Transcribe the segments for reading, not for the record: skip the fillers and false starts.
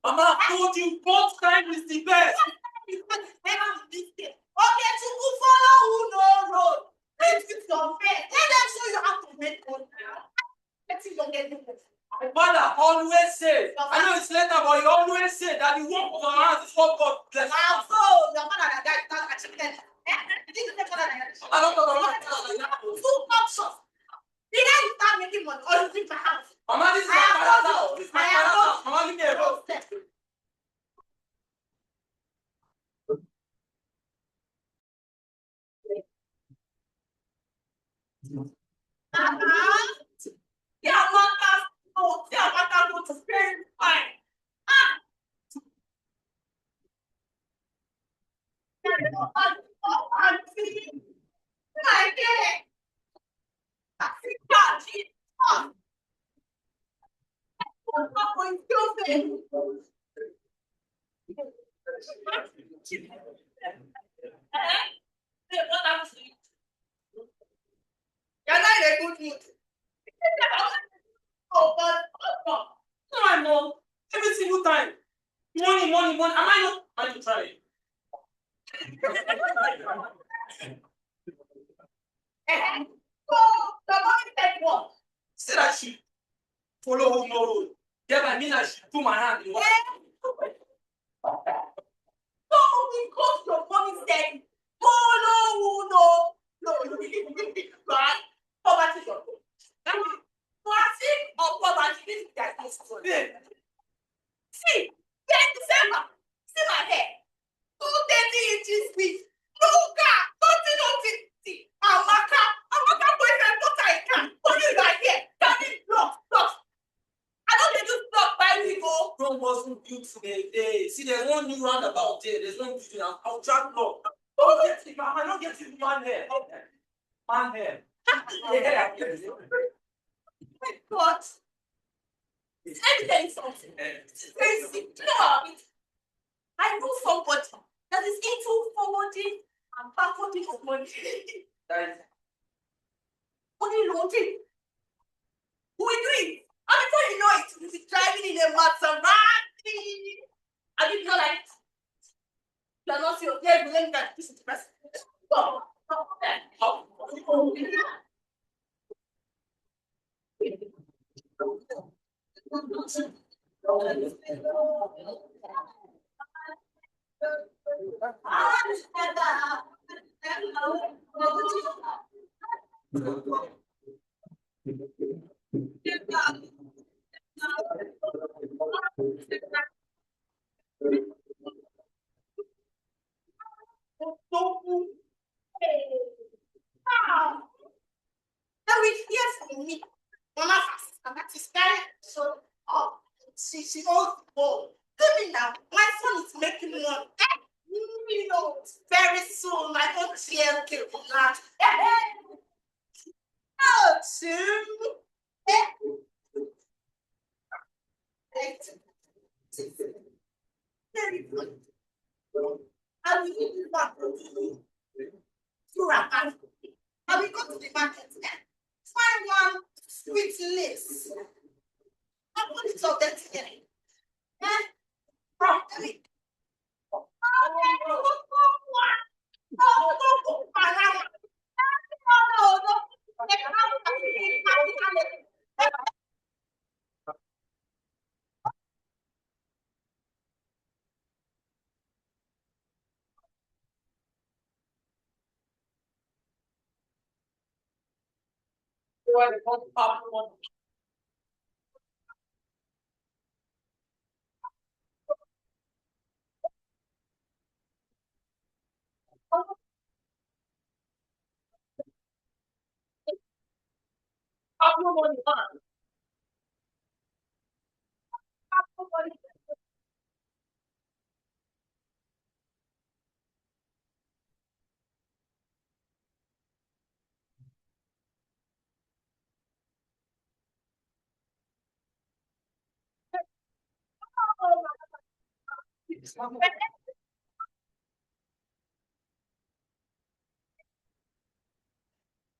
Mama told you both times is the best. Okay, to follow who no road. Let's fix your face. Let them show you how to make money. Let's see your My father always said, I know it's later, but he always said that the work of our hands is what God bless. So your father that died without achievement. I don't know about that. 2 options. Either you start making money or you leave my house. Mama, this is my father's house. This is my father's house. Mama, leave me alone. To spend time. You're not in a good mood. Oh, God. No, I know. Every single time. Money. Am I not trying? The money said what? Said I should follow who no road. Thereby mean I should put my hand in what? So because your money said follow who no, right? Poverty is your goal. Plastic or poverty, this is their goal. See, 10 December, see my hair. 230 inches with no car, nothing. See, Amaka boyfriend, what I can. What you like here? Can it block? I don't need to block by people. Rome wasn't built today. See, there's one new roundabout there. There's no building. I'll track block. Don't get it, man. I don't get it. Man here. Yeah. But let me tell you something. It's very simple. I know somebody that is into forwarding and backwarding of money. Money laundering. Who will do it? And before you know it, you'll be driving in a Maserati. And if you're like, you're not your dead, believe that this is the best. Now we hear from me. Mama fast, and that is very so. Oh, she owns the ball. Tell me now, my son is making money. You know, very soon my own chair will be large. Oh, two. Very good. I will use that to wrap up. I will go to the market. Find one sweet lace. I put it all there together. Properly.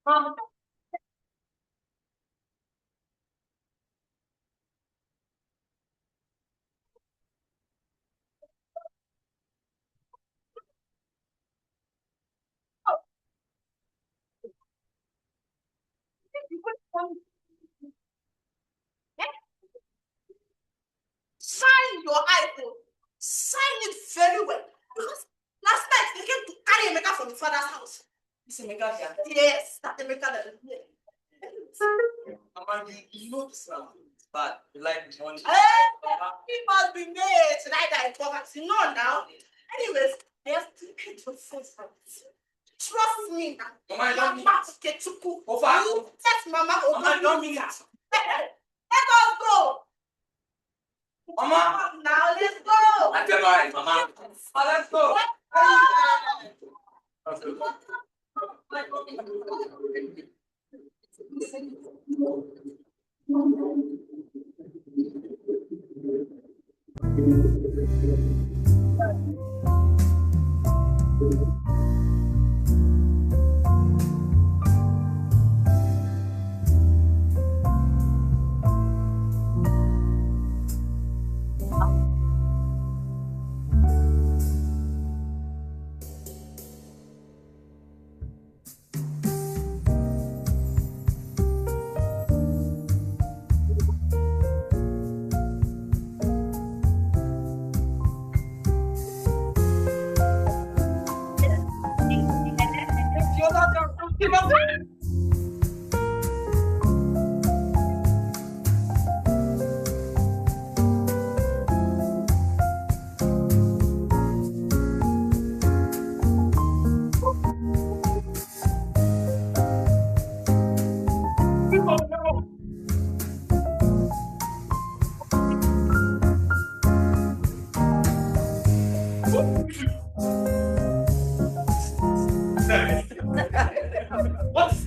Shine your iPhone. Shine it very well. Because last night they came to carry Emeka from his father's house. This Emeka here. Yes, that Emeka that is here. Mama, you know this now. It's bad. You like money. He must be made tonight that in poverty. No, now. Anyways, they have to get your sense of it. Trust me now. Mama, I don't mean Mama, get to cook. Over. Yes, Mama. Mama, I don't mean it. Let us go. Mama. Now let's go. I tell you, Mama. Let's go.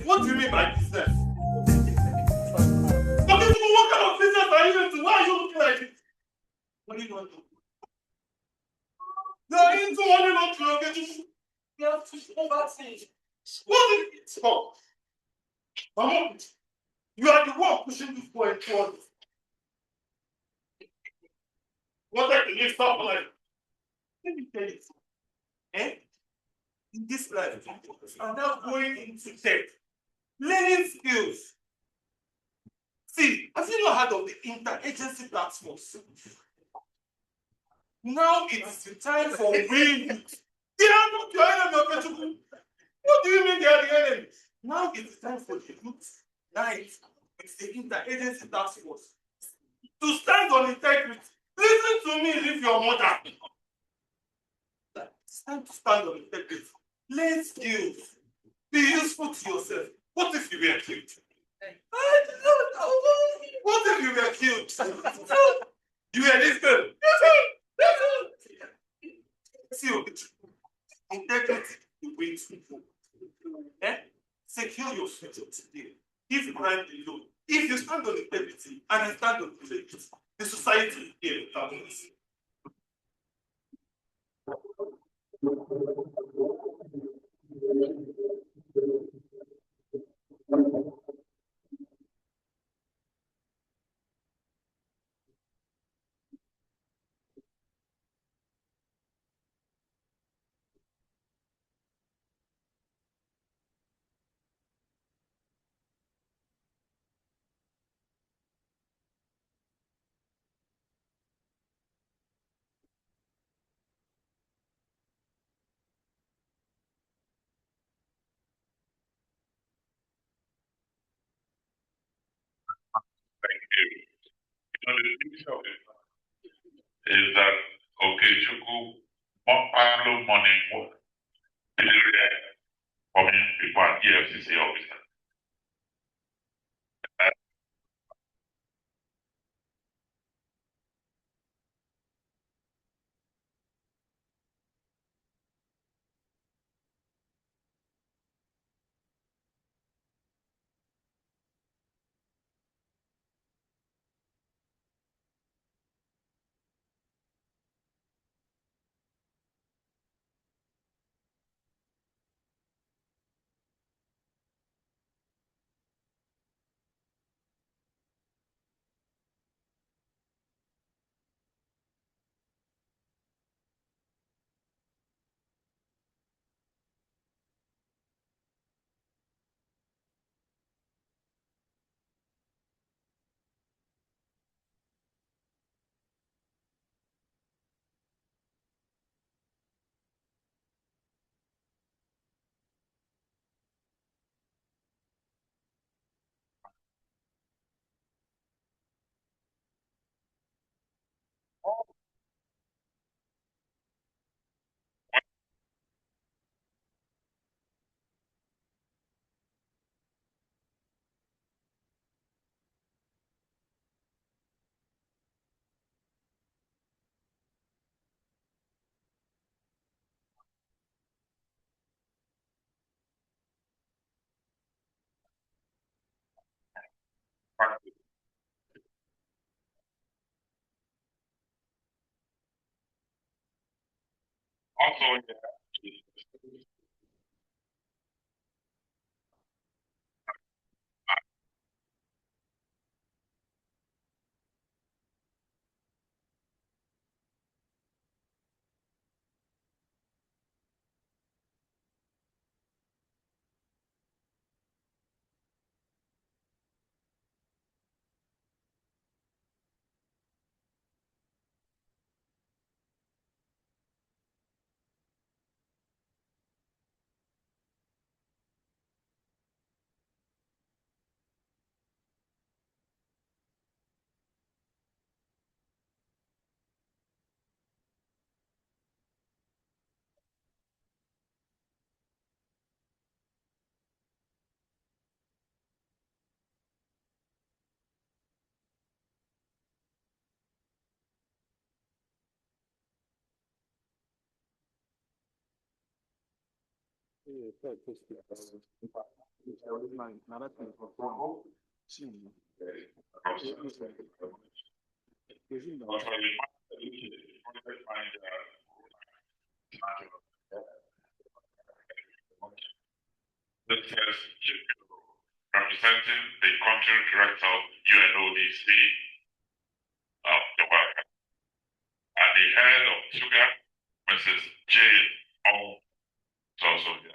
What do you mean by business? What kind of business are you into? Why are you looking like it? What do you want to do? You're into money laundering, okay? You have to oversee. What is it? Stop. Mama, you are the one pushing this boy towards it. What I can stop like? Let me tell you something. Eh? In this life, I'm now going into tech, learning skills. See, have you not heard of the interagency platforms? Now it's the time for we. They are not your enemy, okay? What do you mean they are the enemy? Now it's time for the youth night with the interagency task force to stand on integrity. Listen to me, leave your mother. It's time to stand on integrity. Learn skills. Be useful to yourself. What if you were killed? What if you were killed? You were this girl. See, integrity the way to go. Secure your future today. If behind the load, if you stand on integrity and I stand on integrity, the society here happens. The picture of it is that okay, Chuku, what kind of money what from people at EFCC officer? Also, this is representing the country director of UNODC, Tugar-Iatt, and the head of Tugar, Mrs. Jane O. is also here.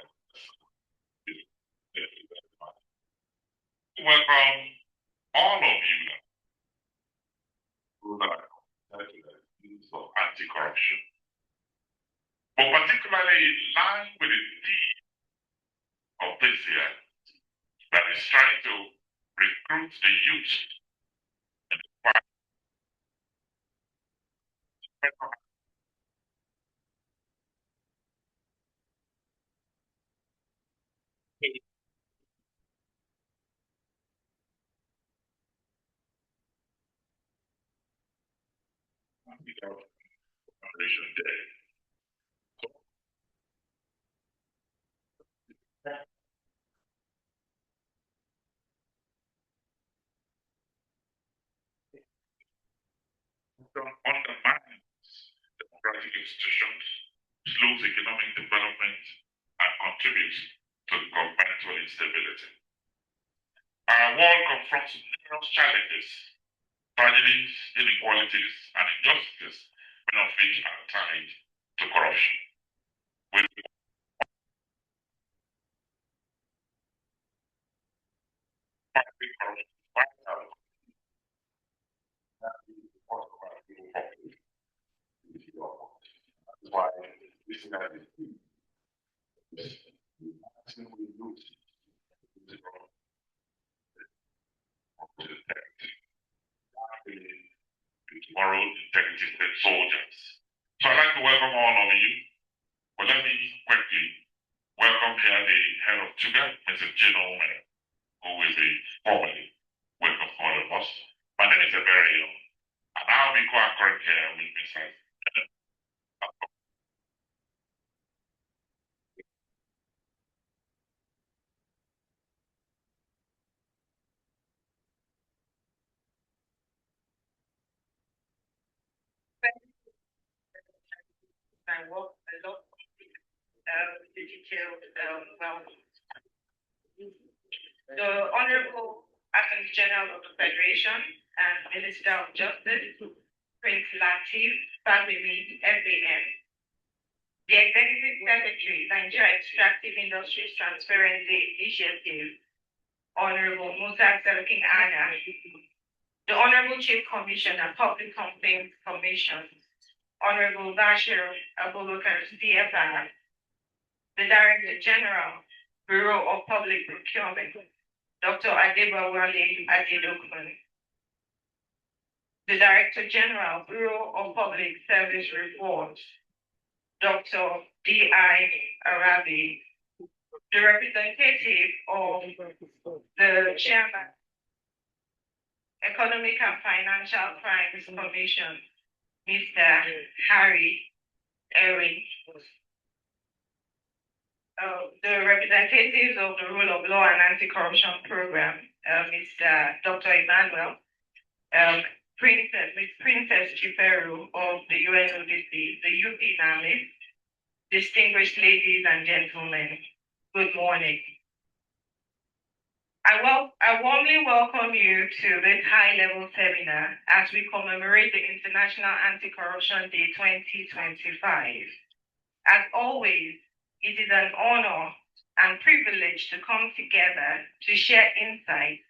Welcome all of you who are of anti-corruption, but particularly in line with the theme of this year that is trying to recruit the youth in the fight Foundation Day. Undermines democratic institutions, slows economic development, and contributes to governmental instability. Our world confronts numerous challenges, tragedies, inequalities, and injustices, many of which are tied to corruption. With fighting corruption is vital. That's why this is moral integrity soldiers. So I'd like to welcome all of you. But let me quickly welcome here the head of Tugar, Mrs. Jane Omen, who will be formally welcome all of us. My name is Eberio, and I'll be co-anchoring here with Mrs. I work a lot with the detailed the Honorable Attorney General of the Federation and Minister of Justice, Prince Latif Fabimi, FAM, the Executive Secretary, Nigeria Extractive Industries Transparency Initiative, Honorable Musa Selekin Anna, the Honorable Chief Commissioner, Public Complaints Commission, Honorable Bashir Abubakar, CFR, the Director General, Bureau of Public Procurement, Dr. Adebawale Adelokun, the Director General, Bureau of Public Service Report, Dr. D.I. Arabi, the representative of the Chairman, Economic and Financial Crimes Commission, Mr. Harry Erin, the representatives of the Rule of Law and Anti-Corruption Program, Mr. Dr. Emmanuel, Miss Princess Chiferu of the UNODC, the youth analyst, distinguished ladies and gentlemen, good morning. I warmly welcome you to this high-level seminar as we commemorate the International Anti-Corruption Day 2025. As always, it is an honor and privilege to come together to share insights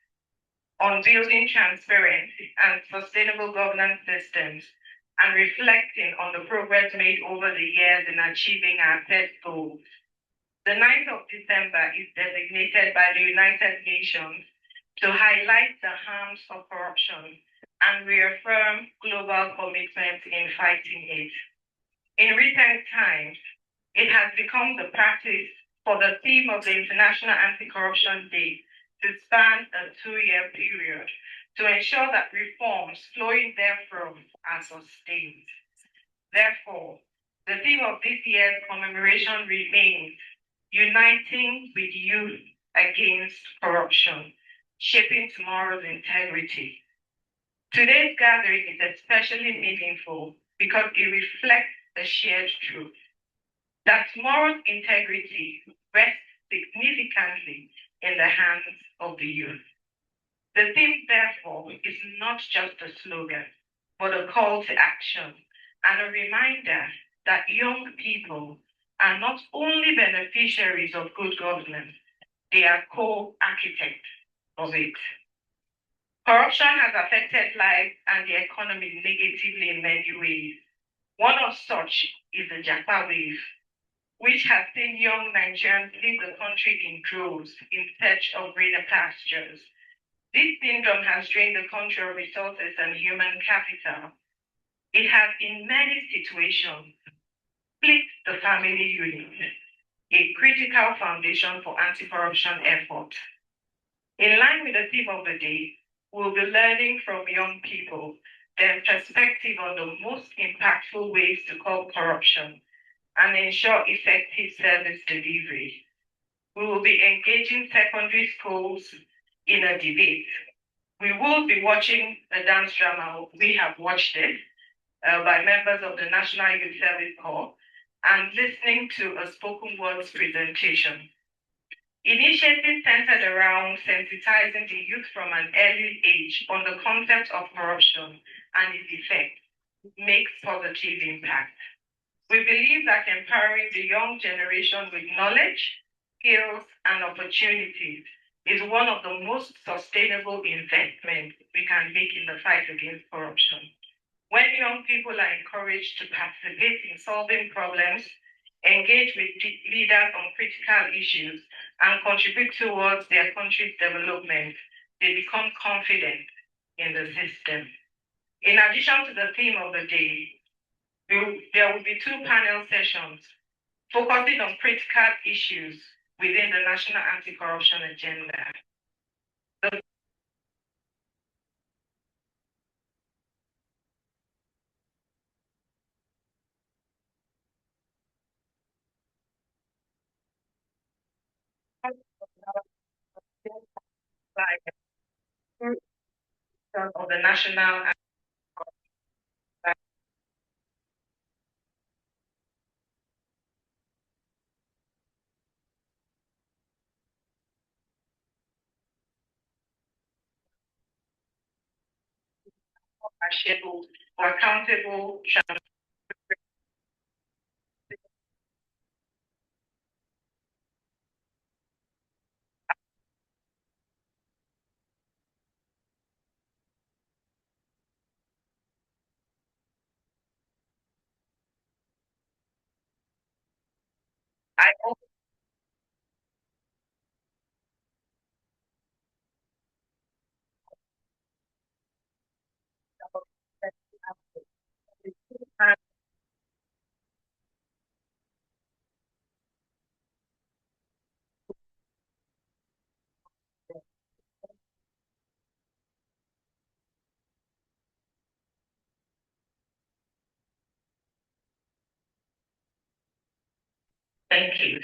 on building transparent and sustainable governance systems and reflecting on the progress made over the years in achieving our set goals. The 9th of December is designated by the United Nations to highlight the harms of corruption and reaffirm global commitment in fighting it. In recent times, it has become the practice for the theme of the International Anti-Corruption Day to span a 2-year period to ensure that reforms flowing therefrom are sustained. Therefore, the theme of this year's commemoration remains Uniting with Youth Against Corruption, Shaping Tomorrow's Integrity. Today's gathering is especially meaningful because it reflects a shared truth that tomorrow's integrity rests significantly in the hands of the youth. The theme, therefore, is not just a slogan, but a call to action and a reminder that young people are not only beneficiaries of good governance, they are co-architects of it. Corruption has affected lives and the economy negatively in many ways. One of such is the Japa wave, which has seen young Nigerians leave the country in droves in search of greener pastures. This syndrome has drained the country of resources and human capital. It has, in many situations, split the family unit, a critical foundation for anti-corruption efforts. In line with the theme of the day, we'll be learning from young people their perspective on the most impactful ways to curb corruption and ensure effective service delivery. We will be engaging secondary schools in a debate. We will be watching a dance drama, we have watched it, by members of the National Youth Service Corps, and listening to a spoken words presentation. Initiatives centered around sensitizing the youth from an early age on the concept of corruption and its effects makes positive impact. We believe that empowering the young generation with knowledge, skills, and opportunities is one of the most sustainable investments we can make in the fight against corruption. When young people are encouraged to participate in solving problems, engage with leaders on critical issues, and contribute towards their country's development, they become confident in the system. In addition to the theme of the day, there will be 2 panel sessions focusing on critical issues within the National Anti-Corruption Agenda. Of the National scheduled or accountable. I also thank you.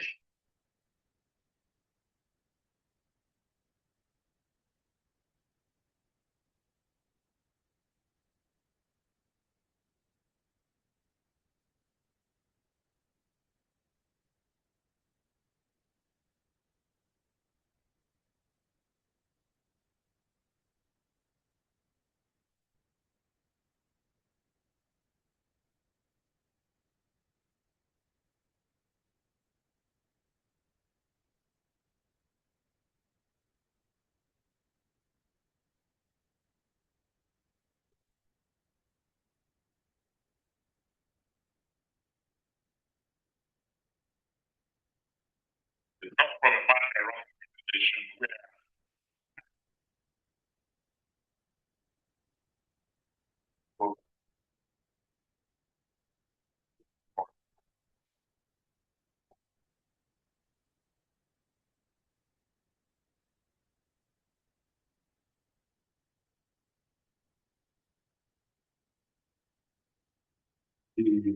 the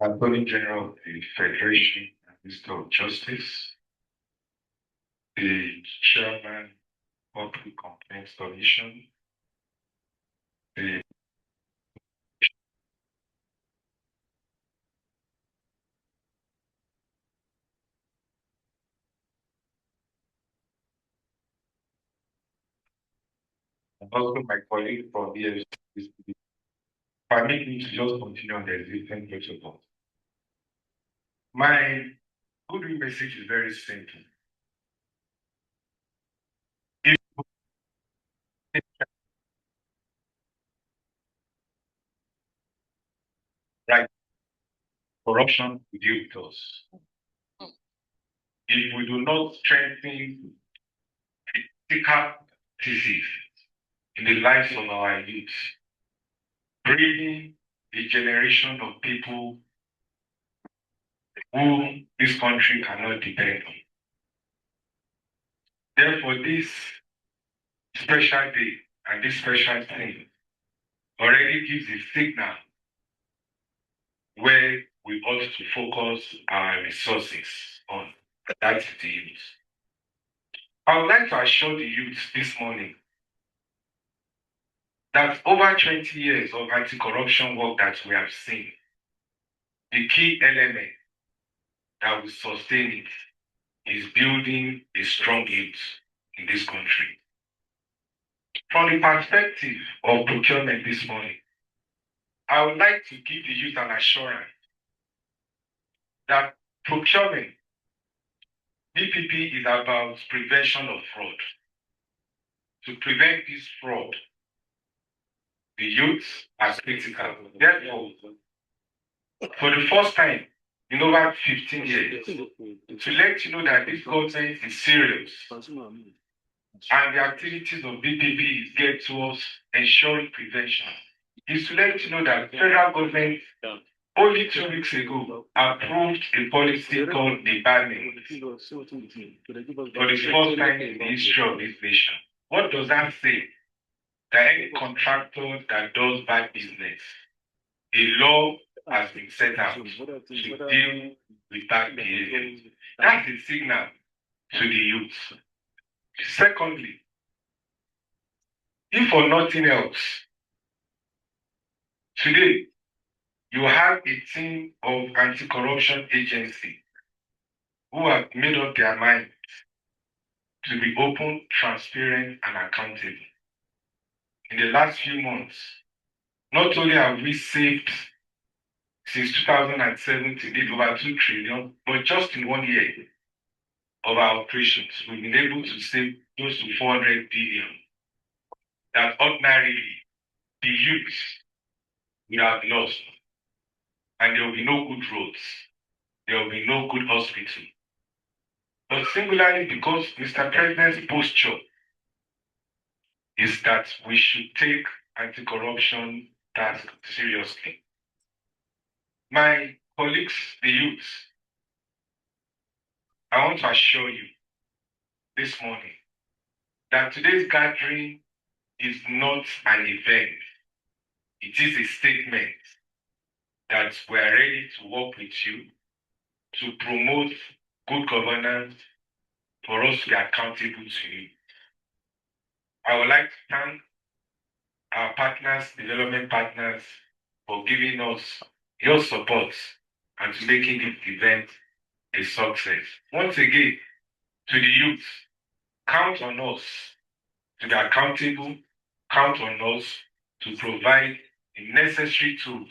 Attorney General of the Federation, Minister of Justice, the Chairman of the Complaints Commission, the and also my colleague from EFCC. Permit me to just continue on the existing protocol. My goodwill message is very simple. If right corruption will deal with us. If we do not strengthen critical thesis in the lives of our youth, breeding a generation of people who this country cannot depend on. Therefore, this special day and this special thing already gives a signal where we ought to focus our resources on. That is the youth. I would like to assure the youth this morning that over 20 years of anti-corruption work that we have seen, the key element that will sustain it is building a strong youth in this country. From the perspective of procurement this morning, I would like to give the youth an assurance that procurement, BPP, is about prevention of fraud. To prevent this fraud, the youth are critical. Therefore, for the first time in over 15 years, to let you know that this government is serious and the activities of BPP is geared towards ensuring prevention, is to let you know that the federal government only 2 weeks ago approved a policy called the banning for the first time in the history of this nation. What does that say? That any contractor that does bad business, a law has been set out to deal with bad behavior. That's a signal to the youth. Secondly, if for nothing else, today you have a team of anti-corruption agency who have made up their mind to be open, transparent, and accountable. In the last few months, not only have we saved since 2007 to date over 2 trillion, but just in 1 year of our operations, we've been able to save close to 400 billion. That ordinarily the youth will have lost, and there will be no good roads, there will be no good hospital. But singularly, because Mr. President's posture is that we should take anti-corruption task seriously. My colleagues, the youth, I want to assure you this morning that today's gathering is not an event. It is a statement that we are ready to work with you to promote good governance, for us to be accountable to you. I would like to thank our partners, development partners, for giving us your support and to making this event a success. Once again, to the youth, count on us to be accountable, count on us to provide the necessary tools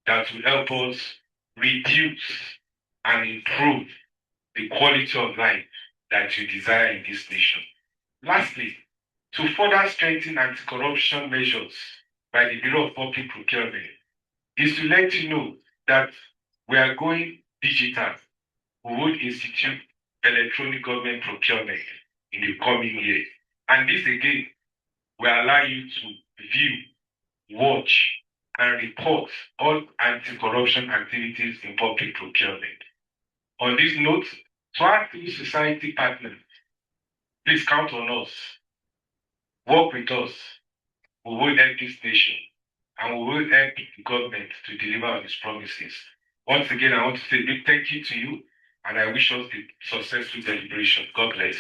that will help us reduce and improve the quality of life that you desire in this nation. Lastly, to further strengthen anti-corruption measures by the Bureau of Public Procurement is to let you know that we are going digital. We will institute electronic government procurement in the coming year. And this again will allow you to view, watch, and report all anti-corruption activities in public procurement. On this note, to our civil society partners, please count on us. Work with us. We will help this nation and we will help the government to deliver on its promises. Once again, I want to say a big thank you to you, and I wish us a successful deliberation. God bless.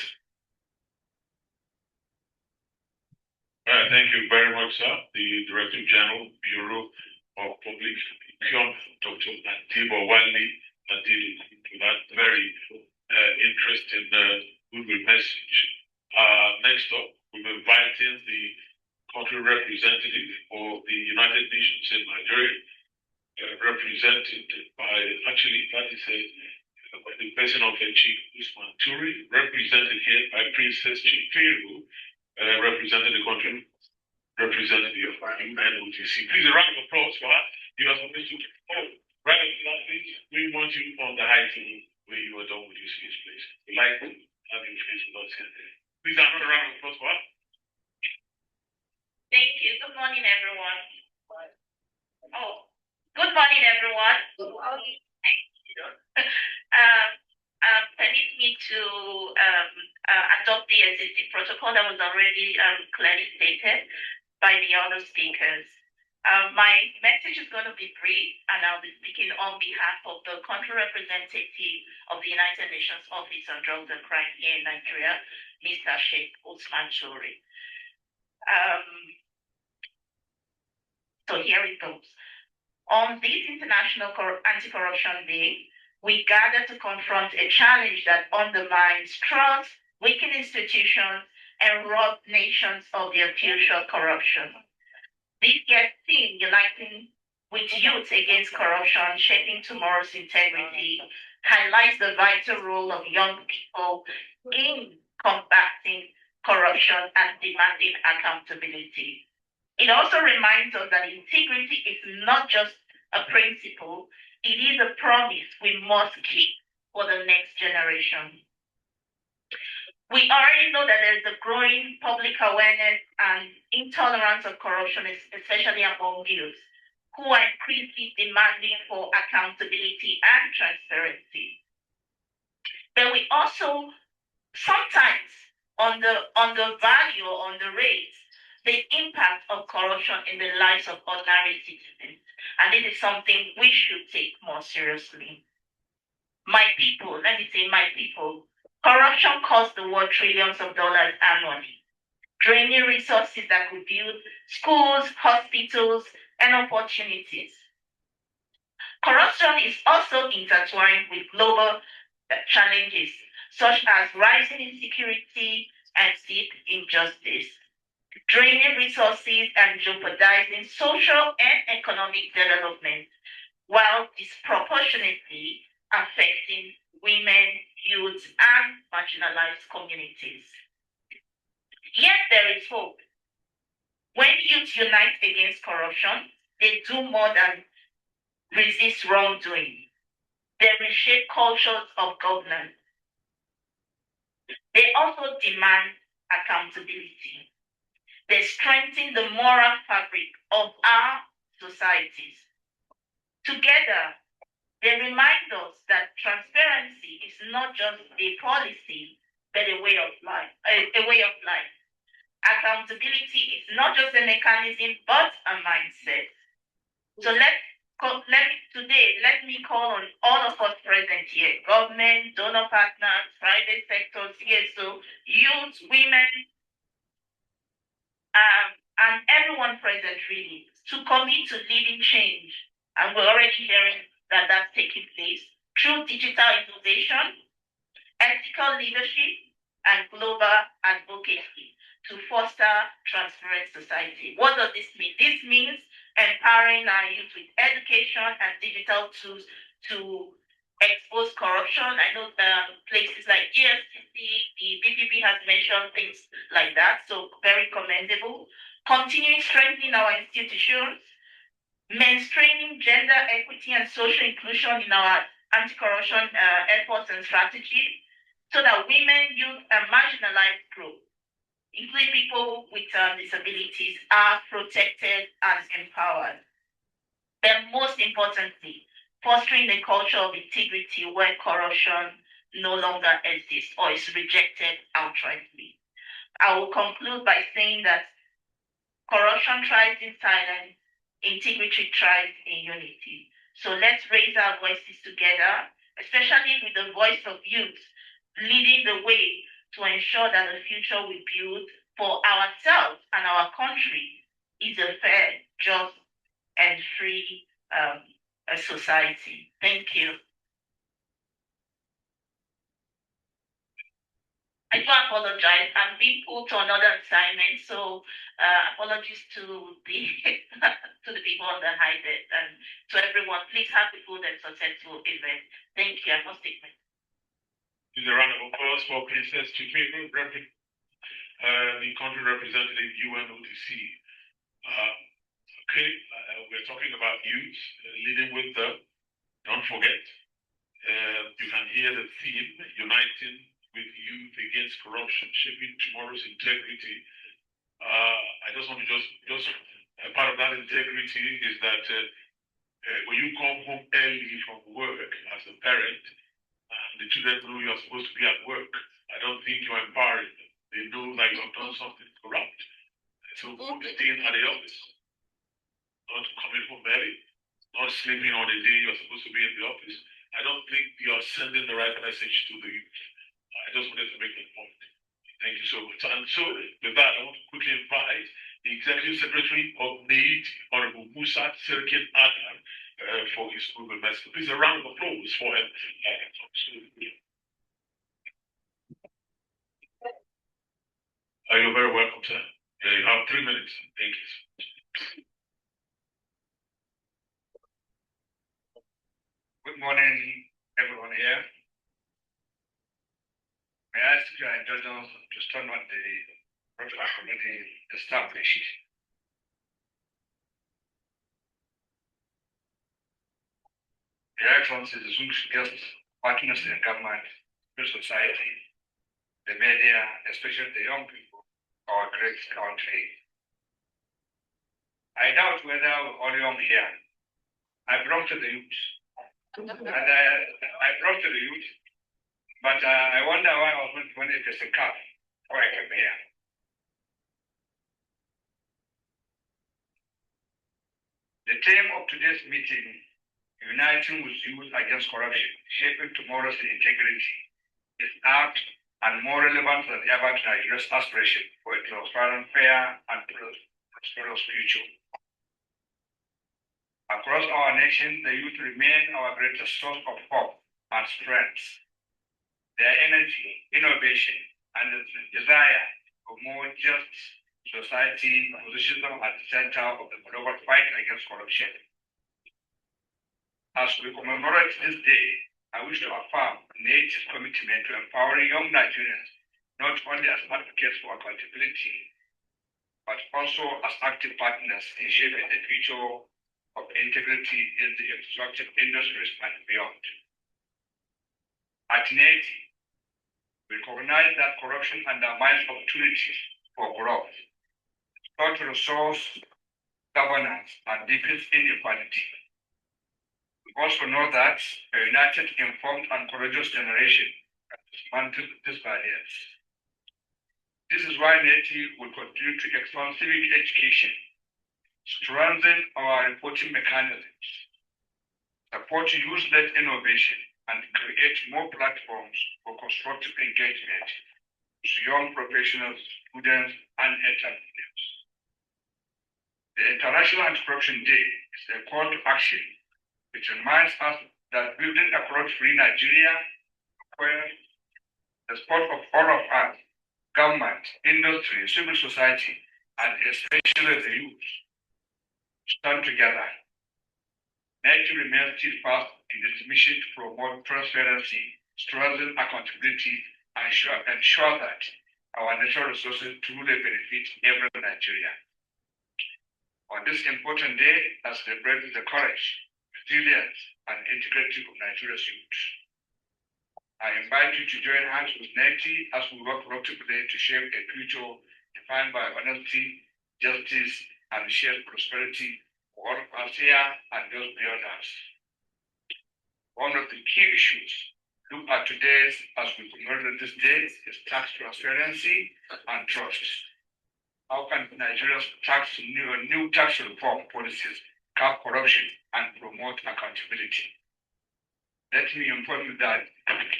Thank you very much, sir. The Director General, Bureau of Public Procurement, Dr. Atiba Wale, did that very interesting goodwill message. Next up, we're inviting the country representative of the United Nations in Nigeria, represented by, actually, that is the person of Chief Usman Turi, represented here by Princess Chifiru, representing the country representative of UNOTC. Please, a round of applause for her. You are supposed to, right after that, please, we want you on the high table where you are done with your speech, please. We'd like to have you face with us here. Please, another round of applause for her. Thank you. Good morning, everyone. Good morning, everyone. Good morning. Permit me to adopt the existing protocol that was already clearly stated by the other speakers. My message is going to be brief, and I'll be speaking on behalf of the country representative of the United Nations Office on Drugs and Crime here in Nigeria, Mr. Sheikh Usman Turi. So here it goes. On this International Anti-Corruption Day, we gather to confront a challenge that undermines trust, weaken institutions, and rob nations of their future corruption. This year's theme, Uniting with Youth Against Corruption, Shaping Tomorrow's Integrity, highlights the vital role of young people in combating corruption and demanding accountability. It also reminds us that integrity is not just a principle, it is a promise we must keep for the next generation. We already know that there is a growing public awareness and intolerance of corruption, especially among youth, who are increasingly demanding for accountability and transparency. But we also sometimes underrate the impact of corruption in the lives of ordinary citizens. And this is something we should take more seriously. My people, let me say my people, corruption costs the world trillions of dollars annually, draining resources that could build schools, hospitals, and opportunities. Corruption is also intertwined with global challenges, such as rising insecurity and deep injustice, draining resources and jeopardizing social and economic development, while disproportionately affecting women, youth, and marginalized communities. Yet there is hope. When youth unite against corruption, they do more than resist wrongdoing. They reshape cultures of governance. They also demand accountability. They strengthen the moral fabric of our societies. Together, they remind us that transparency is not just a policy, but a way of life. Accountability is not just a mechanism, but a mindset. So let me call on all of us present here: government, donor partners, private sector, CSO, youth, women, and everyone present really, to commit to leading change. And we're already hearing that that's taking place through digital innovation, ethical leadership, and global advocacy to foster transparent society. What does this mean? This means empowering our youth with education and digital tools to expose corruption. I know places like EFCC, the BPP has mentioned things like that, so very commendable. Continuing strengthening our institutions, mainstreaming gender equity and social inclusion in our anti-corruption efforts and strategies, so that women, youth, and marginalized groups, including people with disabilities, are protected and empowered. Then most importantly, fostering a culture of integrity where corruption no longer exists or is rejected outrightly. I will conclude by saying that corruption thrives in silence, Integrity thrives in unity. So let's raise our voices together, especially with the voice of youth, leading the way to ensure that the future we build for ourselves and our country is a fair, just, and free society. Thank you. I do apologize. I'm being pulled to another assignment, so apologies to the to the people on the high desk and to everyone. Please have a good and successful event. Thank you. I must take my. Is a round of applause for Princess Chifego, the country representative UNODC. We're talking about youth, leading with them. Don't forget, you can hear the theme, uniting with youth against corruption, shaping tomorrow's integrity. I just want to part of that integrity is that when you come home early from work as a parent, the children know you're supposed to be at work. I don't think you're empowering them. They know that you have done something corrupt. So staying at the office, not coming home early, not sleeping on the day you're supposed to be in the office. I don't think you're sending the right message to the youth. I just wanted to make that point. Thank you so much. And so with that, I want to quickly invite the Executive Secretary of NEED, Honorable Musa Sirkin Adam, for his movement message. Please, a round of applause for him. You're very welcome, sir. You have 3 minutes. Thank you. Good morning, everyone here. May I ask your indulgence to stand on the protocol committee established? Your Excellency, distinguished guests, partners in government, civil society, the media, especially the young people of our great country. I doubt whether we're all young here. I belong to the youth. And I belong to the youth, but I wonder why I was when it is a cup before I came here. The theme of today's meeting, uniting with youth against corruption, shaping tomorrow's integrity, is apt and more relevant than ever to Nigeria's aspiration for a transparent, fair, and prosperous future. Across our nation, the youth remain our greatest source of hope and strength. Their energy, innovation, and the desire for more just society position them at the center of the global fight against corruption. As we commemorate this day, I wish to affirm NEED's commitment to empowering young Nigerians, not only as advocates for accountability, but also as active partners in shaping the future of integrity in the extractive industries and beyond. At NEED, we recognize that corruption undermines opportunities for growth, distorts resource governance, and deepens inequality. We also know that a united, informed, and courageous generation can dismantle these barriers. This is why NEED will continue to expand civic education, strengthen our reporting mechanisms, support youth-led innovation, and create more platforms for constructive engagement with young professionals, students, and entrepreneurs. The International Anti-Corruption Day is a call to action. It reminds us that building a corrupt-free Nigeria requires the support of all of us, government, industry, civil society, and especially the youth. Stand together. NEED remains steadfast in its mission to promote transparency, strengthen accountability, and ensure that our natural resources truly benefit every Nigerian. On this important day, I celebrate the courage, resilience, and integrity of Nigeria's youth. I invite you to join hands with NEED as we work collectively to shape a future defined by honesty, justice, and shared prosperity for all of us here and those beyond us. One of the key issues looked at today as we commemorate this day is tax transparency and trust. how can Nigeria's new tax reform policies curb corruption and promote accountability? Let me inform you that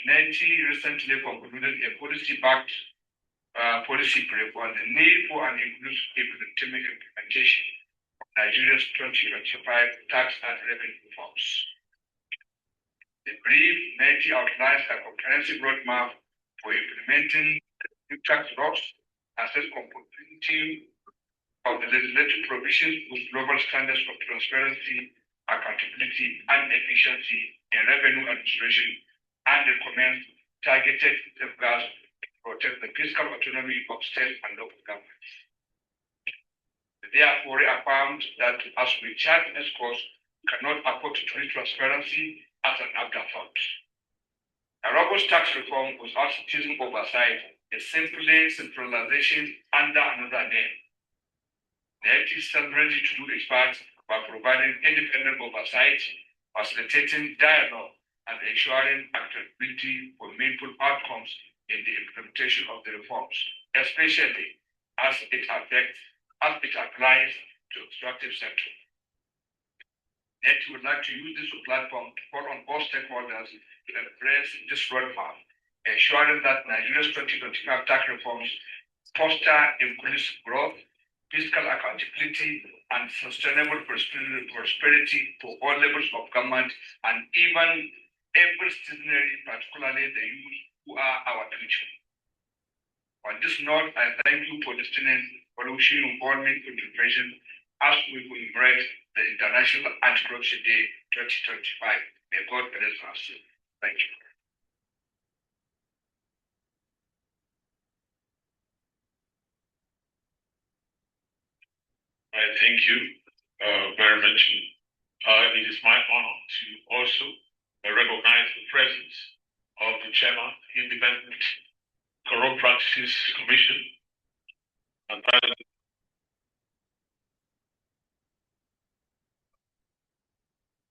NETI recently concluded a policy-backed policy brief on the need for an inclusive implementation of Nigeria's 2025 tax and revenue reforms. The brief NETI outlines a comprehensive roadmap for implementing new tax laws, assess compatibility of the legislative provisions with global standards of transparency, accountability, and efficiency in revenue administration, and recommend targeted safeguards to protect the fiscal autonomy of state and local governments. Therefore, reaffirmed that as we chart this course, we cannot afford to treat transparency as an afterthought. A robust tax reform without citizen oversight is simply centralization under another name. The NETI stands ready to do its part by providing independent oversight, facilitating dialogue, and ensuring accountability for meaningful outcomes in the implementation of the reforms, especially as it applies to extractive sector. NETI would like to use this platform to call on all stakeholders to embrace this roadmap, ensuring that Nigeria's 2025 tax reforms foster inclusive growth, fiscal accountability, and sustainable prosperity for all levels of government and even every citizenry, particularly the youth who are our future. On this note, I thank you for listening, for wishing you all meaningful information as we commemorate the International Anti-Corruption Day 2025. May God bless us. Thank you. Thank you very much. It is my honor to also recognize the presence of the chairman, Independent Corrupt Practices Commission, and that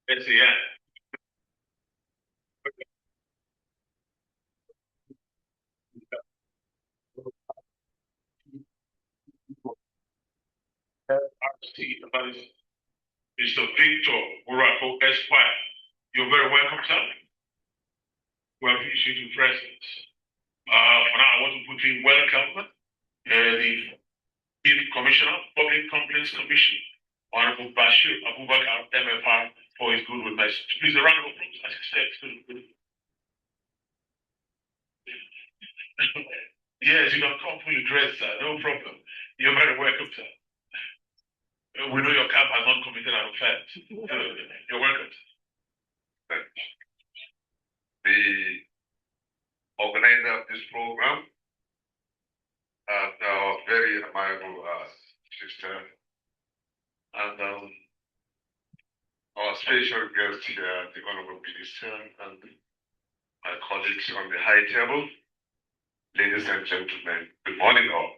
is SAN. That is Mr. Victor Urako Esquire. You're very welcome, sir. We appreciate your presence. For now, I want to put in welcome the Chief Commissioner, Public Complaints Commission, Honorable Bashir Abubakar, MFR, for his goodwill message. Please, a round of applause as he steps to the Yes, you can come fully dressed, sir. No problem. You're very welcome, sir. We know your camp has not committed an offense. You're welcome. The organizer of this program, our very admirable sister, and our special guest here, the Honorable Minister, and my colleagues on the high table, ladies and gentlemen, good morning all.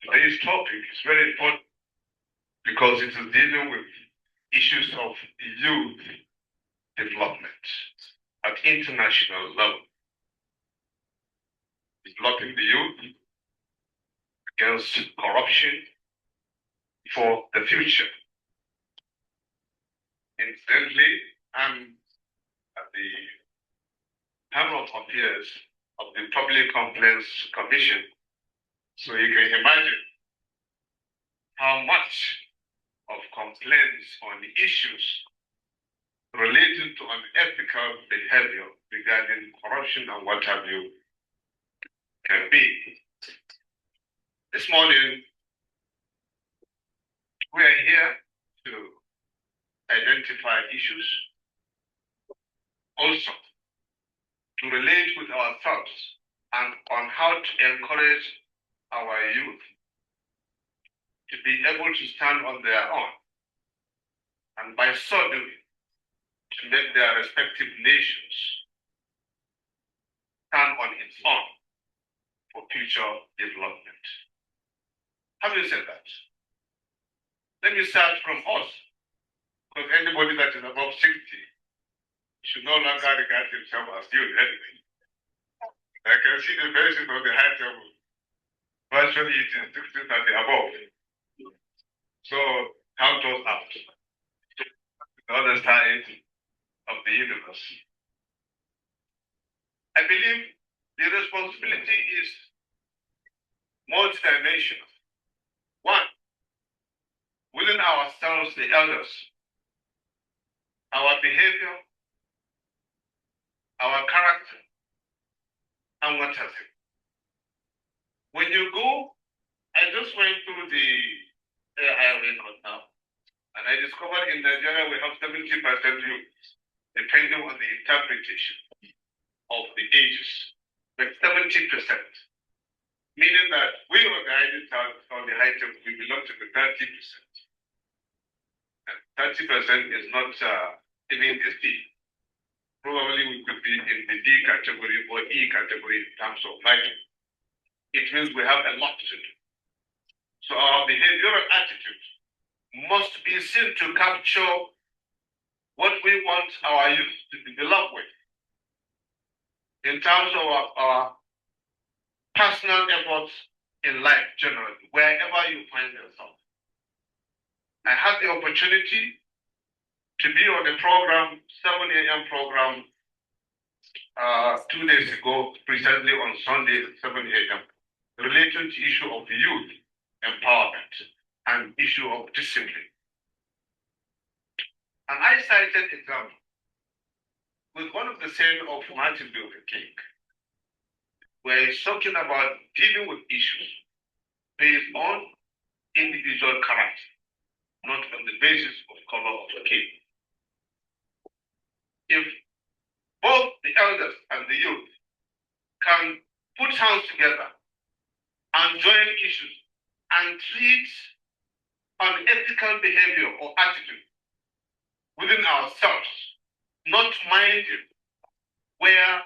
Today's topic is very important because it is dealing with issues of youth development at international level. Developing the youth against corruption for the future. Incidentally, I'm at the panel of affairs of the Public Complaints Commission, so you can imagine how much of complaints on the issues related to unethical behavior regarding corruption and what have you can be. This morning, we are here to identify issues, also to relate with our thoughts and on how to encourage our youth to be able to stand on their own, and by so doing, to make their respective nations stand on its own for future development. Having said that, let me start from us, because anybody that is above 60 should no longer regard himself as youth anyway. I can see the faces on the high table. Virtually it is 16 and above. So count us out. The other side of the universe. I believe the responsibility is multidimensional. One, within ourselves, the elders, our behavior, our character, and what have you. When you go, I just went through the highway now, and I discovered in Nigeria we have 70% youth, depending on the interpretation of the ages, but 70%, meaning that we organize on the high table, we belong to the 30%. And 30% is not even the D. Probably we could be in the D category or E category in terms of lighting. It means we have a lot to do. So our behavioral attitude must be seen to capture what we want our youth to develop with in terms of our personal efforts in life generally, wherever you find yourself. I had the opportunity to be on a program, 7 a.m. program, 2 days ago, precisely on Sunday, 7 a.m., related to issue of youth empowerment and issue of discipline. And I cited example with one of the saying of Martin Luther King, where he's talking about dealing with issues based on individual character, not on the basis of color of skin. If both the elders and the youth can put hands together and join issues and treat unethical behavior or attitude within ourselves, not minding where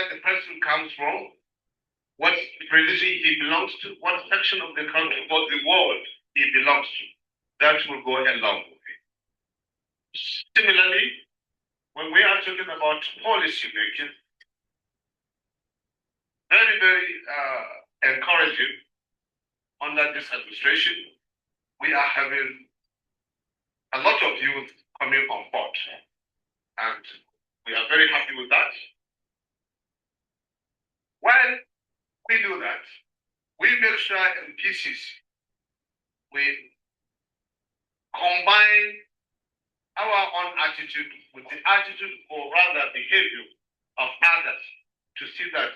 the person comes from, what religion he belongs to, what section of the country, what the world he belongs to, that will go a long way. Similarly, when we are talking about policy making, very, very encouraging under this administration, we are having a lot of youth coming on board, and we are very happy with that. While we do that, we make sure in PCC we combine our own attitude with the attitude or rather behavior of others to see that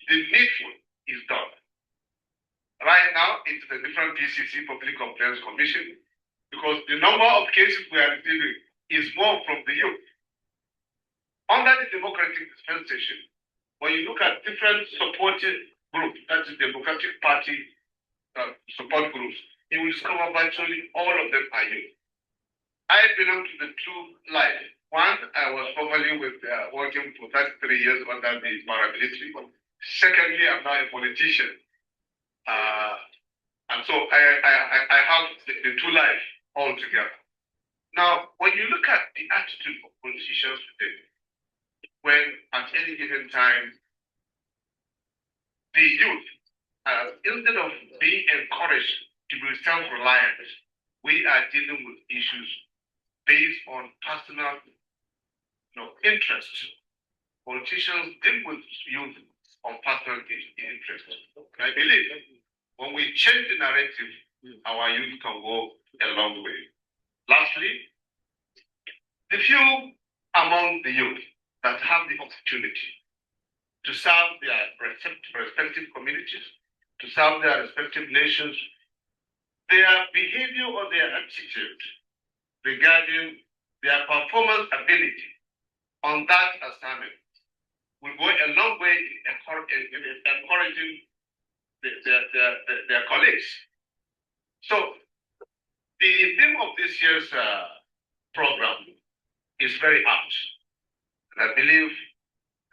the needful is done. Right now, it's the different PCC, Public Complaints Commission, because the number of cases we are receiving is more from the youth. Under the democratic dispensation, when you look at different supported groups, that's the Democratic Party support groups, you will discover virtually all of them are youth. I belong to the two lives. One, I was formerly working for 33 years under the paramilitary. Secondly, I'm now a politician. And so I have the two lives all together. Now, when you look at the attitude of politicians today, when at any given time, the youth, instead of being encouraged to be self-reliant, we are dealing with issues based on personal interest. Politicians deal with youth on personal interest. I believe when we change the narrative, our youth can go a long way. Lastly, the few among the youth that have the opportunity to serve their respective communities, to serve their respective nations, their behavior or their attitude regarding their performance ability on that assignment will go a long way in encouraging their colleagues. So the theme of this year's program is very apt. And I believe,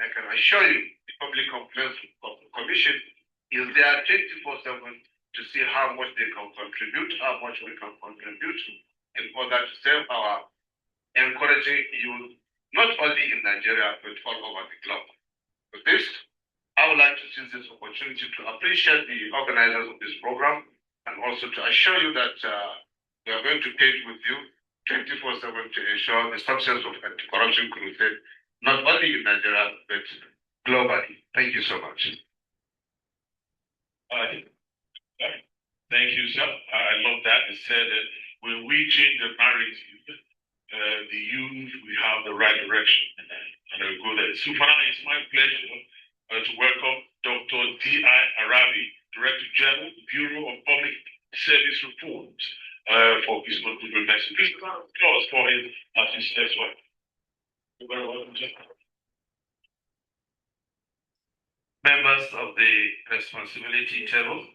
I can assure you, the Public Complaints Commission is there 24/7 to see how much they can contribute, how much we can contribute in order to serve our encouraging youth, not only in Nigeria, but all over the globe. With this, I would like to seize this opportunity to appreciate the organizers of this program and also to assure you that we are going to page with you 24/7 to ensure the success of anti-corruption crusade, not only in Nigeria, but globally. Thank you so much. Thank you, sir. I love that. It said that when we change the narrative, the youth, we have the right direction. And I'll go there. So for now, it's my pleasure to welcome Dr. D.I. Arabi, Director General, Bureau of Public Service Reforms, for his contribution message. Please applause for him as he steps forward. You're very welcome, sir. Members of the responsibility table,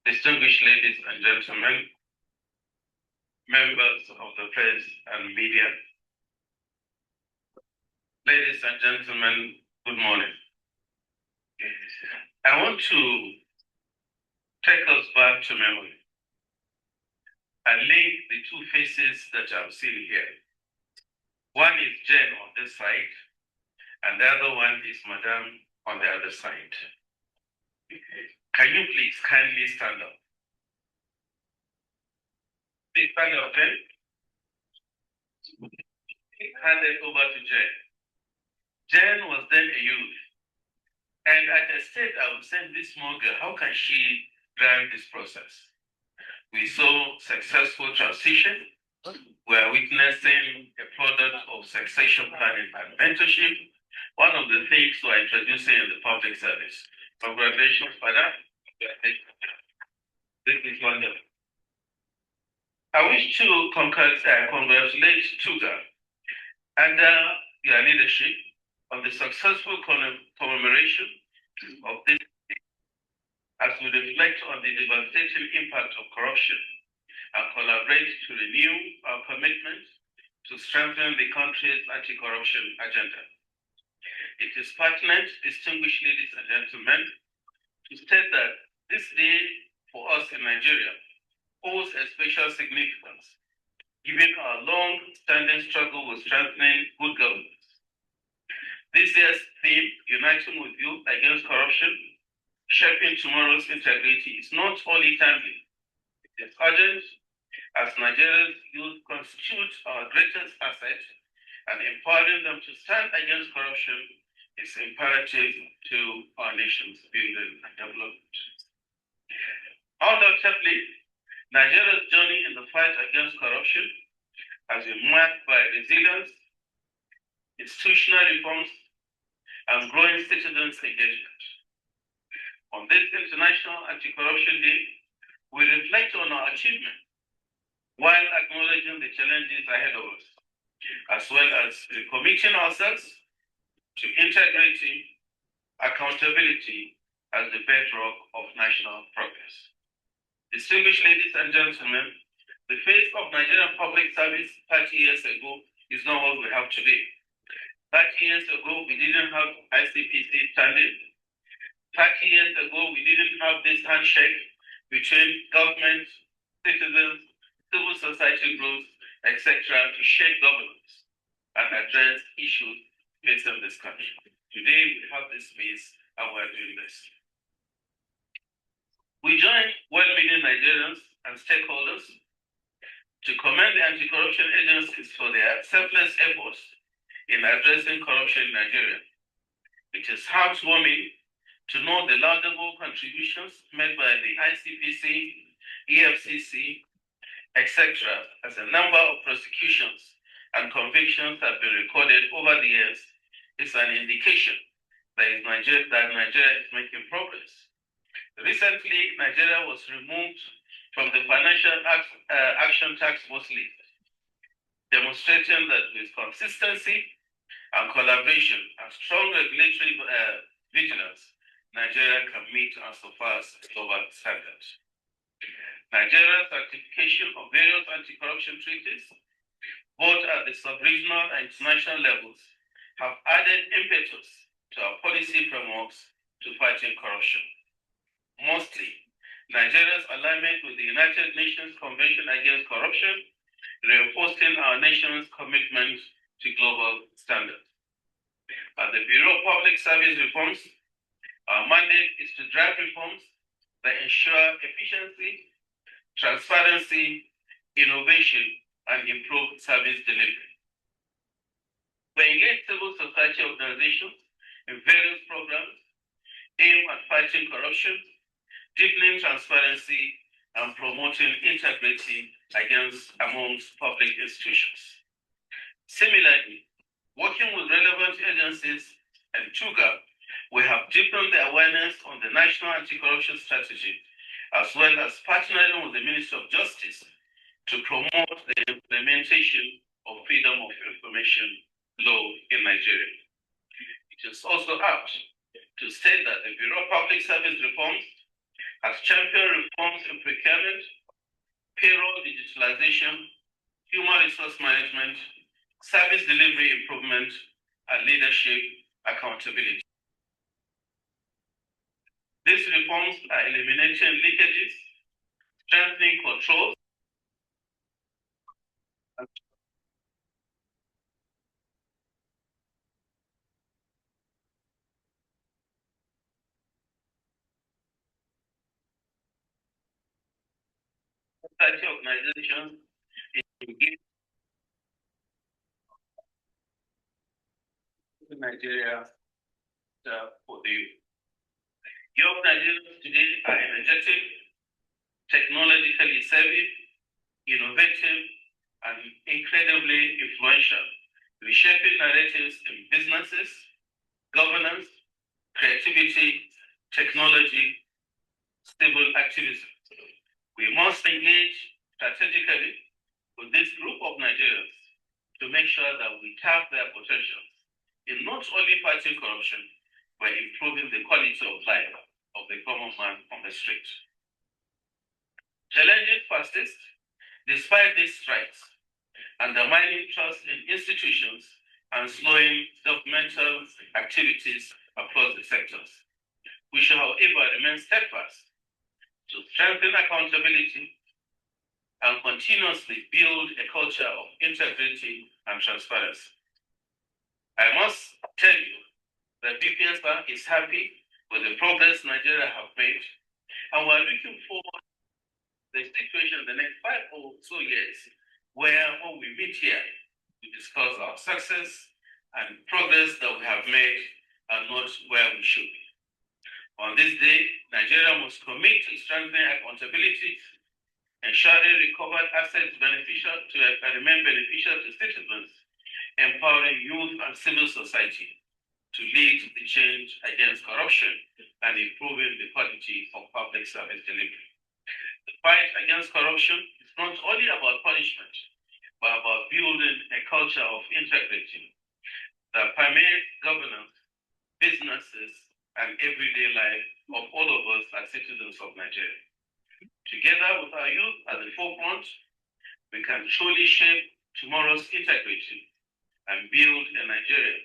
distinguished ladies and gentlemen, members of the press and media, ladies and gentlemen, good morning. I want to take us back to memory and link the two faces that I'm seeing here. One is Jen on this side, and the other one is Madame on the other side. Can you please kindly stand up? Please stand up, Jen. Hand it over to Jen. Jen was then a youth. And at a stage, I would say, this small girl, how can she drive this process? We saw successful transition. We are witnessing a product of succession planning and mentorship. One of the things we are introducing in the public service. Congratulations for that. This is wonderful. I wish to congratulate Tugar and your leadership on the successful commemoration of this day, as we reflect on the devastating impact of corruption and collaborate to renew our commitment to strengthen the country's anti-corruption agenda. It is pertinent, distinguished ladies and gentlemen, to state that this day for us in Nigeria holds a special significance, given our long-standing struggle with strengthening good governance. This year's theme, Uniting with Youth Against Corruption, Shaping Tomorrow's Integrity, is not only timely, it is urgent, as Nigeria's youth constitute our greatest asset, and empowering them to stand against corruption is imperative to our nation's building and development. Undoubtedly, Nigeria's journey in the fight against corruption has been marked by resilience, institutional reforms, and growing citizens' engagement. On this International Anti-Corruption Day, we reflect on our achievement while acknowledging the challenges ahead of us, as well as recommitting ourselves to integrity, accountability as the bedrock of national progress. Distinguished ladies and gentlemen, the face of Nigerian public service 30 years ago is not what we have today. 30 years ago, we didn't have ICPC standing. 30 years ago, we didn't have this handshake between government, citizens, civil society groups, etc., to shape governance and address issues facing this country. Today, we have this space and we're doing this. We join well-meaning Nigerians and stakeholders to commend the anti-corruption agencies for their selfless efforts in addressing corruption in Nigeria. It is heartwarming to know the laudable contributions made by the ICPC, EFCC, etc., as a number of prosecutions and convictions have been recorded over the years is an indication that Nigeria is making progress. Recently, Nigeria was removed from the Financial Action Task Force list, demonstrating that with consistency and collaboration and strong regulatory vigilance, Nigeria can meet and surpass global standards. Nigeria's ratification of various anti-corruption treaties, both at the sub-regional and international levels, have added impetus to our policy frameworks to fighting corruption. Mostly, Nigeria's alignment with the United Nations Convention Against Corruption, reinforcing our nation's commitment to global standards. At the Bureau of Public Service Reforms, our mandate is to drive reforms that ensure efficiency, transparency, innovation, and improved service delivery. We engage civil society organizations in various programs aimed at fighting corruption, deepening transparency, and promoting integrity amongst public institutions. Similarly, working with relevant agencies and Tugar, we have deepened the awareness on the National Anti-Corruption Strategy, as well as partnering with the Ministry of Justice to promote the implementation of freedom of information law in Nigeria. It is also apt to state that the Bureau of Public Service Reforms has championed reforms in procurement, payroll digitalization, human resource management, service delivery improvement, and leadership accountability. These reforms are eliminating leakages, strengthening controls, society organizations engaged in Nigeria for the youth. Young Nigerians today are energetic, technologically savvy, innovative, and incredibly influential, reshaping narratives in businesses, governance, creativity, technology, civil activism. We must engage strategically with this group of Nigerians to make sure that we tap their potentials in not only fighting corruption, but improving the quality of life of the common man on the street. Challenges persist despite these strides, undermining trust in institutions and slowing governmental activities across the sectors. We should, however, remain steadfast to strengthen accountability and continuously build a culture of integrity and transparency. I must tell you that BPSR is happy with the progress Nigeria have made, and we're looking forward to the situation in the next 5 or so years, where when we meet here, we discuss our success and progress that we have made and not where we should be. On this day, Nigeria must commit to strengthening accountability, ensuring recovered assets remain beneficial to citizens, empowering youth and civil society to lead the change against corruption and improving the quality of public service delivery. The fight against corruption is not only about punishment, but about building a culture of integrity that permeates governance, businesses, and everyday life of all of us as citizens of Nigeria. Together with our youth at the forefront, we can truly shape tomorrow's integrity and build a Nigeria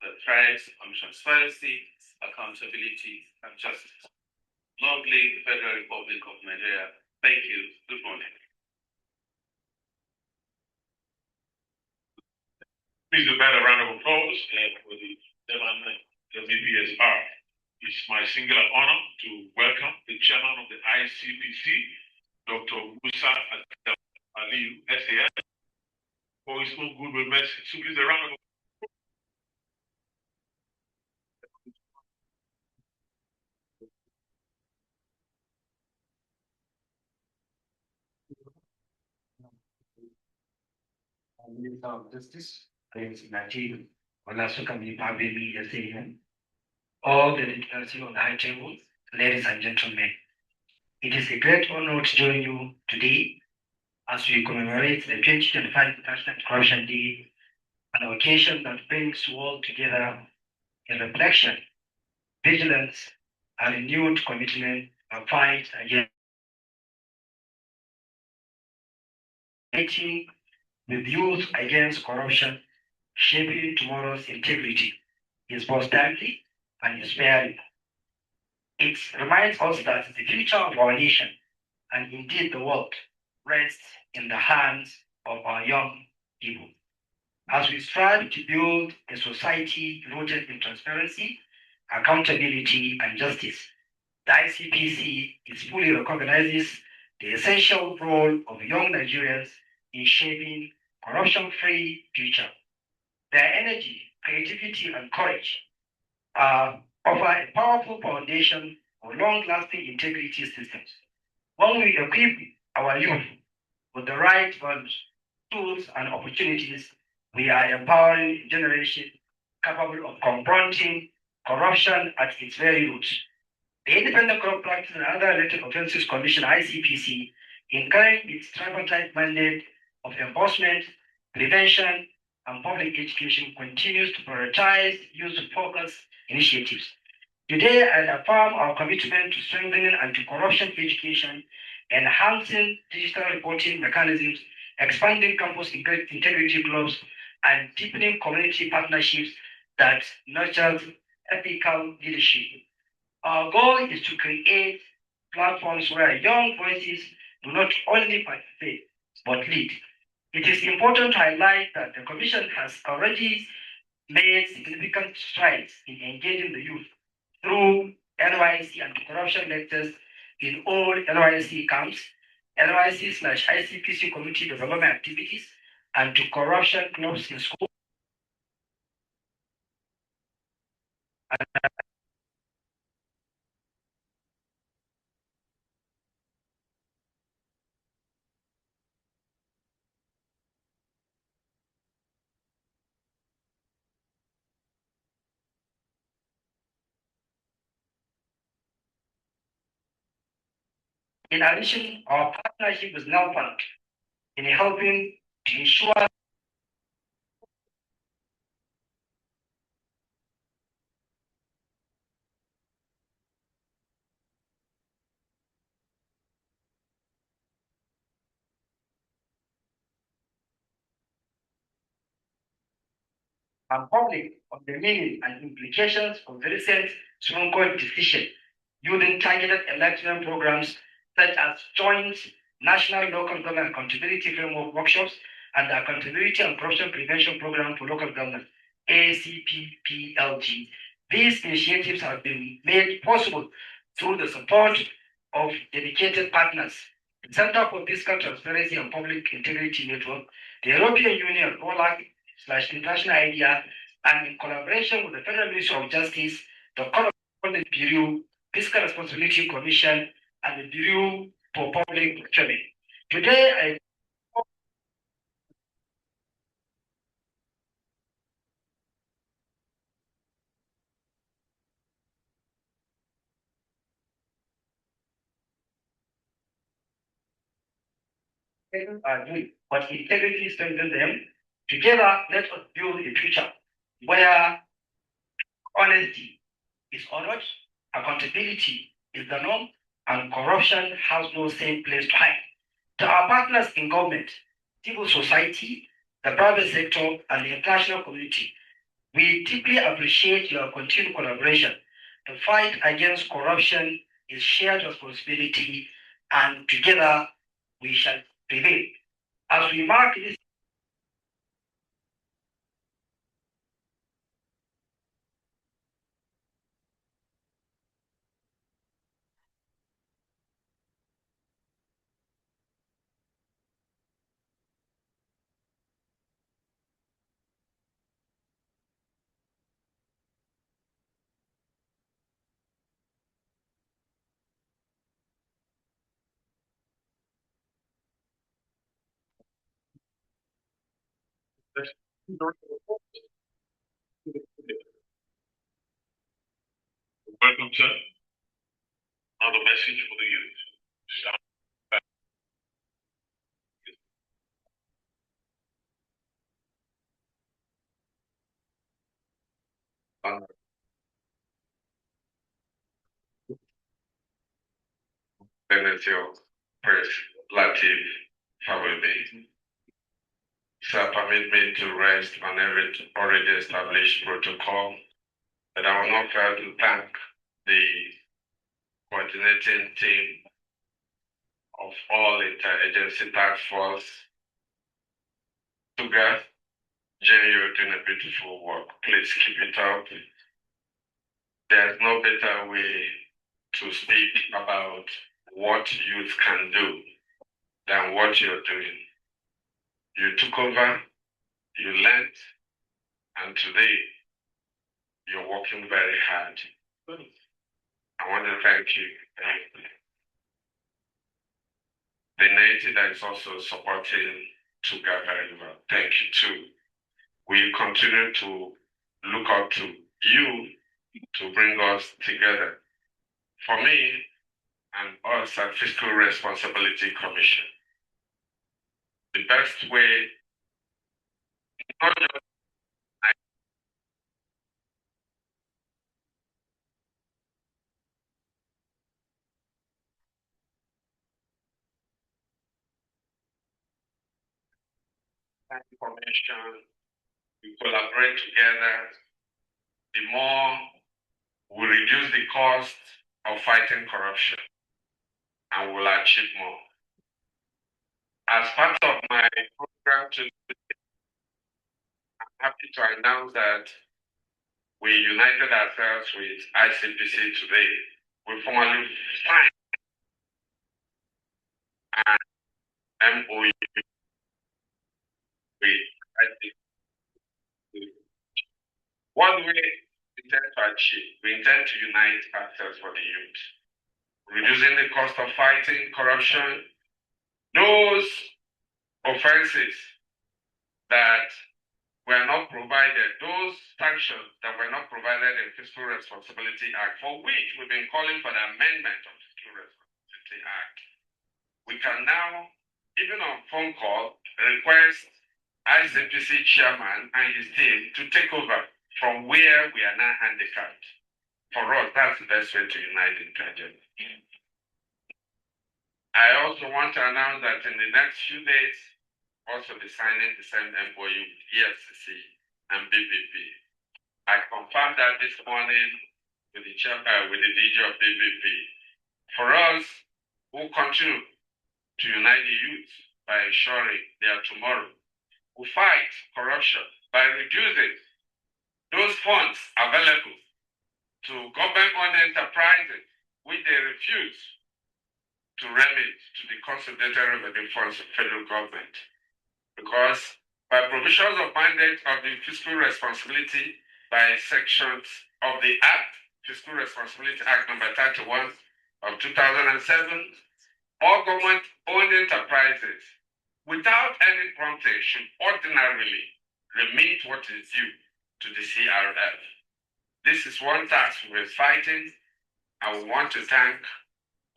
that thrives on transparency, accountability, and justice. Long live the Federal Republic of Nigeria. Thank you. Good morning. Please a better round of applause for the chairman of the BPSR. It's my singular honor to welcome the chairman of the ICPC, Dr. Musa Aliyu, SAS, for his own goodwill message. So please a round of applause. Minister of Justice, Prince Najib, Olasukami Pabemi Yaseyan, all the leaders on the high table, ladies and gentlemen. It is a great honor to join you today as we commemorate the 2025 International Corruption Day, an occasion that brings all together in reflection, vigilance, and renewed commitment and fight against fighting with youth against corruption, shaping tomorrow's integrity is both timely and inspiring. It reminds us that the future of our nation, and indeed the world, rests in the hands of our young people. as we strive to build a society rooted in transparency, accountability, and justice. The ICPC fully recognizes the essential role of young Nigerians in shaping corruption-free future. Their energy, creativity, and courage offer a powerful foundation for long-lasting integrity systems. When we equip our youth with the right values, tools, and opportunities, we are empowering a generation capable of confronting corruption at its very roots. The Independent Corrupt Practice and Other Related Offences Commission, ICPC, in carrying its tripartite mandate of enforcement, prevention, and public education, continues to prioritize youth-focused initiatives. Today, I affirm our commitment to strengthening anti-corruption education, enhancing digital reporting mechanisms, expanding campus integrity clubs, and deepening community partnerships that nurture ethical leadership. Our goal is to create platforms where young voices do not only participate, but lead. It is important to highlight that the Commission has already made significant strides in engaging the youth through NYC anti-corruption lectures in all NYC camps, NYC/ICPC community development activities, anti-corruption clubs in schools. In addition, our partnership with NELFund in helping to ensure and public of the meaning and implications of the recent Supreme Court decision using targeted electoral programs such as joint national local government accountability framework workshops and the Accountability and Corruption Prevention Program for Local Government, ACPPLG. These initiatives have been made possible through the support of dedicated partners, the Center for Fiscal Transparency and Public Integrity Network, the European Union, OLAC/International IDEA, and in collaboration with the Federal Ministry of Justice, the Correspondent Bureau, Fiscal Responsibility Commission, and the Bureau for Public Procurement. Today, are doing, but integrity strengthens them. Together, let us build a future where honesty is honored, accountability is the norm, and corruption has no same place to hide. To our partners in government, civil society, the private sector, and the international community, we deeply appreciate your continued collaboration. The fight against corruption is shared responsibility, and together we shall prevail. As we mark this Welcome, sir. Another message for the youth. Benedictio Press Latif Fawebe. Sir, permit me to rest on every already established protocol, but I will not fail to thank the coordinating team of all interagency task force, Tugar-Iatt, Jane, you're doing a beautiful work. Please keep it up. There's no better way to speak about what youth can do than what you're doing. You took over, you learned, and today you're working very hard. I want to thank you. The native that is also supporting Tugar very well. Thank you too. We continue to look up to you to bring us together. For me and us at Fiscal Responsibility Commission, the best way, not just information, we collaborate together, the more we reduce the cost of fighting corruption and we'll achieve more. As part of my program today, I'm happy to announce that we united ourselves with ICPC today. We formally signed an MOU with ICPC. What do we intend to achieve? We intend to unite ourselves for the youth, reducing the cost of fighting corruption, those offenses that were not provided, those sanctions that were not provided in Fiscal Responsibility Act, for which we've been calling for the amendment of Fiscal Responsibility Act. We can now, even on phone call, request ICPC chairman and his team to take over from where we are now handicapped. For us, that's the best way to unite intelligence. I also want to announce that in the next few days, also be signing the same MOU with EFCC and BBP. I confirmed that this morning with the chairman, with the DG of BBP. For us, we'll continue to unite the youth by ensuring their tomorrow. We fight corruption by reducing those funds available to government-owned enterprises which they refuse to remit to the consolidated revenue funds of federal government. Because by provisions of mandate of the Fiscal Responsibility by sections of the Act, Fiscal Responsibility Act number 31 of 2007, all government-owned enterprises, without any prompting, should ordinarily remit what is due to the CRF. This is one task we're fighting, and we want to thank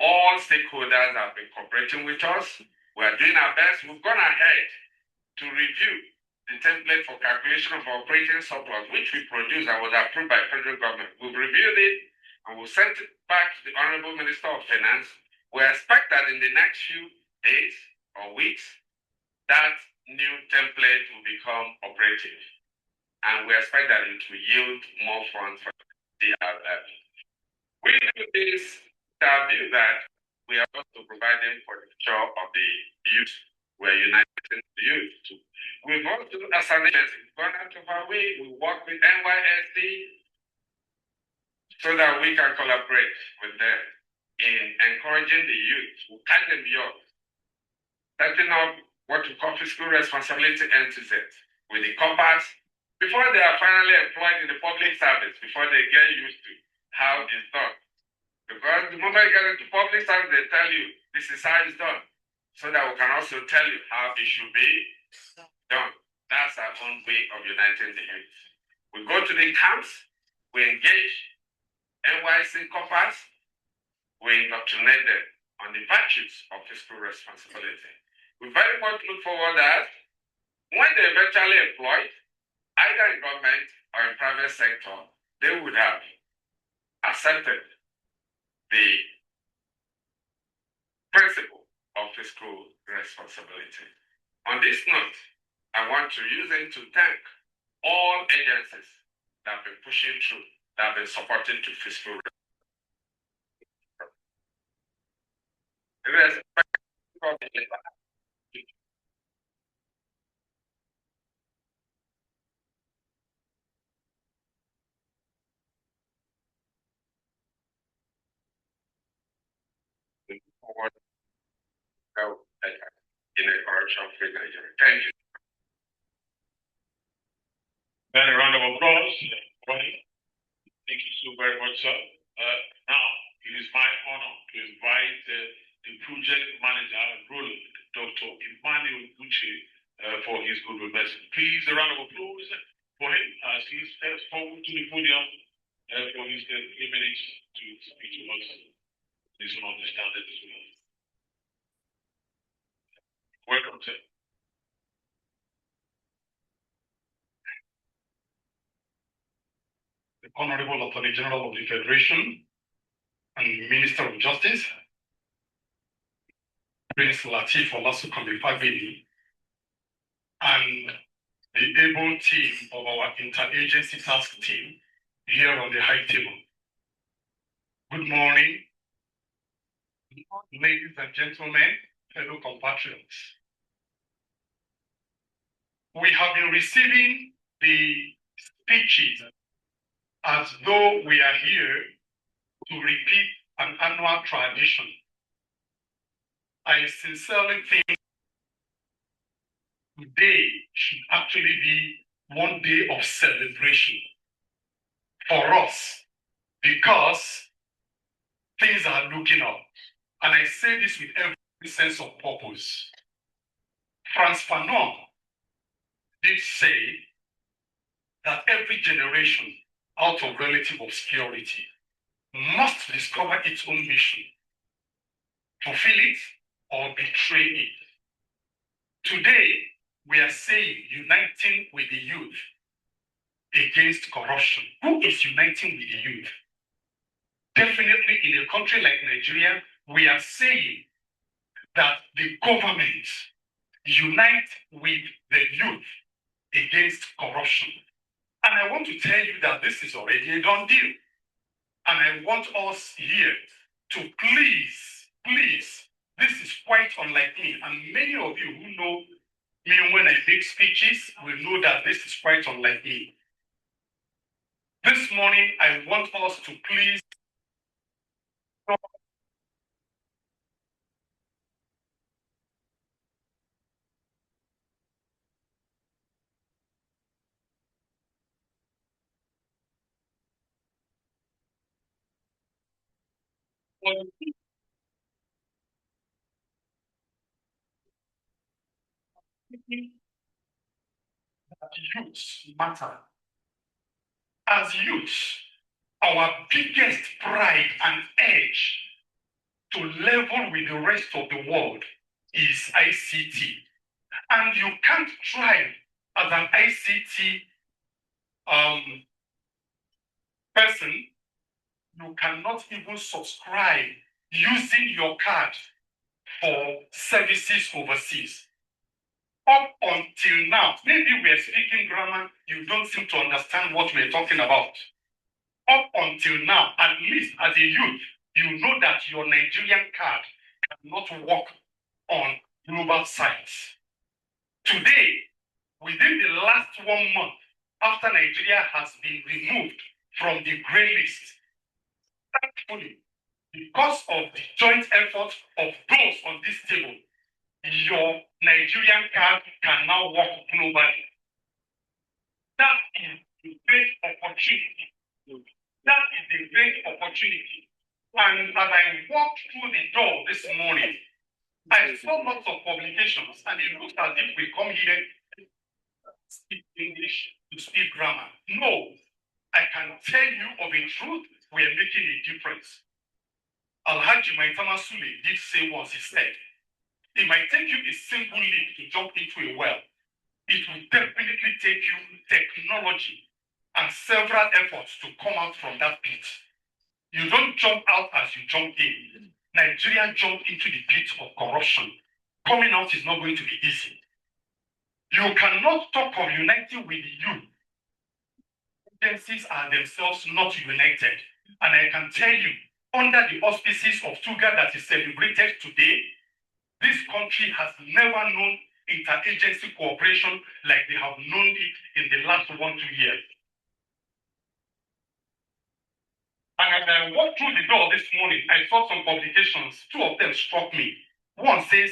all stakeholders that have been cooperating with us. We are doing our best. We've gone ahead to review the template for calculation of operating surplus, which we produced and was approved by federal government. We've reviewed it and we'll send it back to the Honorable Minister of Finance. We expect that in the next few days or weeks, that new template will become operative. And we expect that it will yield more funds for the CRF. We do this to view that we are also providing for the future of the youth. We're uniting the youth too. We've also, as an agency, gone out of our way. We work with NYSC so that we can collaborate with them in encouraging the youth. We carry them beyond, setting up what we call fiscal responsibility entities with the compass before they are finally employed in the public service, before they get used to how it's done. Because the moment you get into public service, they tell you this is how it's done, so that we can also tell you how it should be done. That's our own way of uniting the youth. We go to the camps, we engage NYC compass, we indoctrinate them on the virtues of fiscal responsibility. We very much look forward that when they eventually employed, either in government or in private sector, they would have accepted the principle of fiscal responsibility. On this note, I want to use it to thank all agencies that have been pushing through, that have been supporting to fiscal responsibility. forward in a corruption-free Nigeria. Thank you. Then a round of applause for him. Thank you so very much, sir. Now, it is my honor to invite the project manager, Roland, Dr. Emmanuel Gucci, for his good message. Please, a round of applause for him as he steps forward to the podium for his 3 minutes to speak to us. This will understand it as well. Welcome, sir. The Honorable Attorney General of the Federation and Minister of Justice, Prince Lateef Olasukanmi Fabemi, and the able team of our interagency task team here on the high table. Good morning, ladies and gentlemen, fellow compatriots. We have been receiving the speeches as though we are here to repeat an annual tradition. I sincerely think today should actually be one day of celebration for us because things are looking up. And I say this with every sense of purpose. Frantz Fanon did say that every generation out of relative obscurity must discover its own mission, fulfill it or betray it. Today, we are saying uniting with the youth against corruption. Who is uniting with the youth? Definitely in a country like Nigeria, we are saying that the government unite with the youth against corruption. And I want to tell you that this is already a done deal. And I want us here to please, this is quite unlike me. And many of you who know me when I make speeches will know that this is quite unlike me. This morning, I want us to please youths matter. As youths, our biggest pride and edge to level with the rest of the world is ICT. And you can't thrive as an ICT person. You cannot even subscribe using your card for services overseas. Up until now, maybe we're speaking grammar, you don't seem to understand what we're talking about. Up until now, at least as a youth, you know that your Nigerian card cannot work on global sites. Today, within the last 1 month, after Nigeria has been removed from the grey list, thankfully, because of the joint effort of those on this table, your Nigerian card can now work globally. That is a great opportunity. That is a great opportunity. And as I walked through the door this morning, I saw lots of publications, and it looks as if we come here to speak English, to speak grammar. No, I can tell you of a truth, we are making a difference. Alhaji Maitama Sule did say once, he said, it might take you a single leap to jump into a well. It will definitely take you technology and several efforts to come out from that pit. You don't jump out as you jump in. Nigeria jumped into the pit of corruption. Coming out is not going to be easy. You cannot talk of uniting with the youth. Agencies are themselves not united. And I can tell you, under the auspices of Tugar that is celebrated today, this country has never known interagency cooperation like they have known it in the last 1-2 years. And as I walked through the door this morning, I saw some publications. Two of them struck me. One says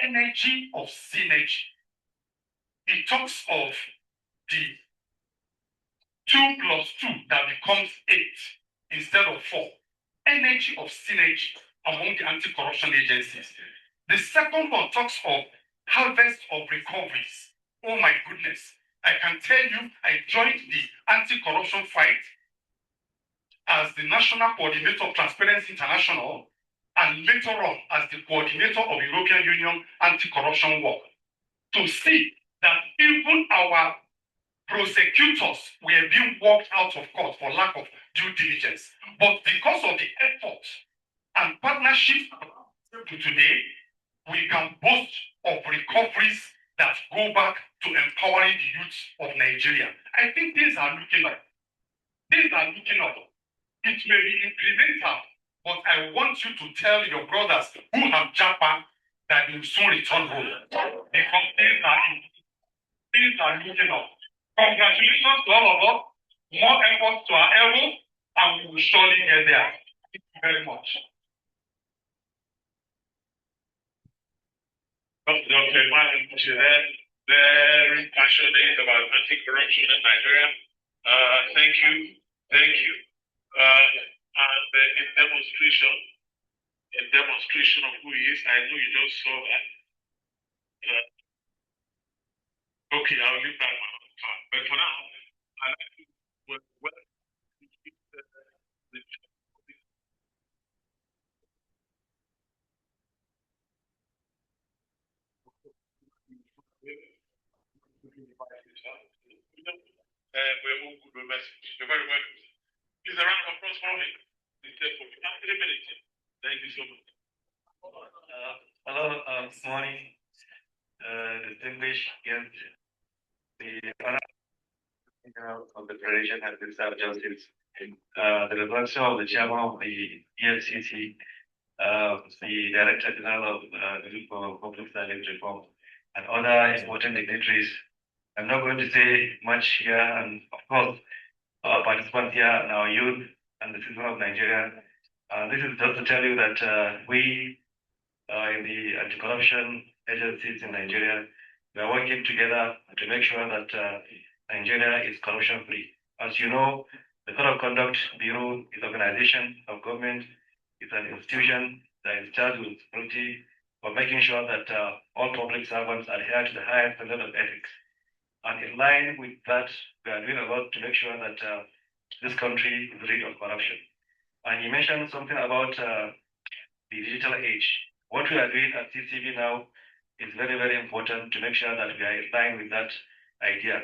energy of synergy. It talks of the 2 plus 2 that becomes 8 instead of 4. Energy of synergy among the anti-corruption agencies. The second one talks of harvest of recoveries. Oh my goodness. I can tell you, I joined the anti-corruption fight as the National Coordinator of Transparency International and later on as the coordinator of European Union anti-corruption work to see that even our prosecutors were being walked out of court for lack of due diligence. But because of the effort and partnership to today, we can boast of recoveries that go back to empowering the youth of Nigeria. I think these are looking up. These are looking up. It may be incremental, but I want you to tell your brothers who have Japa that you will soon return home. Because things are looking up. Congratulations to all of us. More efforts to our elbow, and we will surely get there. Thank you very much. Dr. Emmanuel Mushire, very passionate about anti-corruption in Nigeria. Thank you. Thank you. And a demonstration of who he is. I know you just saw that. Okay, I'll leave that one on top. But for now, I like to we're all good with message. You're very welcome. Please, a round of applause for him. After the minute. Thank you so much. Hello, good morning. Distinguished guests, the of the Federation has been served justice. The resolution of the chairman of the EFCC, the Director General of the Group of Public Service Reform, and other important dignitaries. I'm not going to say much here, and of course, our participants here and our youth and the citizens of Nigeria. This is just to tell you that we in the anti-corruption agencies in Nigeria, we are working together to make sure that Nigeria is corruption-free. As you know, the Code of Conduct Bureau is an organization of government, it's an institution that is charged with responsibility for making sure that all public servants adhere to the highest standard of ethics. And in line with that, we are doing a lot to make sure that this country is rid of corruption. And you mentioned something about the digital age. What we are doing at CCB now is very, very important to make sure that we are in line with that idea.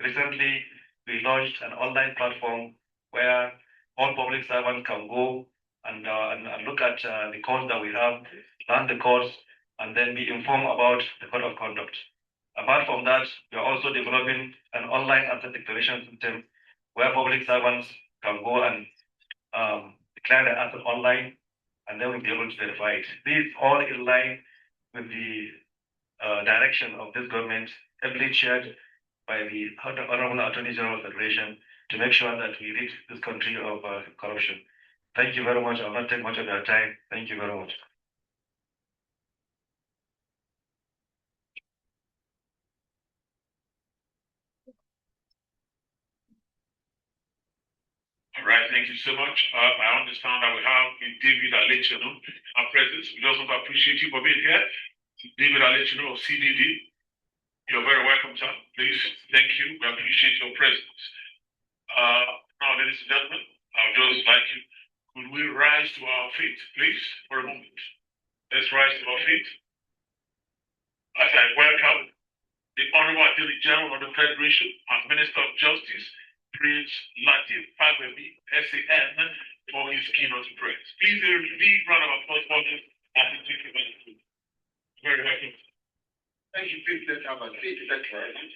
Recently, we launched an online platform where all public servants can go and look at the course that we have, learn the course, and then be informed about the code of conduct. Apart from that, we are also developing an online asset declaration system where public servants can go and declare their asset online, and then we'll be able to verify it. This is all in line with the direction of this government, heavily chaired by the Honorable Attorney General of the Federation, to make sure that we rid this country of corruption. Thank you very much. I will not take much of your time. Thank you very much. All right, thank you so much. I understand that we have David Alechino, our president. We also appreciate you for being here. David Alechino of CDD. You're very welcome, sir. Please, thank you. We appreciate your presence. Now, ladies and gentlemen, I would just like you, could we rise to our feet, please, for a moment? Let's rise to our feet. As I welcome the Honorable Attorney General of the Federation and Minister of Justice, Prince Latif Fagbemi, SAN, for his keynote address. Please, a big round of applause for him as he takes the benefit. Very welcome. Thank you, President Abbas. Thank you very much.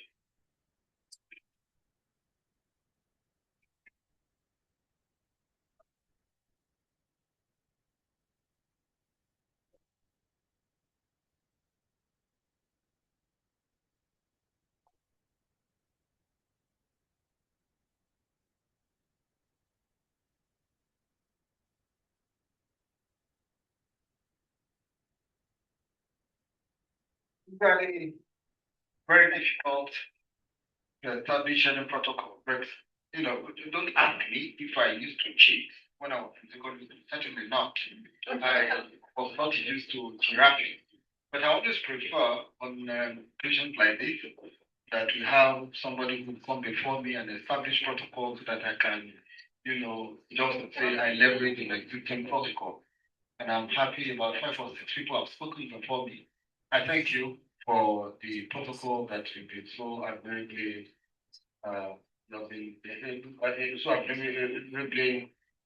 Very, very difficult to establish any protocol. But don't ask me if I used to cheat when I was in secondary school. Certainly not. I was not used to rapping. But I always prefer on occasions like this that we have somebody who come before me and establish protocols that I can, just say I leverage an existing protocol. And I'm happy about 5 or 6 people have spoken before me. I thank you for the protocol that you've been so admirably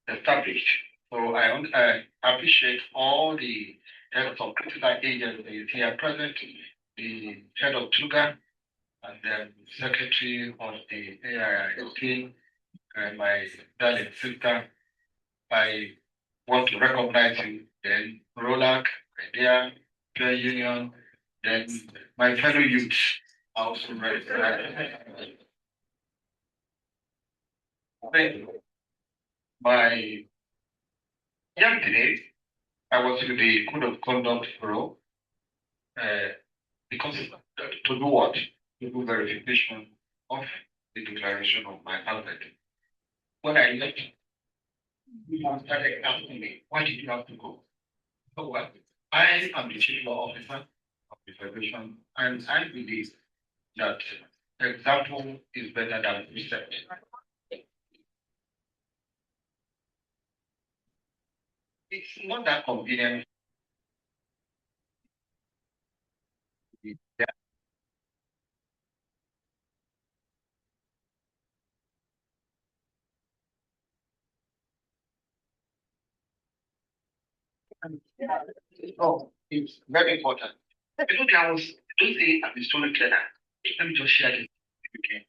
established. So I appreciate all the heads of critical agencies here present, the head of Tugar, and the secretary of the AIIT, and my darling sister. I want to recognize you, then Rolac, Idea, Peer Union, then my fellow youth also my yesterday, I was with the Code of Conduct Bureau because to do what? To do verification of the declaration of my outlet. When I left, people started asking me, why did you have to go? So what? I am the chief law officer of the Federation, and I believe that example is better than precept. It's not that convenient. Oh, it's very important. Look, I was don't say I'm a storyteller. Let me just share this again.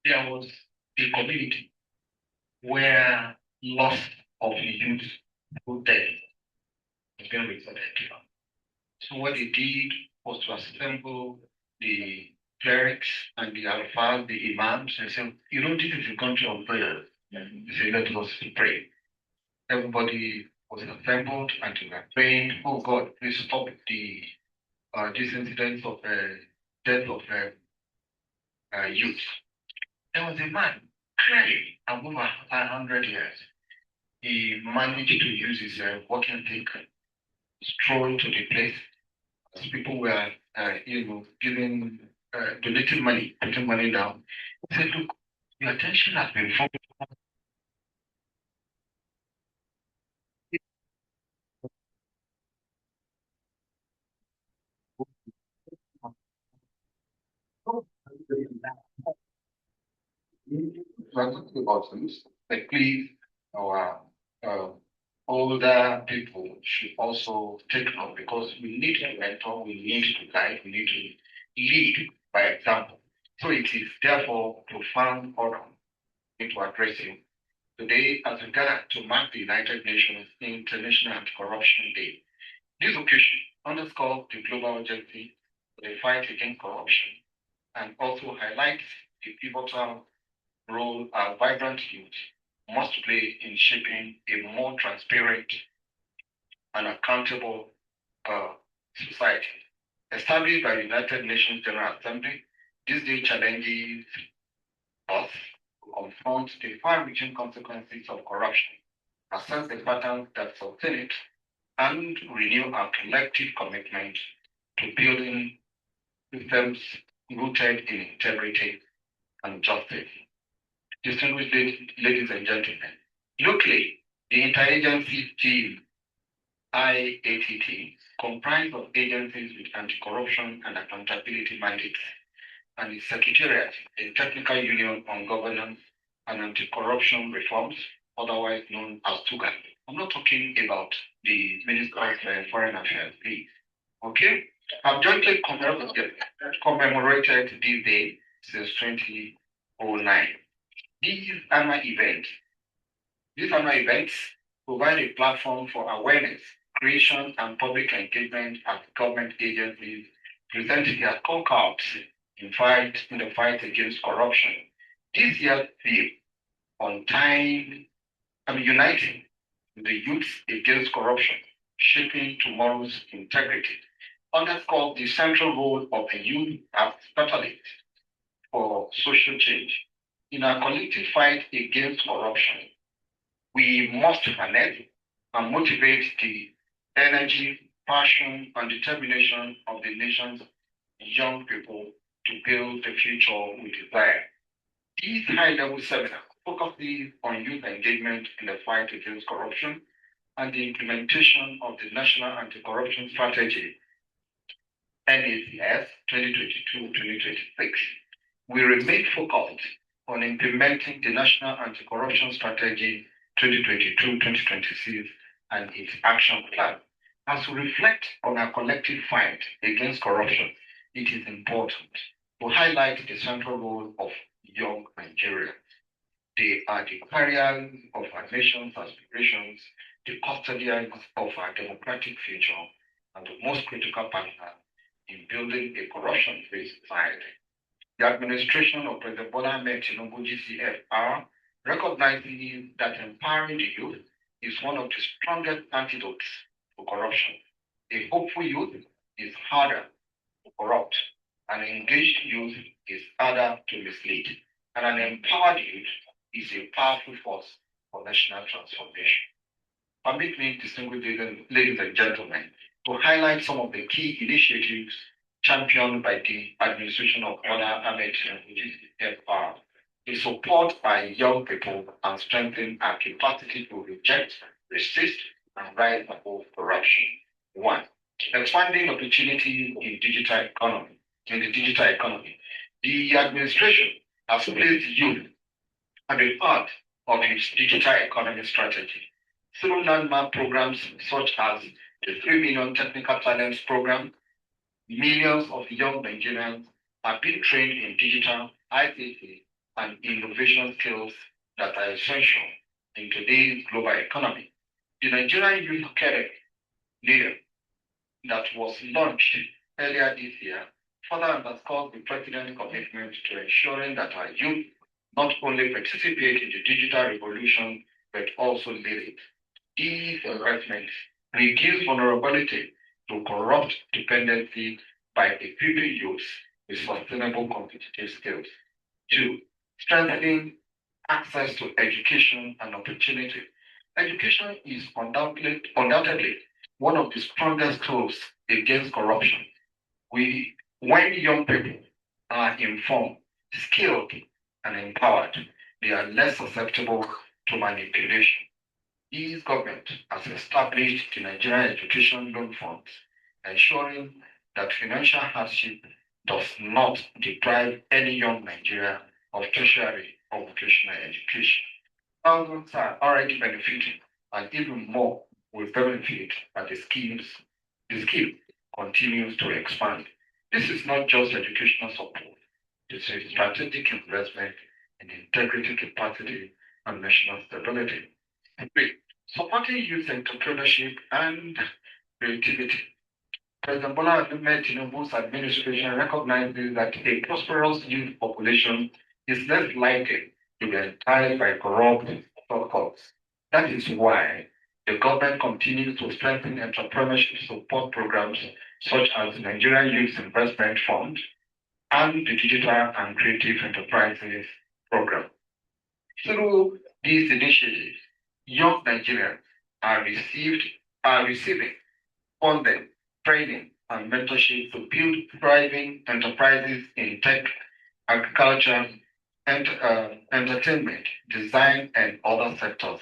There was a community where loss of youth who dead has been reported. So what they did was to assemble the clerics and the alphas, the imams, and say, this is a country of prayer. They say, let us pray. Everybody was assembled and they were praying, oh God, please stop this incident of death of youth. There was a man crying above 100 years. He managed to use his walking stick, stroll to the place. As people were, giving, donating money, putting money down. He said, look, your attention has been focused. We're talking about this, but please, our older people should also take note because we need to mentor, we need to guide, we need to lead by example. So it is therefore profound honor to address you today as we gather to mark the United Nations International Anti-Corruption Day. This occasion underscores the global urgency for the fight against corruption and also highlights the pivotal role our vibrant youth must play in shaping a more transparent and accountable society. Established by the United Nations General Assembly, this day challenges us to confront the far-reaching consequences of corruption, assess the patterns that sustain it, and renew our collective commitment to building systems rooted in integrity and justice. Distinguished ladies and gentlemen, locally, the interagency team, IATT, comprised of agencies with anti-corruption and accountability mandates, and the Secretariat, a technical union on governance and anti-corruption reforms, otherwise known as Tugar. I'm not talking about the Minister of Foreign Affairs, please. Okay? I've jointly commemorated this day since 2009. These annual events provide a platform for awareness, creation, and public engagement as government agencies present their scorecards in the fight against corruption. This year's theme on uniting the youth against corruption, shaping tomorrow's integrity, underscores the central role of the youth as catalyst for social change. In our collective fight against corruption, we must harness and motivate the energy, passion, and determination of the nation's young people to build the future we desire. These high-level seminars focuses on youth engagement in the fight against corruption and the implementation of the National Anti-Corruption Strategy, NACS 2022-2026. We remain focused on implementing the National Anti-Corruption Strategy 2022-2026 and its action plan. As we reflect on our collective fight against corruption, it is important to highlight the central role of young Nigerians. They are the carriers of our nation's aspirations, the custodians of our democratic future, and the most critical partner in building a corruption-free society. The administration of President Bola Ahmed Tinubu GCFR recognizes that empowering the youth is one of the strongest antidotes to corruption. A hopeful youth is harder to corrupt, an engaged youth is harder to mislead, and an empowered youth is a powerful force for national transformation. Permit me, distinguished ladies and gentlemen, to highlight some of the key initiatives championed by the administration of Bola Ahmed Tinubu GCFR to support our young people and strengthen our capacity to reject, resist, and rise above corruption. 1. Expanding opportunity in digital economy. In the digital economy, the administration has placed youth at the heart of its digital economy strategy. Through landmark programs such as the 3 Million Technical Talents Program, millions of young Nigerians are being trained in digital, ICT, and innovation skills that are essential in today's global economy. The Nigerian Youth Academy leader that was launched earlier this year further underscores the President's commitment to ensuring that our youth not only participate in the digital revolution, but also lead it. These investments reduce vulnerability to corrupt dependency by equipping youth with sustainable competitive skills. 2. Strengthening access to education and opportunity. Education is undoubtedly one of the strongest tools against corruption. When young people are informed, skilled, and empowered, they are less susceptible to manipulation. This government has established the Nigerian Education Loan Fund, ensuring that financial hardship does not deprive any young Nigerian of tertiary or vocational education. Thousands are already benefiting, and even more will benefit as the scheme continues to expand. This is not just educational support, it's a strategic investment in integrity, capacity, and national stability. 3. Supporting youth entrepreneurship and creativity. President Bola Ahmed Tinubu's administration recognizes that a prosperous youth population is less likely to be enticed by corrupt circles. That is why the government continues to strengthen entrepreneurship support programs such as the Nigerian Youth Investment Fund and the Digital and Creative Enterprises Program. Through these initiatives, young Nigerians are receiving funding, training, and mentorship to build thriving enterprises in tech, agriculture, entertainment, design, and other sectors.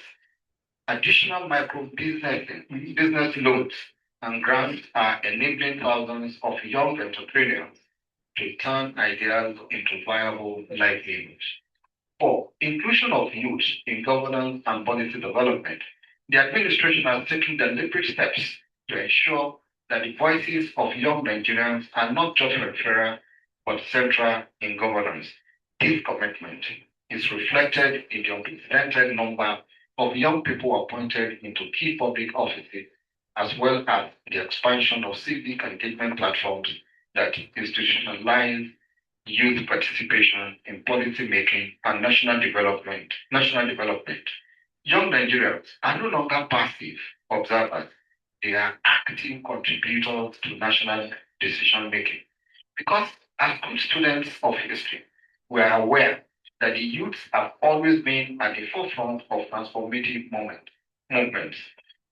Additional business loans and grants are enabling thousands of young entrepreneurs to turn ideas into viable livelihoods. 4. Inclusion of youth in governance and policy development. The administration has taken deliberate steps to ensure that the voices of young Nigerians are not just peripheral, but central in governance. This commitment is reflected in the unprecedented number of young people appointed into key public offices, as well as the expansion of civic engagement platforms that institutionalize youth participation in policy making and national development. Young Nigerians are no longer passive observers. They are active contributors to national decision making. Because as good students of history, we are aware that the youth have always been at the forefront of transformative movements.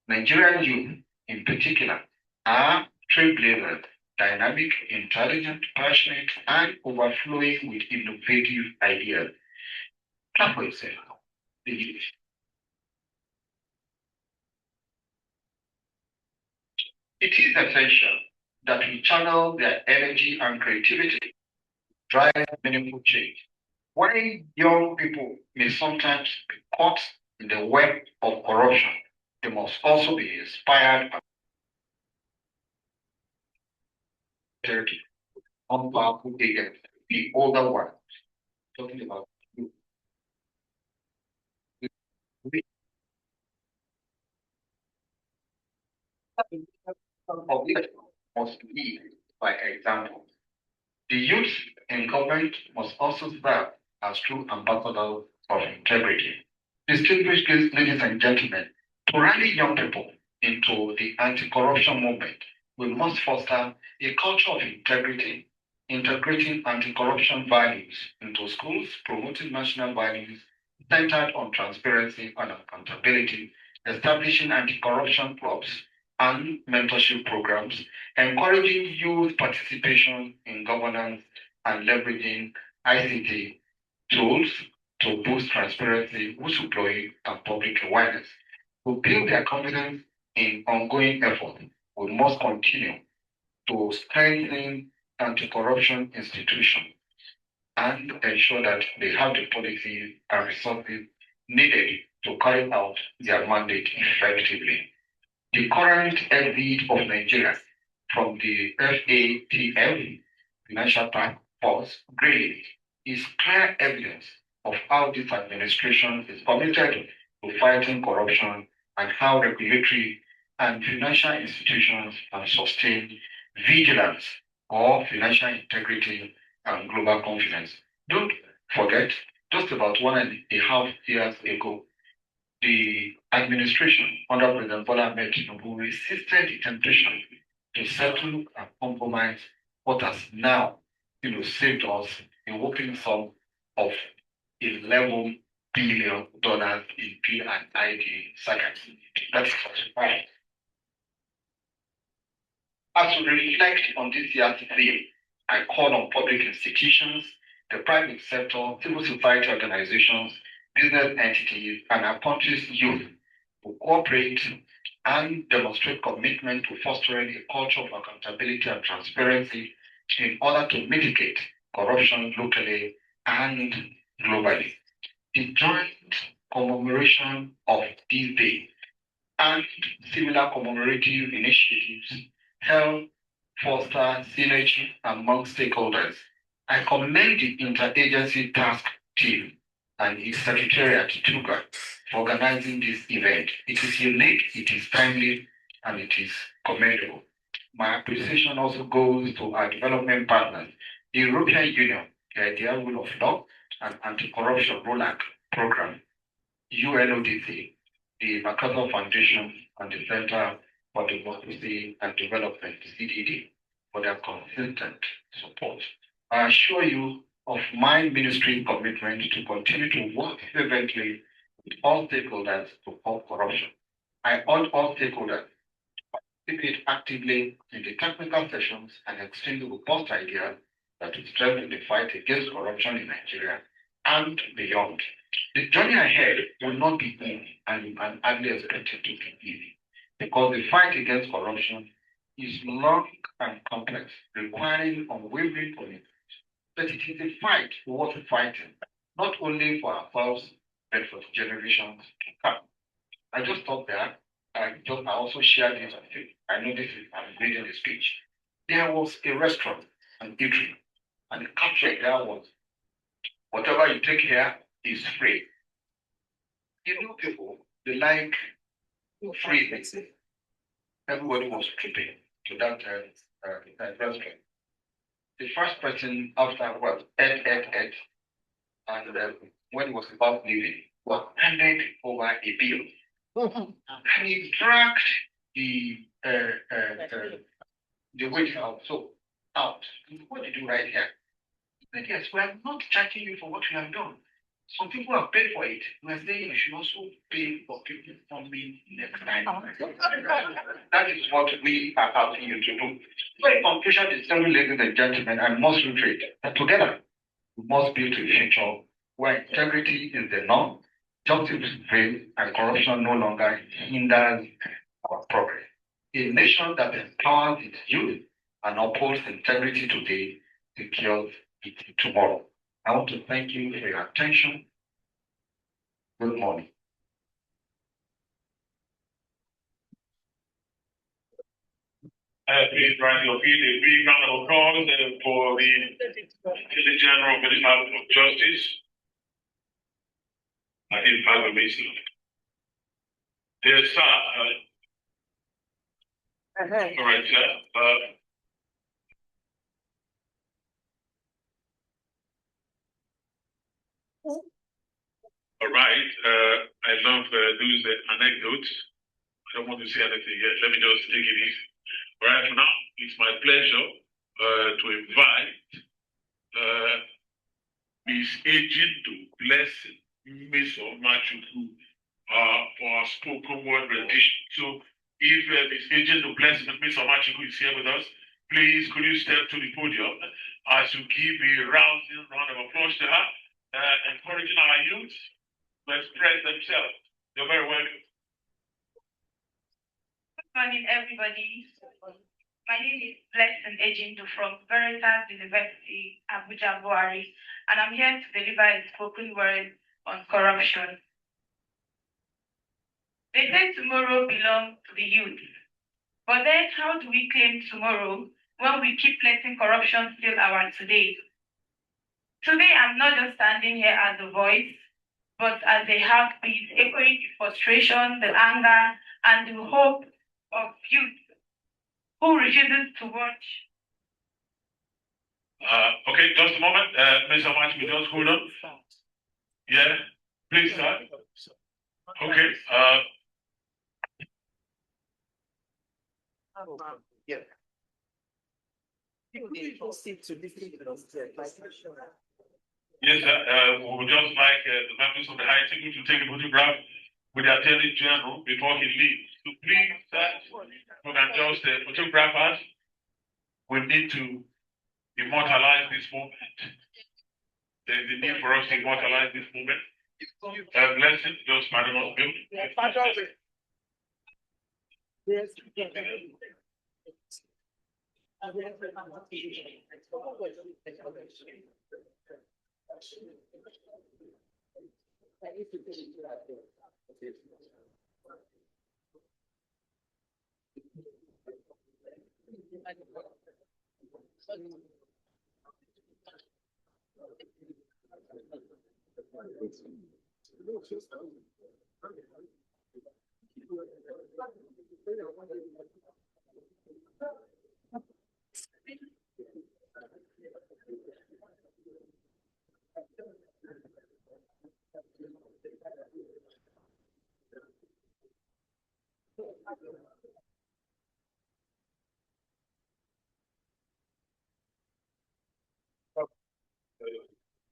Nigerian youth, in particular, are trailblazers, dynamic, intelligent, passionate, and overflowing with innovative ideas. Clap for yourself. The youth. It is essential that we channel their energy and creativity to drive meaningful change. While young people may sometimes be caught in the web of corruption, they must also be inspired and unpowerful agents, the older ones, talking about you. Of this must lead by example. The youth in government must also serve as true ambassadors of integrity. Distinguished ladies and gentlemen, to rally young people into the anti-corruption movement, we must foster a culture of integrity, integrating anti-corruption values into schools, promoting national values centered on transparency and accountability, establishing anti-corruption clubs and mentorship programs, encouraging youth participation in governance, and leveraging ICT tools to boost transparency, whistleblowing, and public awareness. To build their confidence in ongoing effort, we must continue to strengthen anti-corruption institutions and ensure that they have the policies and resources needed to carry out their mandate effectively. The current exit of Nigeria from the FATF, Financial Task Force Grid, is clear evidence of how this administration is committed to fighting corruption and how regulatory and financial institutions can sustain vigilance or financial integrity and global confidence. Don't forget, just about 1.5 years ago, the administration under President Bola Ahmed Tinubu resisted the temptation to settle and compromise what has now, saved us a whopping sum of $11 billion in P&ID seconds. That's right. As we reflect on this year's theme, I call on public institutions, the private sector, civil society organizations, business entities, and our country's youth to cooperate and demonstrate commitment to fostering a culture of accountability and transparency in order to mitigate corruption locally and globally. The joint commemoration of this day and similar commemorative initiatives help foster synergy among stakeholders. I commend the interagency task team and its secretariat, Tugar-Iatt, for organizing this event. It is unique, it is timely, and it is commendable. My appreciation also goes to our development partners, the European Union, the Ideal Rule of Law and Anti-Corruption Rollout Program, UNODC, the MacArthur Foundation, and the Center for Democracy and Development, CDD, for their consistent support. I assure you of my ministry commitment to continue to work fervently with all stakeholders to halt corruption. I urge all stakeholders to participate actively in the technical sessions and exchange robust ideas that will strengthen the fight against corruption in Nigeria and beyond. The journey ahead will not be easy, and you can hardly expect it to be easy, because the fight against corruption is long and complex, requiring unwavering commitment. But it is a fight worth fighting, not only for ourselves, but for the generations to come. I just thought that I also shared this with you. I know this is, I'm reading the speech. There was a restaurant, an eatery, and the caption there was, whatever you take here is free. People, they like free things. Everybody was tripping to that restaurant. The first person after ate, and when he was about leaving, was handed over a bill. And he dragged the waiter out. So out. What you do right here? But yes, we are not charging you for what you have done. Some people have paid for it. We are saying you should also pay for people coming next time. That is what we are asking you to do. So in conclusion, ladies and gentlemen, I must reiterate that together we must build a future where integrity is the norm, justice prevails, and corruption no longer hinders our progress. A nation that empowers its youth and upholds integrity today secures it tomorrow. I want to thank you for your attention. Good morning. Please rise your feet. A big round of applause for the General Minister of Justice. In Parliament. Yes, sir. All right, sir. All right. I love those anecdotes. I don't want to say anything yet. Let me just take it easy. All right, for now, it's my pleasure to invite Miss Ejindo Blessing Miss Omachuku for our spoken word rendition. So if Miss Ejindo Blessing Miss Omachuku is here with us, please could you step to the podium as you give a rousing round of applause to her, encouraging our youth to express themselves. You're very welcome. Good morning, everybody. My name is Blessing Ejindo from Veritas University, Abuja, Buhari, and I'm here to deliver a spoken word on corruption. They say tomorrow belongs to the youth, but then how do we claim tomorrow when we keep letting corruption steal our today? Today, I'm not just standing here as a voice, but as a heartbeat echoing the frustration, the anger, and the hope of youth who refuses to watch. Okay, just a moment. Mr. March, we just hold on. Yeah, please, sir. Okay. Yeah. Yes, sir. We would just like the members of the high table to take a photograph with the Attorney General before he leaves. So please, sir, we can just photographers. We need to immortalize this moment. There's a need for us to immortalize this moment. Blessing, just pardon us, Bill. Yes.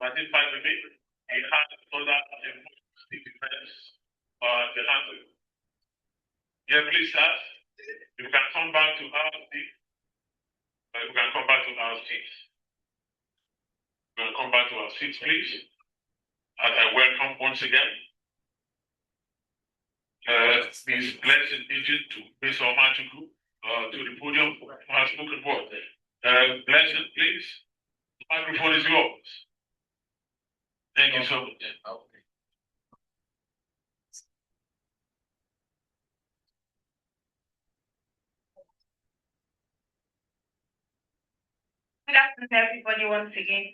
But if I may, it has so that the defense the handle. Yeah, please, sir. If you can come back to our seat. We can come back to our seats. We can come back to our seats, please. As I welcome once again Miss Blessing Agent to Miss Omachuku to the podium for our spoken word. Blessing, please. The microphone is yours. Thank you so much. Good afternoon, everybody, once again.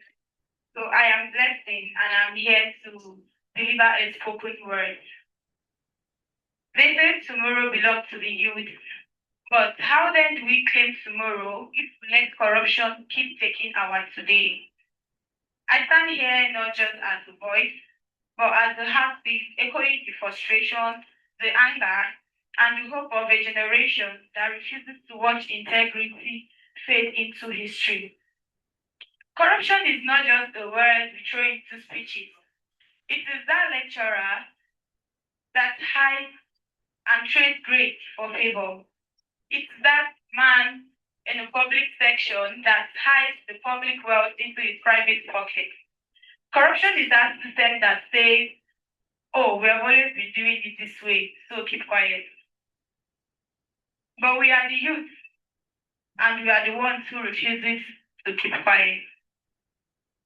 So I am Blessing, and I'm here to deliver a spoken word. They say tomorrow belongs to the youth, but how then do we claim tomorrow if we let corruption keep taking our today? I stand here not just as a voice, but as a heartbeat echoing the frustration, the anger, and the hope of a generation that refuses to watch integrity fade into history. Corruption is not just a word we throw into speeches. It is that lecturer that hides and trades grades for favor. It's that man in a public section that hides the public wealth into his private pocket. Corruption is that system that says, oh, we have always been doing it this way, so keep quiet. But we are the youth, and we are the ones who refuses to keep quiet.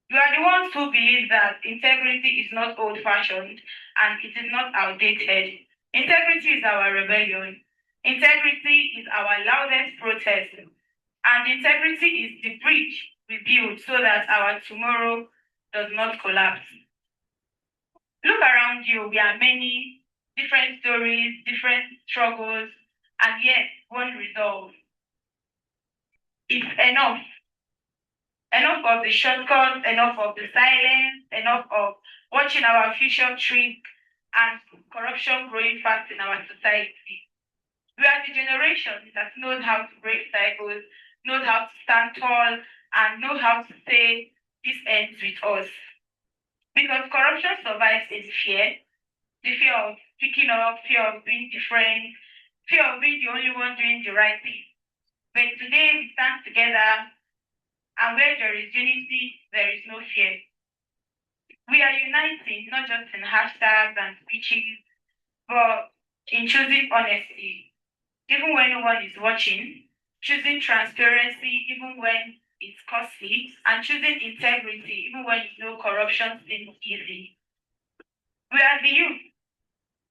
We are the ones who believe that integrity is not old-fashioned and it is not outdated. Integrity is our rebellion. Integrity is our loudest protest. And integrity is the bridge we build so that our tomorrow does not collapse. Look around you, we are many different stories, different struggles, and yet one resolve. It's enough. Enough of the shortcuts, enough of the silence, enough of watching our future shrink and corruption growing fast in our society. We are the generation that knows how to break cycles, knows how to stand tall, and knows how to say this ends with us. Because corruption survives in fear, the fear of picking up, fear of being different, fear of being the only one doing the right thing. But today we stand together, and where there is unity, there is no fear. We are uniting, not just in hashtags and speeches, but in choosing honesty, even when no one is watching, choosing transparency, even when it's costly, and choosing integrity, even when you know corruption seems easy. We are the youth.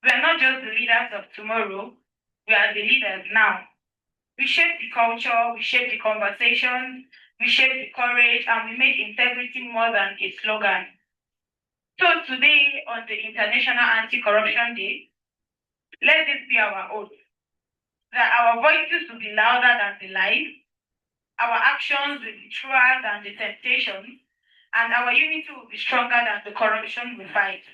We are not just the leaders of tomorrow, we are the leaders now. We shape the culture, we shape the conversation, we shape the courage, and we make integrity more than a slogan. So today, on the International Anti-Corruption Day, let this be our oath, that our voices will be louder than the lies, our actions will be truer than the temptations, and our unity will be stronger than the corruption we fight.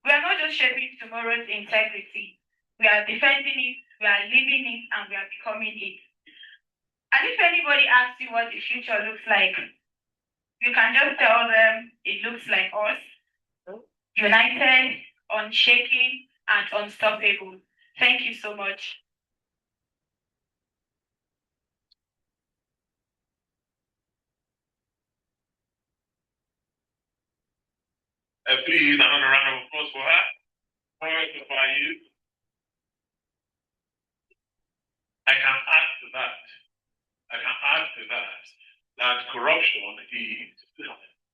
We are not just shaping tomorrow's integrity, we are defending it, we are living it, and we are becoming it. And if anybody asks you what the future looks like, you can just tell them it looks like us, united, unshaken, and unstoppable. Thank you so much. Please, another round of applause for her. Poet by you. I can add to that. That corruption is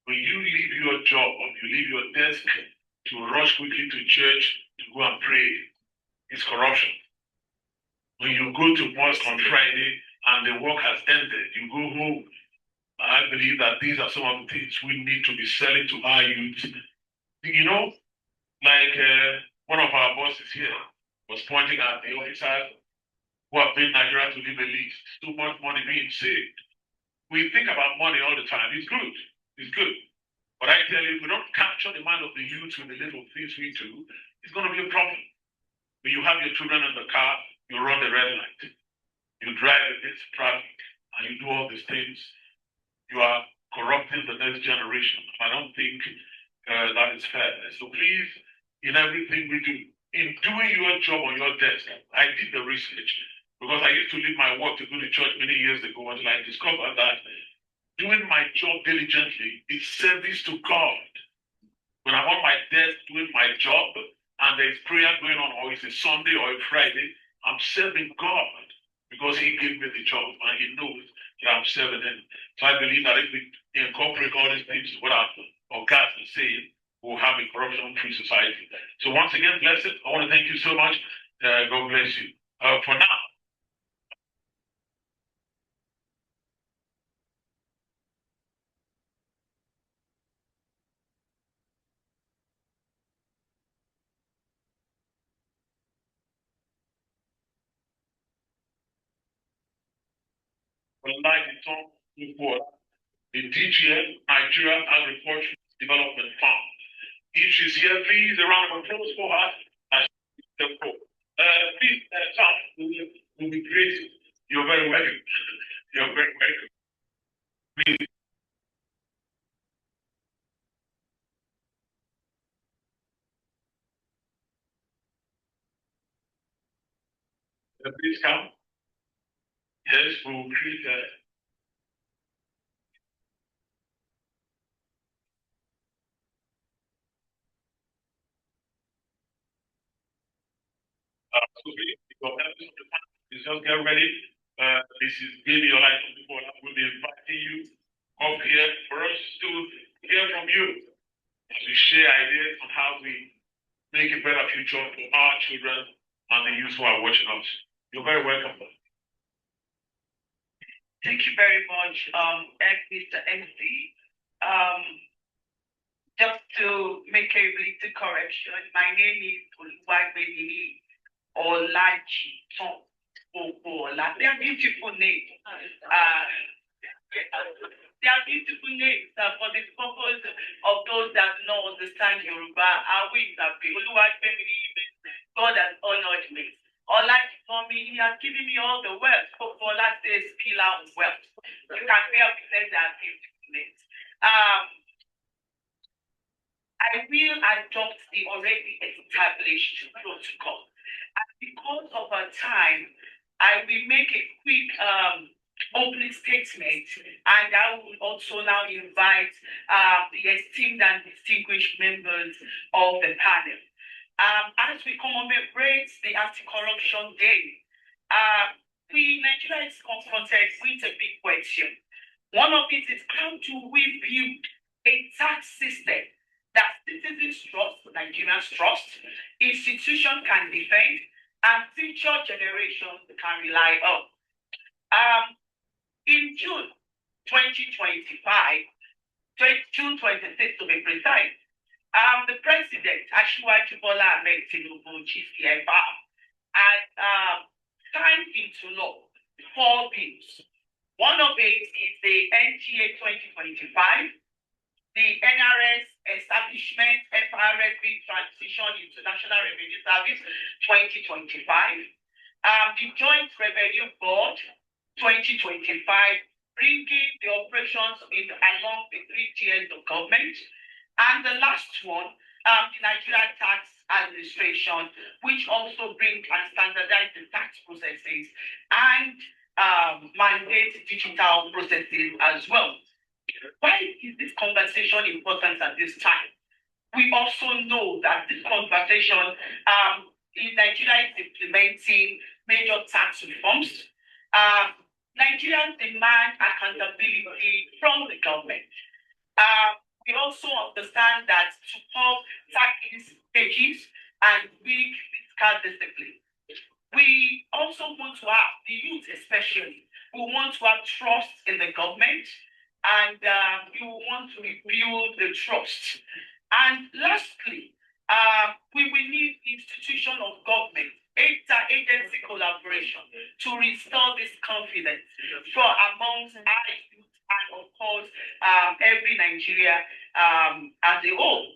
when you leave your job, you leave your desk to rush quickly to church to go and pray, it's corruption. When you go to mosque on Friday and the work has ended, you go home. I believe that these are some of the things we need to be selling to our youth. You know, like one of our bosses here was pointing at the officers who have made Nigeria to live a least. Too much money being saved. We think about money all the time. It's good. But I tell you, if we don't capture the mind of the youth with the little things we do, it's going to be a problem. When you have your children in the car, you run the red light. You drive against traffic, and you do all these things. You are corrupting the next generation. I don't think that is fair. So please, in everything we do, in doing your job on your desk, I did the research because I used to leave my work to go to church many years ago until I discovered that doing my job diligently is service to God. When I'm on my desk doing my job and there's prayer going on, or it's a Sunday or a Friday, I'm serving God because He gave me the job and He knows that I'm serving Him. So I believe that if we incorporate all these things, what our guys are saying, we'll have a corruption-free society. So once again, blessed. I want to thank you so much. God bless you. For now, like the talk before, the DGN, Nigeria Agricultural Development Fund. If she's here, please, a round of applause for her. Please, Tom, will be great. You're very welcome. You're very welcome. Please. Please come. Yes, we'll greet Just get ready. This is Baby Your Life before I will be inviting you up here for us to hear from you, to share ideas on how we make a better future for our children and the youth who are watching us. You're very welcome. Thank you very much, Mr. MC. Just to make a little correction, my name is Oluwagbemi Olaji Ogola. They are beautiful names. They are beautiful names for the purpose of those that do not understand Yoruba. I will be Oluwagbemi. God has honored me. Olaji for me, He has given me all the wealth. For last days, pillar of wealth. You can bear witness that beautiful names. I will adopt the already established protocol. And because of our time, I will make a quick opening statement, and I will also now invite the esteemed and distinguished members of the panel. As we commemorate the Anti-Corruption Day, Nigeria is confronted with a big question. One of it is how do we build a tax system that citizens trust, Nigerians trust, institutions can defend, and future generations can rely on. In June 2025, June 26 to be precise, the President, Asiwaju Bola Ahmed Tinubu, GCFR, had signed into law 4 bills. One of it is the NTA 2025, the NRS Establishment FRSB Transition into National Revenue Service 2025, the Joint Revenue Board 2025, bringing the operations along the 3 tiers of government, and the last one, the Nigerian Tax Administration, which also brings and standardize the tax processes and mandate digital processes as well. Why is this conversation important at this time? We also know that this conversation in Nigeria is implementing major tax reforms. Nigerians demand accountability from the government. We also understand that to curb tax stages and weak fiscal discipline. We also want to have, the youth especially, we want to have trust in the government, and we want to rebuild the trust. And lastly, we will need institution of government, inter-agency collaboration to restore this confidence for amongst our youth and of course every Nigeria as a whole.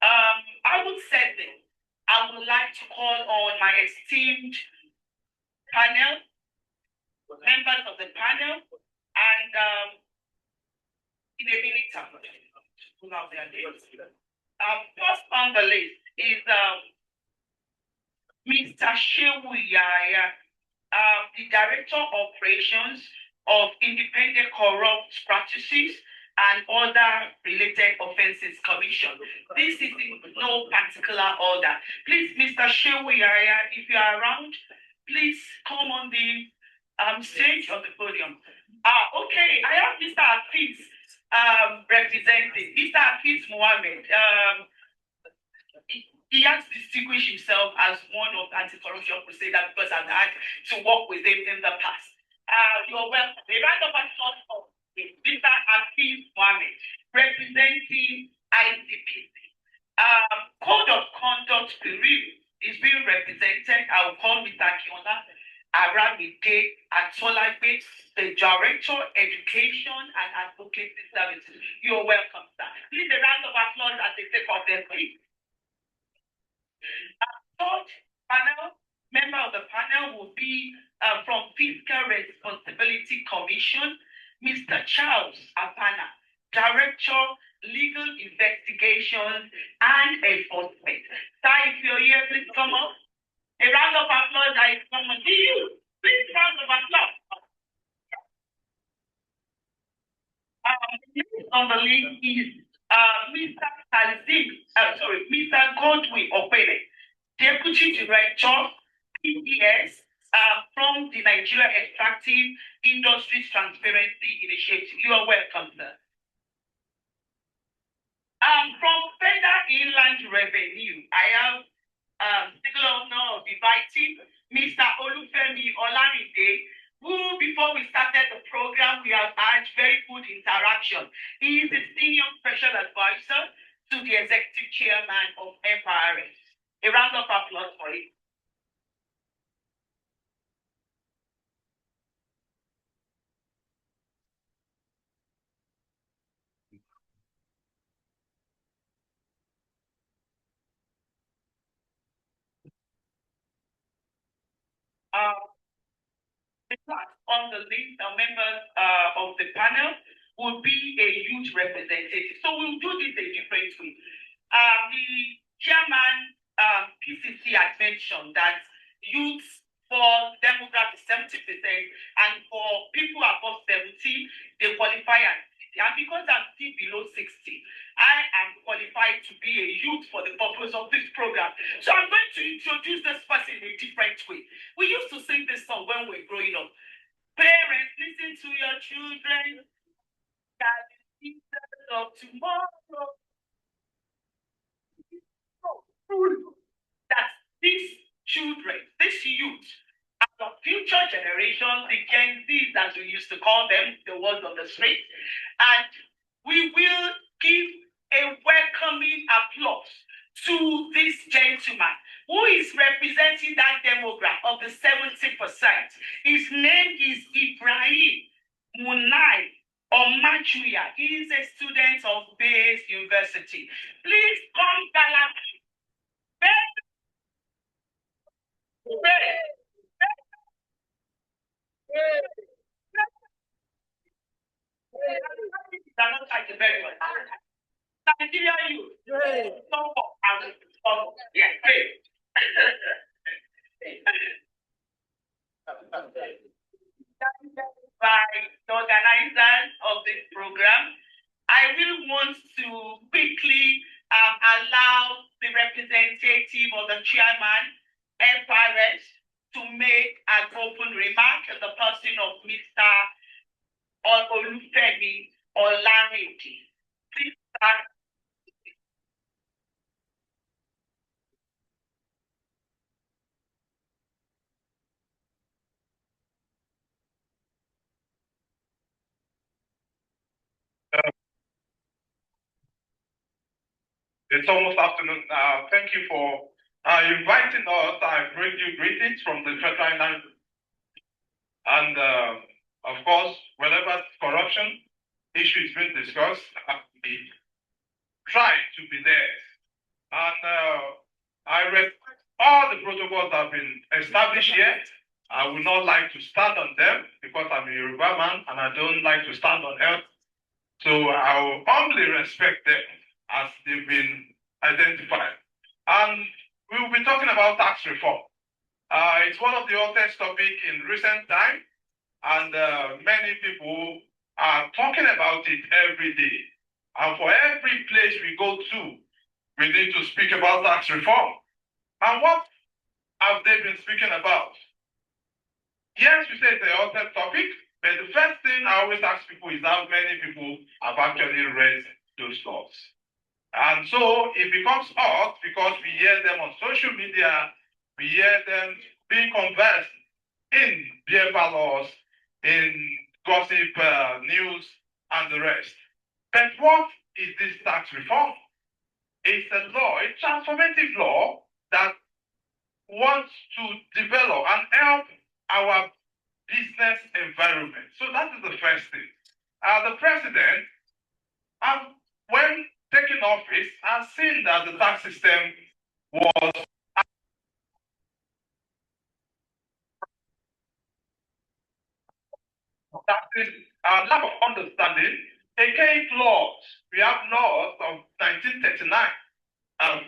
I would say this. I would like to call on my esteemed panel, members of the panel, and in a minute, pull out their names. First on the list is Mr. Tugar-Iatt, the Director of Operations of Independent Corrupt Practices and Other Related Offences Commission. This is in no particular order. Please, Mr. Tugar-Iatt, if you are around, please come on the stage of the podium. Okay, I have Mr. Hafiz representing. Mr. Hafiz Mohammed. He has distinguished himself as one of anti-corruption crusader because I've had to work with him in the past. You're welcome. A round of applause for Mr. Hafiz Mohammed, representing ICPC. Code of Conduct Review is being represented. I will call Mr. Kiola Aramide Atolagbe, the Director, Education and Advocacy Services. You're welcome, sir. Please, a round of applause as they take off their seat. Third panel Member of the panel will be from Fiscal Responsibility Commission, Mr. Charles Apana, Director, Legal Investigations and Enforcement. Sir, if you're here, please come up. A round of applause, I summon you. Please, round of applause. On the list is Mr. Godwin Opere, Deputy Director, PES, from the Nigeria Extractive Industries Transparency Initiative. You are welcome, sir. From Federal Inland Revenue, I have particular honor of inviting Mr. Olufemi Olarinde, who, before we started the program, we have had very good interaction. He is the Senior Special Advisor to the Executive Chairman of FRS. A round of applause for him. On the list of members of the panel will be a youth representative. So we'll do this a different way. The chairman PCC had mentioned that youth for demographic 70%, and for people above 70, they qualify as 60. And because I'm still below 60, I am qualified to be a youth for the purpose of this program. So I'm going to introduce this person in a different way. We used to sing this song when we were growing up. Parents, listen to your children. That is the leaders of tomorrow. That these children, this youth, are the future generations, the Gen Zs, as we used to call them, the ones on the street. And we will give a welcoming applause to this gentleman who is representing that demographic of the 70%. His name is Ibrahim Munai Omachuya. He is a student of Bayes University. Please come gallantly. Nigeria youth. Yeah, great. By the organizers of this program, I really want to quickly allow the representative or the chairman, FRS, to make an open remark in the person of Mr. Olufemi Olarinde. Please start. It's almost afternoon. Thank you for inviting us. I bring you greetings from the Federal Inland. And of course, whenever corruption issue is being discussed, we try to be there. And I respect all the protocols that have been established here. I would not like to stand on them because I'm a Yoruba man and I don't like to stand on health. So I will humbly respect them as they've been identified. And we will be talking about tax reform. It's one of the hottest topics in recent time, and many people are talking about it every day. And for every place we go to, we need to speak about tax reform. And what have they been speaking about? Yes, we say it's a hottest topic, but the first thing I always ask people is how many people have actually read those laws. And so it becomes hot because we hear them on social media, we hear them being conversed in beer parlors, in gossip news, and the rest. But what is this tax reform? It's a law, a transformative law that wants to develop and help our business environment. So that is the first thing. The president, when taking office, has seen that the tax system was this lack of understanding, archaic laws. We have laws of 1939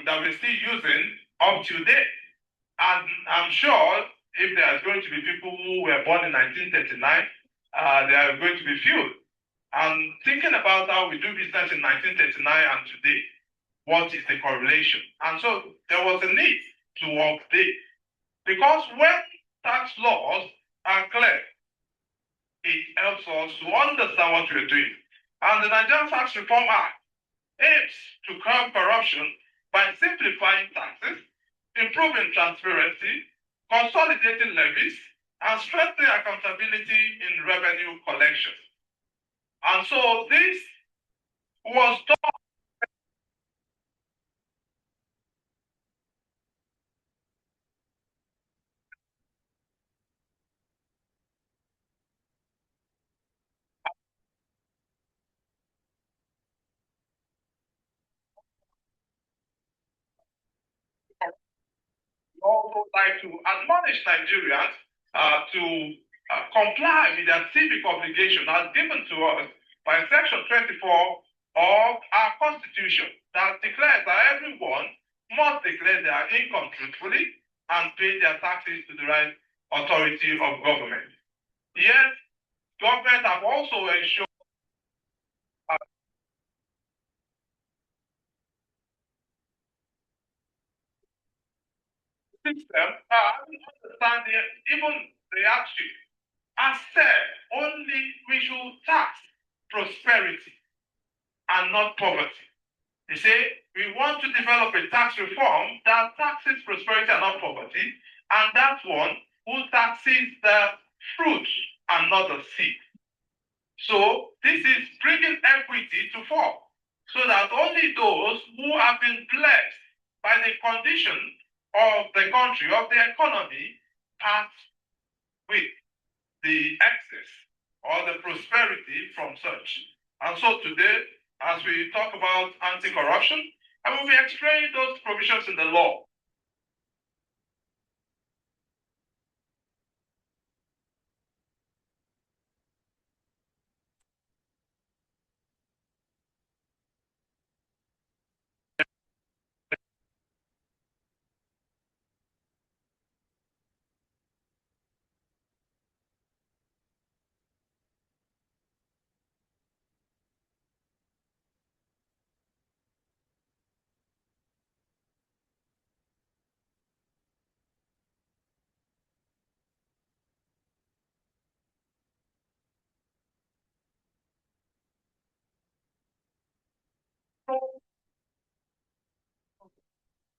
that we're still using up to date. And I'm sure if there's going to be people who were born in 1939, there are going to be few. And thinking about how we do business in 1939 and today, what is the correlation? And so there was a need to update. Because when tax laws are clear, it helps us to understand what we're doing. And the Nigerian Tax Reform Act aims to curb corruption by simplifying taxes, improving transparency, consolidating levies, and strengthening accountability in revenue collection. And so this was done. We also like to admonish Nigerians to comply with their civic obligation as given to us by Section 24 of our Constitution that declares that everyone must declare their income truthfully and pay their taxes to the right authority of government. Yet, government have also ensured system, understanding even the action and said only we should tax prosperity and not poverty. They say we want to develop a tax reform that taxes prosperity and not poverty, and that one who taxes the fruit and not the seed. So this is bringing equity to fore, so that only those who have been blessed by the condition of the country, of the economy, part with the excess or the prosperity from such. And so today, as we talk about anti-corruption, I will be explaining those provisions in the law.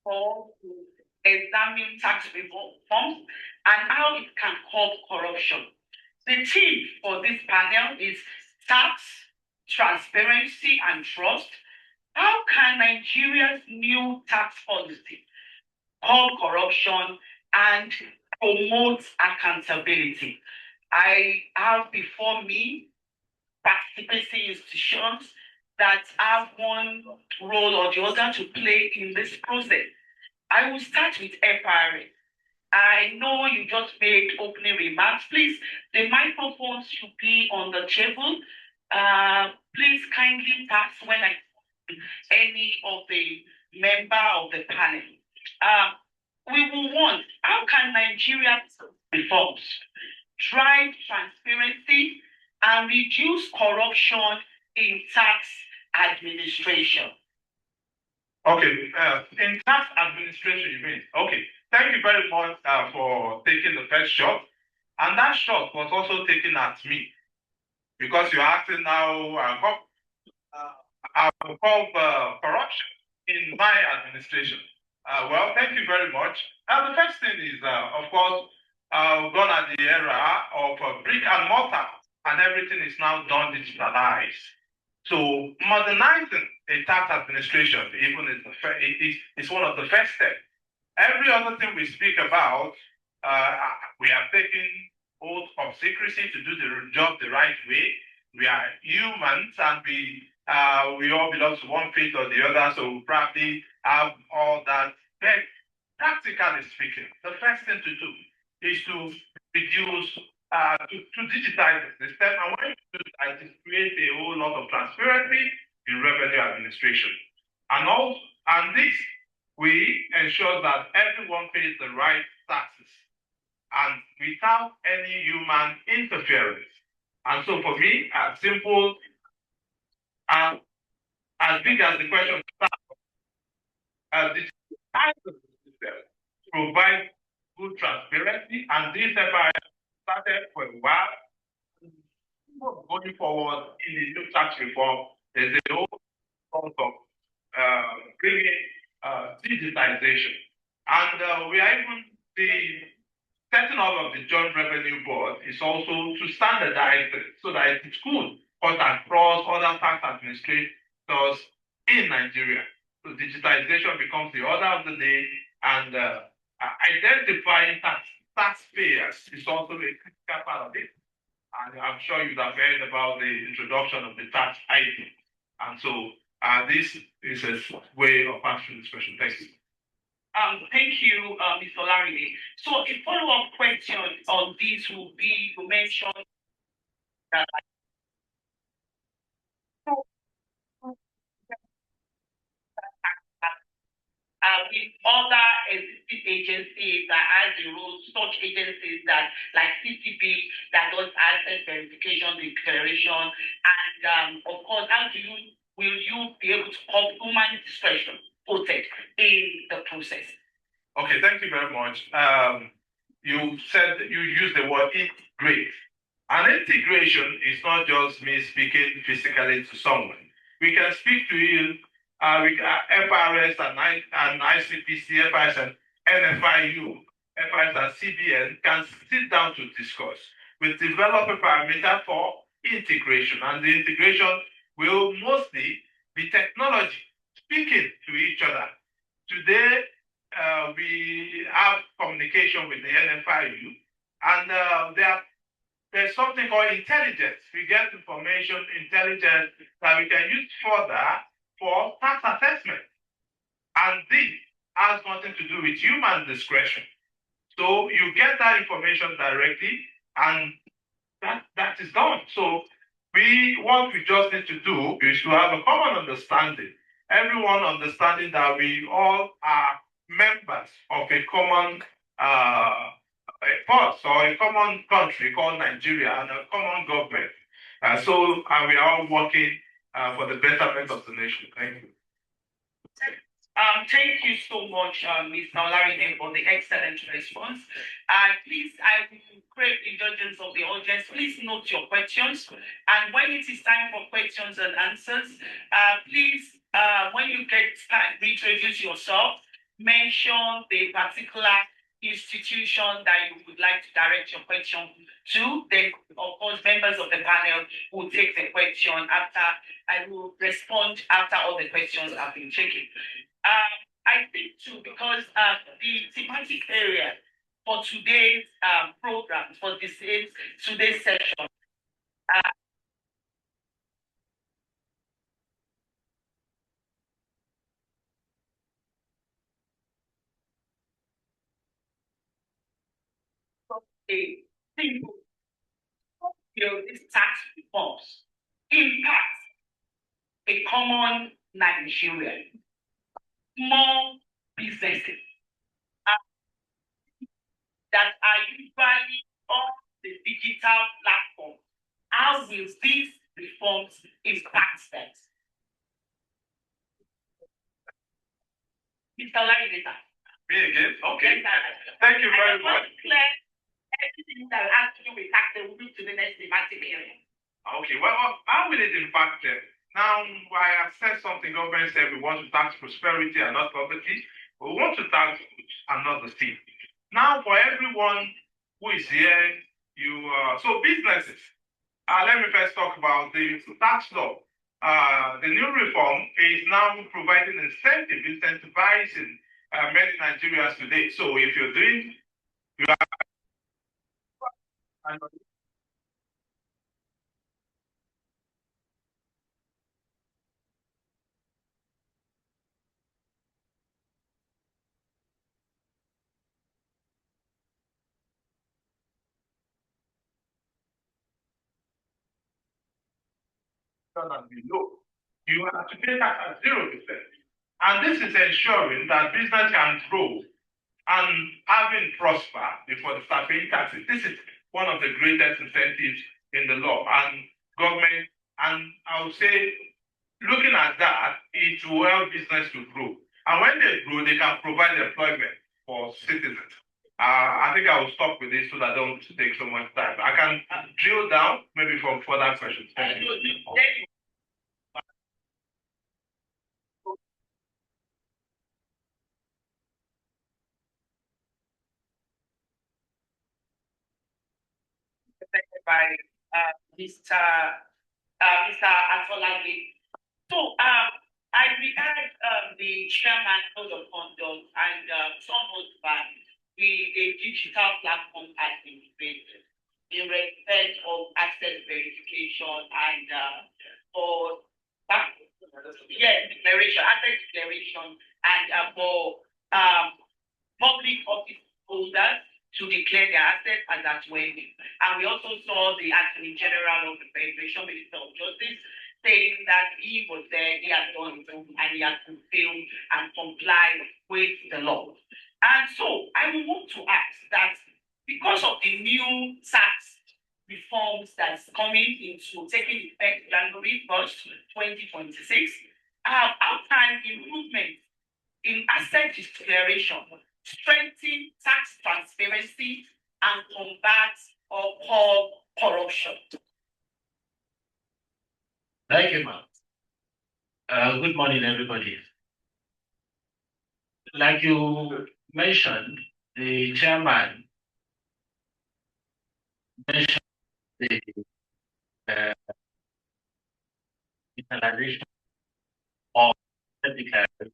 For examine tax reforms and how it can curb corruption. The theme for this panel is tax, transparency, and trust. How can Nigeria's new tax policy curb corruption and promote accountability? I have before me participatory institutions that have one role or the other to play in this process. I will start with FRA. I know you just made opening remarks. Please, the microphones should be on the table. Please kindly pass when I any of the member of the panel. We will want, how can Nigeria reforms drive transparency and reduce corruption in tax administration? Okay, in tax administration, you mean? Okay, thank you very much for taking the first shot. And that shot was also taken at me because you're asking now corruption in my administration. Well, thank you very much. The first thing is, of course, gone at the era of brick and mortar, and everything is now done digitalized. So modernizing a tax administration even is one of the first steps. Every other thing we speak about, we are taking oath of secrecy to do the job the right way. We are humans and we all belong to one faith or the other, so we probably have all that. But practically speaking, the first thing to do is to reduce to digitize the system. And when you do that, it creates a whole lot of transparency in revenue administration. And this, we ensure that everyone pays the right taxes and without any human interference. And so for me, as simple and as big as the question the system provide good transparency, and this FIS started for a while. Going forward in the new tax reform, there's a whole lot of bringing digitization. And we are even the setting up of the Joint Revenue Board is also to standardize it so that it could cut across other tax administrators in Nigeria. So digitization becomes the order of the day, and identifying taxpayers is also a critical part of it. And I'm sure you have heard about the introduction of the tax ID. And so this is a way of answering this question. Thank you. Thank you, Mr. Larry. So a follow-up question on this will be, you mentioned that with other existing agencies that has the role, such agencies that like CCP that does asset verification, declaration, and of course, will you be able to have human discretion quoted in the process? Okay, thank you very much. You said you used the word integrate. And integration is not just me speaking physically to someone. We can speak to you, FRS and ICPC, FRS and NFIU, FRS and CBN can sit down to discuss. We develop a parameter for integration, and the integration will mostly be technology, speaking to each other. Today, we have communication with the NFIU, and there's something called intelligence. We get information, intelligence that we can use further for tax assessment. And this has nothing to do with human discretion. So you get that information directly, and that is done. So what we just need to do is to have a common understanding. Everyone understanding that we all are members of a common force or a common country called Nigeria and a common government. And we are all working for the betterment of the nation. Thank you. Thank you so much, Mr. Olarinde, for the excellent response. Please, I will crave indulgence of the audience. Please note your questions. And when it is time for questions and answers, please, when you get time, introduce yourself, mention the particular institution that you would like to direct your question to. Then, of course, members of the panel will take the question after. I will respond after all the questions have been taken. I think too, because the thematic area for today's program, for today's session, a single these tax reforms impact a common Nigerian, small businesses that are usually on the digital platform. How will these reforms impact them? Mr. Larry, me again? Okay. Thank you very much. Everything that has to do with tax, they will move to the next thematic area. Okay, well, how will it impact them? Now, I have said something, government said we want to tax prosperity and not poverty. We want to tax and not the thief. Now, for everyone who is here, so businesses. Let me first talk about the tax law. The new reform is now providing incentivizing many Nigerians today. So if you're doing, you are and below, you have to pay tax at 0%. And this is ensuring that business can grow and having prosper before they start paying taxes. This is one of the greatest incentives in the law. And government, and I would say, looking at that, it will help business to grow. And when they grow, they can provide employment for citizens. I think I will stop with this so that I don't take so much time. I can drill down maybe from further questions. Thank you. By Mr. Atolagbe. So I regard the chairman code of conduct and some months back, a digital platform has been created in respect of access verification and for declaration, access declaration, and for public office holders to declare their assets as at wedding. And we also saw the Attorney General of the Federation, Minister of Justice, saying that he was there, he had done it, and he had fulfilled and complied with the law. And so I would want to ask that because of the new tax reforms that's taking effect January 1st, 2026, how can improvement in asset declaration strengthen tax transparency and combat or corruption? Thank you, ma'am. Good morning, everybody. Like you mentioned, the chairman mentioned the utilization of the declaration.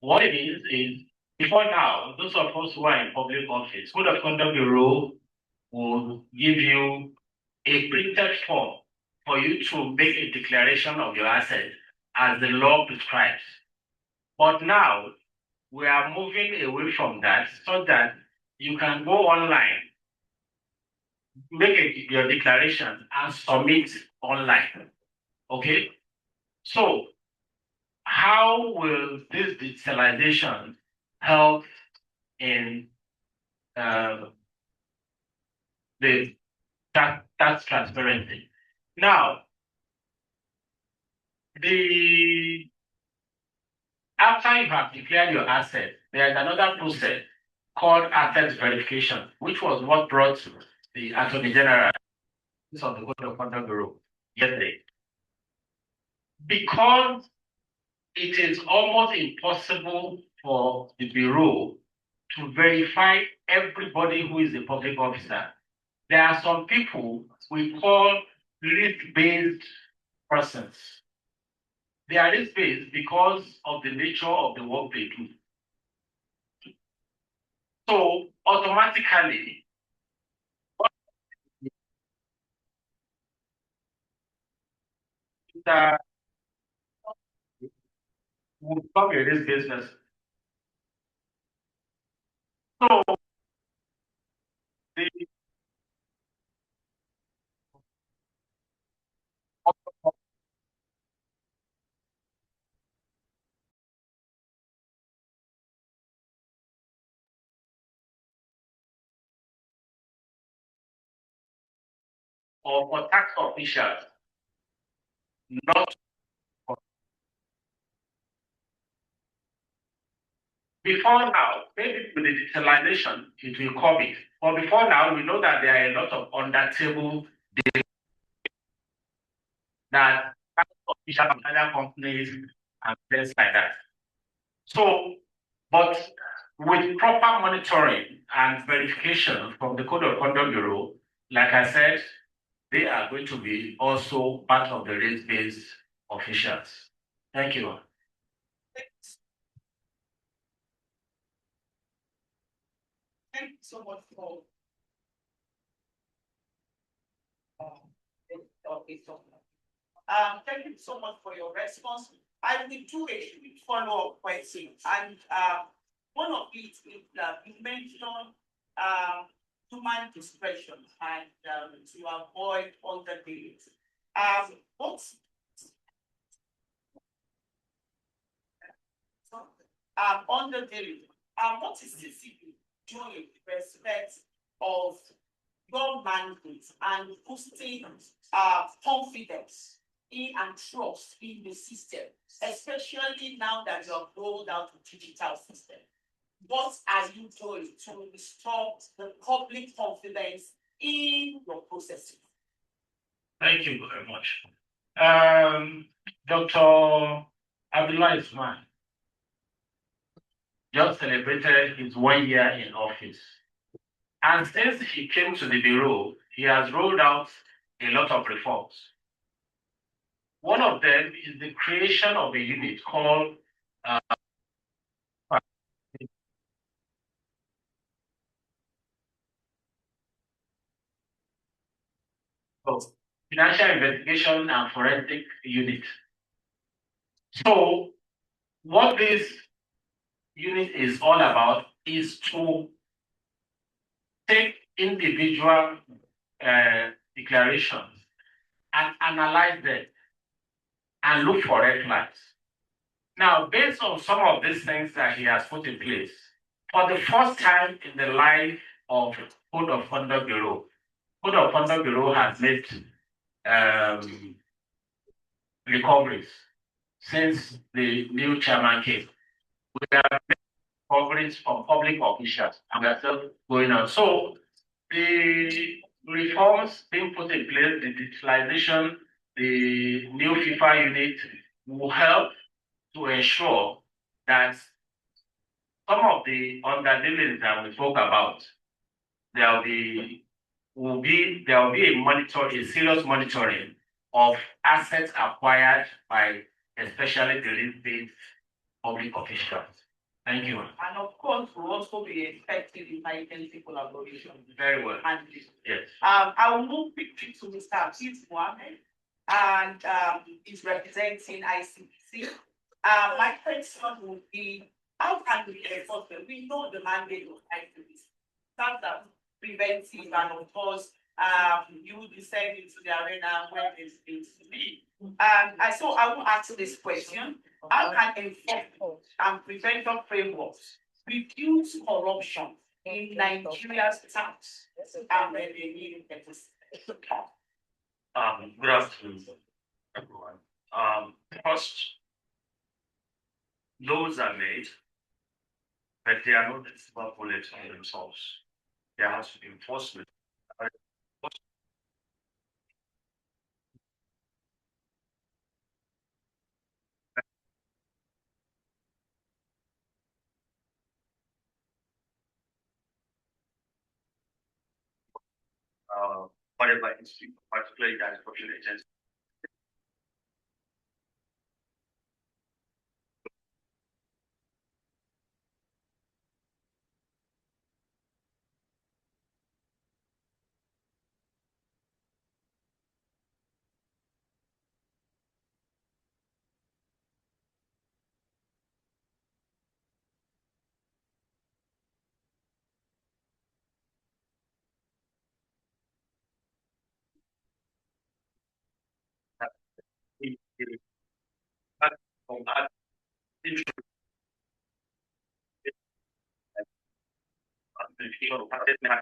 What it is before now, those of us who are in public office, Code of Conduct Bureau will give you a printed form for you to make a declaration of your asset as the law prescribes. But now we are moving away from that so that you can go online, make your declaration and submit online. Okay? So how will this digitalization help in the tax transparency? Now, after you have declared your asset, there is another process called asset verification, which was what brought the Attorney General of the Code of Conduct Bureau yesterday. Because it is almost impossible for the Bureau to verify everybody who is a public officer. There are some people we call risk-based persons. They are risk-based because of the nature of the work they do. So automatically, that will become a risk business. So the or for tax officials, not for. Before now, maybe with the digitalization, it will come it. But before now, we know that there are a lot of under-table deals that tax officials and other companies and things like that. So, but with proper monitoring and verification from the Code of Conduct Bureau, like I said, they are going to be also part of the risk-based officials. Thank you. Thank you so much for thank you so much for your response. I will do a follow-up question. And one of it is you mentioned human discretion and to avoid underdeals. What under the what is CCP doing in respect of your mandate and boosting confidence in and trust in the system, especially now that you have rolled out the digital system? What are you doing to restore the public confidence in your processes? Thank you very much. Dr. Abdullah Ismail just celebrated his 1 year in office. And since he came to the Bureau, he has rolled out a lot of reforms. One of them is the creation of a unit called Financial Investigation and Forensic Unit. So, what this unit is all about is to take individual declarations and analyze them and look for red flags. Now, based on some of these things that he has put in place, for the first time in the life of Code of Conduct Bureau, Code of Conduct Bureau has made recoveries since the new chairman came. We have made recoveries from public officials, and we are still going on. So the reforms being put in place, the digitalization, the new FIFA unit will help to ensure that some of the underdealings that we spoke about, there will be a serious monitoring of assets acquired by especially the risk-based public officials. Thank you. And of course, we'll also be effective in agency collaboration. Very well. And yes. I will move quickly to Mr. Abid Mohammed, and he's representing ICPC. My question would be, how can we enforce them? We know the mandate of ICPC. That's preventive, and of course, you will be sent into the arena where there's things to be. So I will ask this question: how can enforcement and prevention frameworks reduce corruption in Nigeria's tax and revenue deficit? Good afternoon, everyone. First, laws are made, but they are not the silver bullet on themselves. There has to be enforcement. Whatever institute, particularly that corruption agency.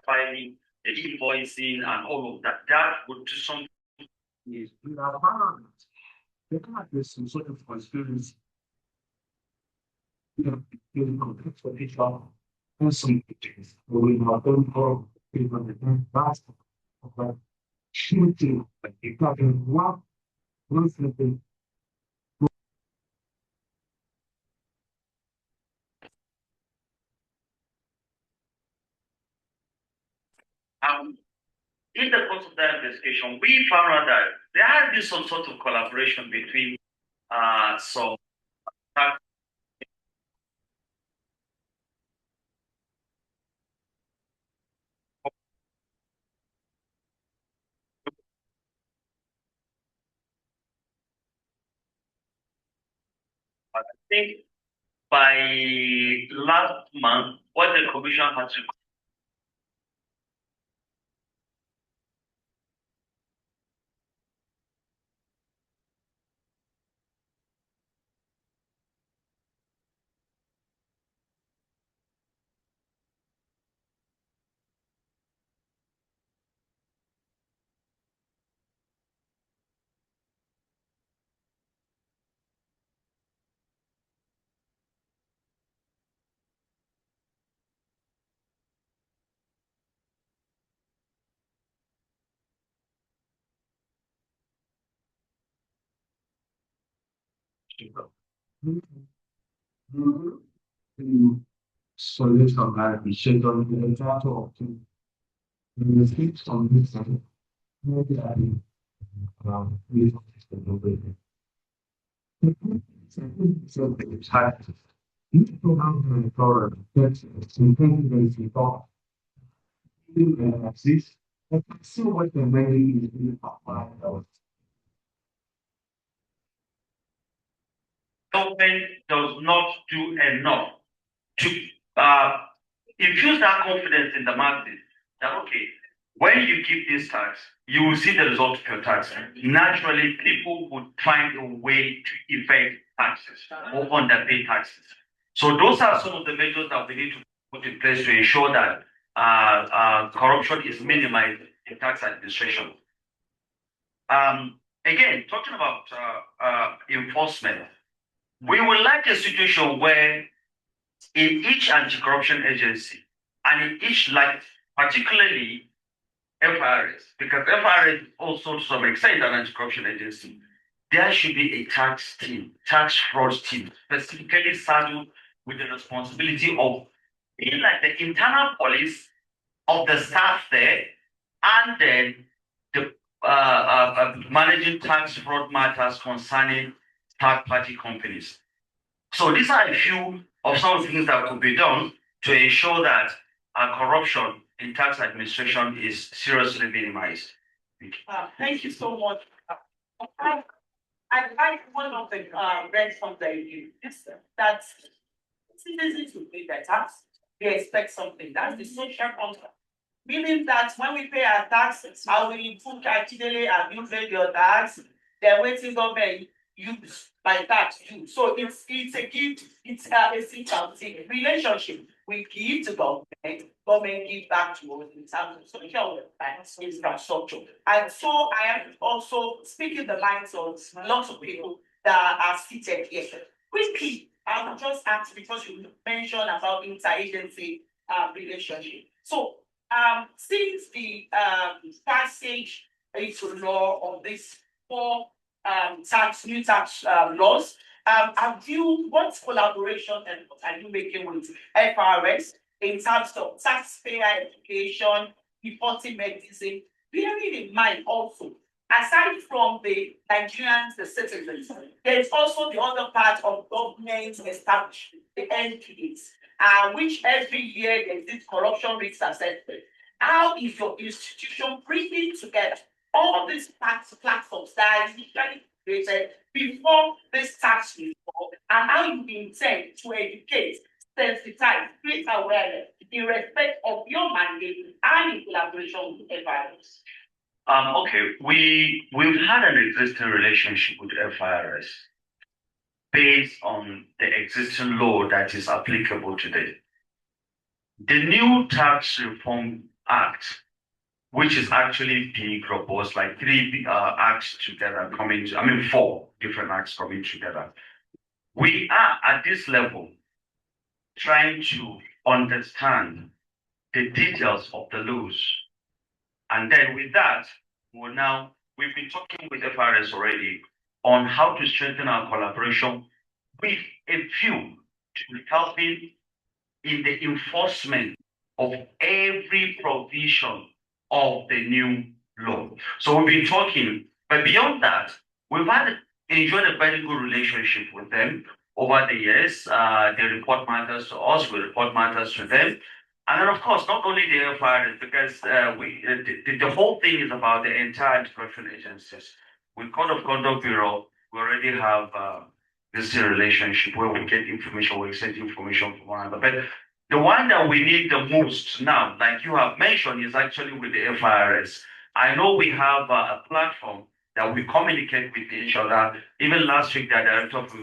Filing, invoicing, and all of that. That would do something. Yes, we are found. There might be some sort of conspiracy. You know, in context of each other, and some things we have done for people that don't last. But shooting, like you got in one thing. In the course of that investigation, we found out that there has been some sort of collaboration between some I think by last month, what the commission had to Solution that we should on the travel to the fix on this side. Maybe I we don't the way. So it's hard. You don't have product that's something that you thought you exist. But still what the way is in the government does not do enough to infuse that confidence in the masses that, okay, when you give this tax, you will see the result of your tax. Naturally, people would find a way to evade taxes or underpay taxes. So those are some of the measures that we need to put in place to ensure that corruption is minimized in tax administration. Again, talking about enforcement, we would like a situation where in each anti-corruption agency and in each, like particularly FRS, because FRS also to some extent an anti-corruption agency, there should be a tax team, tax fraud team, specifically saddled with the responsibility of being like the internal police of the staff there, and then the managing tax fraud matters concerning third-party companies. So these are a few of some of the things that could be done to ensure that corruption in tax administration is seriously minimized. Thank you so much. I like one of the red funds that you use, that citizens will pay their tax, they expect something. That's the social contract. Meaning that when we pay our taxes, I will improve actually and you pay your tax, they're waiting government use by tax too. So it's a gift, it's a symbiotic relationship. We give to government, government give back to us in terms of social infrastructure. And so I am also speaking the minds of lots of people that are seated here. Quickly, I will just ask because you mentioned about interagency relationship. So since the passage into law of this four new tax laws, what collaboration and what are you making with FRS in terms of taxpayer education, reporting mechanism, bearing in mind also, aside from the Nigerians, the citizens, there's also the other part of government establishment, the NPAs, which every year there's this corruption risk assessment. How is your institution bringing together all these tax platforms that are initially created before this tax reform, and how you intend to educate, sensitize, create awareness in respect of your mandate and in collaboration with FIRS? Okay, we've had an existing relationship with FIRS based on the existing law that is applicable today. The new Tax Reform Act, which is actually being proposed, like three acts together coming, four different acts coming together. We are at this level trying to understand the details of the laws. And then with that, we've been talking with FRS already on how to strengthen our collaboration with a view to helping in the enforcement of every provision of the new law. So we've been talking, but beyond that, we've enjoyed a very good relationship with them over the years. They report matters to us, we report matters to them. And then, of course, not only the FIRS, because the whole thing is about the entire anti-corruption agencies. With Code of Conduct Bureau, we already have this relationship where we get information, we exchange information from one another. But the one that we need the most now, like you have mentioned, is actually with the FIRS. I know we have a platform that we communicate with each other. Even last week, the director of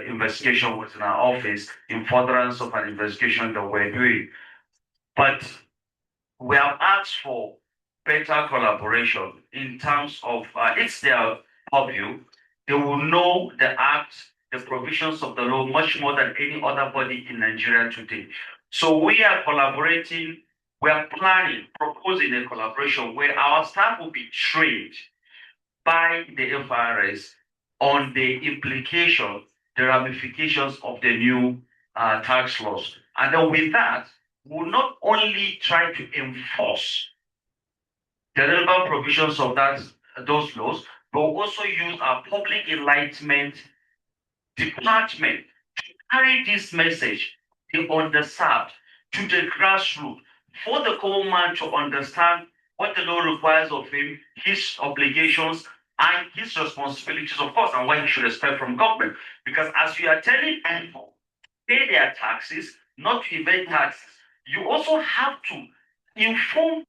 investigation was in our office in furtherance of an investigation that we're doing. But we have asked for better collaboration in terms of it's their purview. They will know the act, the provisions of the law much more than any other body in Nigeria today. So we are collaborating, we are planning, proposing a collaboration where our staff will be trained by the FIRS on the implication, the ramifications of the new tax laws. And then with that, we'll not only try to enforce the relevant provisions of those laws, but we'll also use our public enlightenment department to carry this message, the underserved, to the grassroots, for the common man to understand what the law requires of him, his obligations, and his responsibilities, of course, and what he should expect from government. Because as you are telling people, pay their taxes, not to evade taxes, you also have to inform,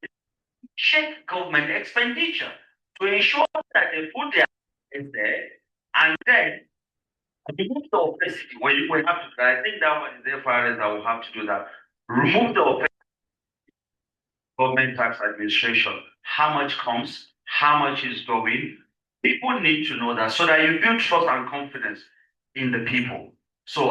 check government expenditure to ensure that they put their in there, and then remove the opacity. Well, you will have to. I think that one is the FRS that will have to do that. Remove the opacity. Government tax administration. How much comes? How much is going? People need to know that so that you build trust and confidence in the people. So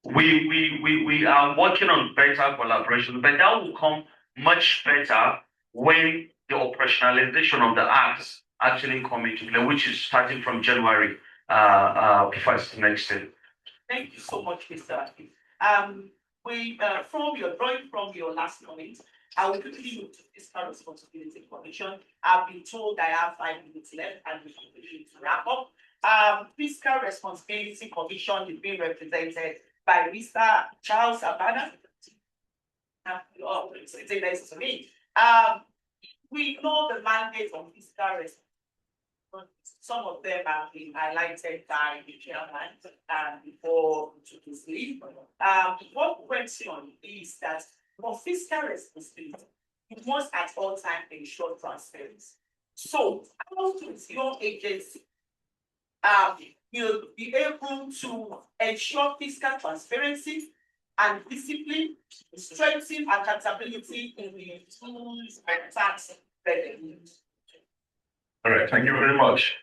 we are working on better collaboration, but that will come much better when the operationalization of the acts actually come into play, which is starting from January 1st next year. Thank you so much, Mr. Aki. Drawing from your last comment, I will quickly move to Fiscal Responsibility Commission. I've been told I have 5 minutes left and we should begin to wrap up. Fiscal Responsibility Commission is being represented by Mr. Charles Abana. It's a nice to me. We know the mandate of fiscal responsibility. Some of them have been highlighted by the chairman before to his leave. One question is that for fiscal responsibility, you must at all times ensure transparency. So, how does your agency you'll be able to ensure fiscal transparency and discipline, strengthen accountability in the tools and tax revenue? All right, thank you very much.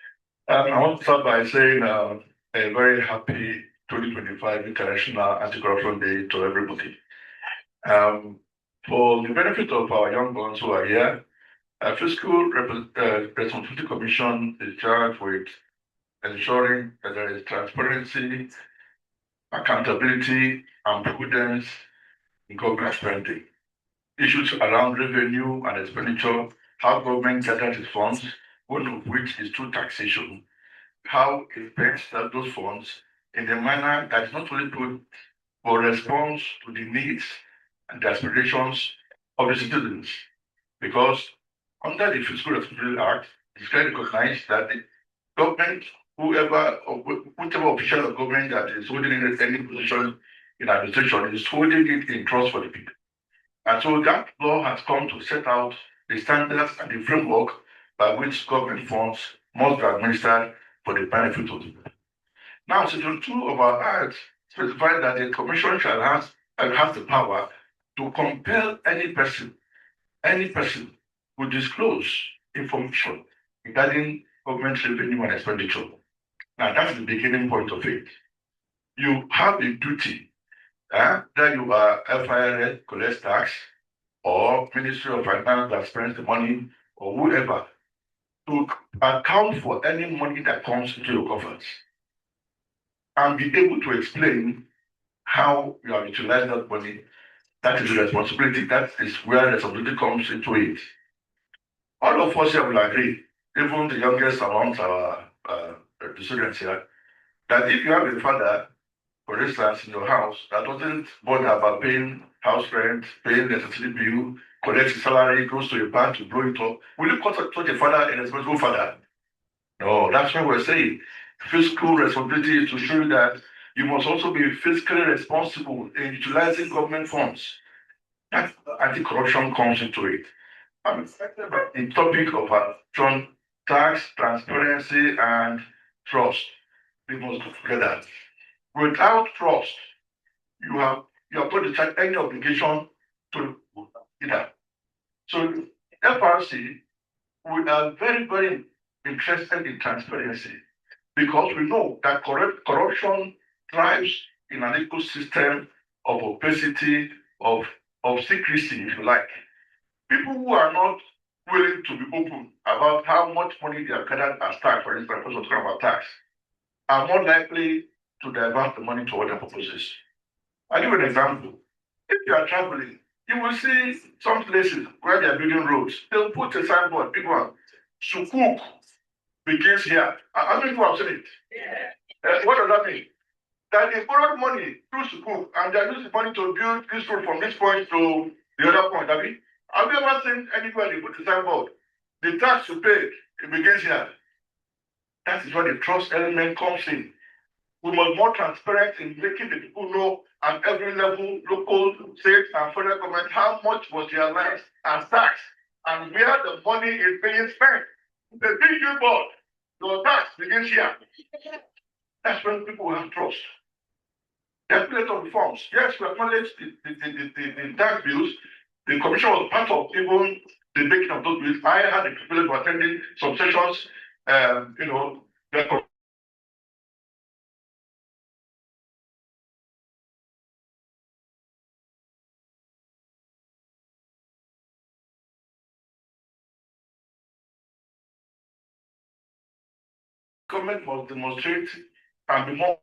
I want to start by saying a very happy 2025 International Anti-Corruption Day to everybody. For the benefit of our young ones who are here, Fiscal Responsibility Commission is charged with ensuring that there is transparency, accountability, and prudence in government spending. Issues around revenue and expenditure, how government gathers its funds, one of which is through taxation, how it spends those funds in a manner that is not only good, but responds to the needs and the aspirations of the citizens. Because under the Fiscal Responsibility Act, it's clearly recognized that the government, whichever official of government that is holding any position in administration is holding it in trust for the people. And so that law has come to set out the standards and the framework by which government funds must be administered for the benefit of the people. Now, Section 2 of our Act specifies that the Commission shall have the power to compel any person who disclose information regarding government revenue and expenditure. Now, that's the beginning point of it. You have a duty that you are FIRS, collect tax, or Ministry of Finance that spends the money, or whoever, to account for any money that comes into your coffers and be able to explain how you have utilized that money. That is the responsibility. That is where responsibility comes into it. All of us here will agree, even the youngest amongst our the students here, that if you have a father, for instance, in your house that doesn't bother about paying house rent, paying the electricity bill, collect his salary, goes to a bank to blow it up, will you call such a father a responsible father? No, that's what we're saying. Fiscal responsibility is to show you that you must also be fiscally responsible in utilizing government funds. That anti-corruption comes into it. The topic of tax, transparency, and trust, we must go together. Without trust, you have got to take any obligation to either. So FRC, we are very, very interested in transparency because we know that corruption thrives in an ecosystem of opacity, of secrecy, if you like. People who willing to be open about how much money they have gathered as tax, for instance, because we're talking about tax, are more likely to divert the money to other purposes. I'll give you an example. If you are traveling, you will see some places where they are building roads. They'll put a signboard, big one, Sukuk begins here. How many people have seen it? What does that mean? That they borrowed money through Sukuk and they used the money to build this road from this point to the other point. Have you ever seen anywhere they put a signboard? The tax you pay, it begins here. That is where the trust element comes in. We must be more transparent in making the people know at every level, local, state, and federal government, how much was realized as tax and where the money is being spent. The big billboard, your tax begins here. That's when people will have trust. There are plenty of reforms. Yes, we acknowledge the tax bills. The commission was part of even the making of those bills. I had the privilege of attending some sessions, the government must demonstrate and be more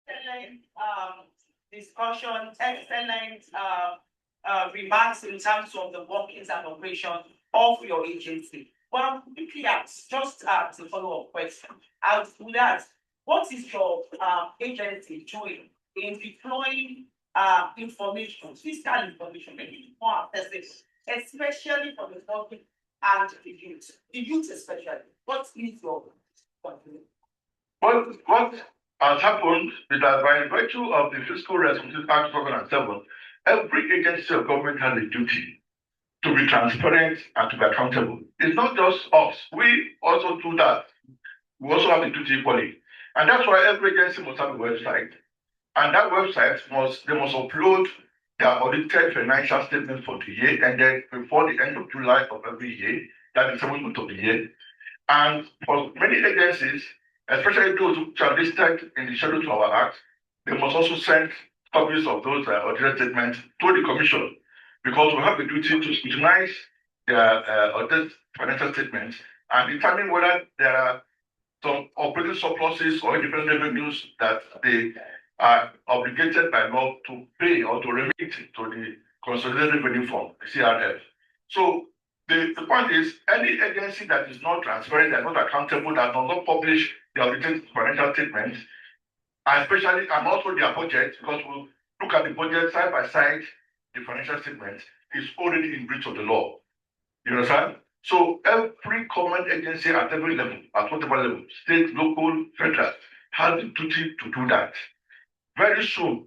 excellent discussion, excellent remarks in terms of the workings and operation of your agency. Well, quickly ask, just a follow-up question. I would ask, what is your agency doing in deploying information, fiscal information, making it more accessible, especially for the public and the youth especially? What is your contribution? What has happened is that by virtue of the Fiscal Responsibility Act 2007, every agency of government has a duty to be transparent and to be accountable. It's not just us. We also do that. We also have a duty equally. And that's why every agency must have a website. And that website they must upload their audited financial statement for the year ended before the end of July of every year. That is the 7th month of the year. And for many agencies, especially those which are listed in the schedule to our act, they must also send copies of those audited statements to the commission, because we have the duty to scrutinize their audited financial statements and determine whether there are some operating surpluses or independent revenues that they are obligated by law to pay or to remit to the Consolidated Revenue Fund, CRF. So the point is, any agency that is not transparent and not accountable, that does not publish the audited financial statements, especially and also their budget, because we'll look at the budget side by side, the financial statements is already in breach of the law. You understand? So every government agency at every level, at whatever level, state, local, federal, has the duty to do that. Very soon,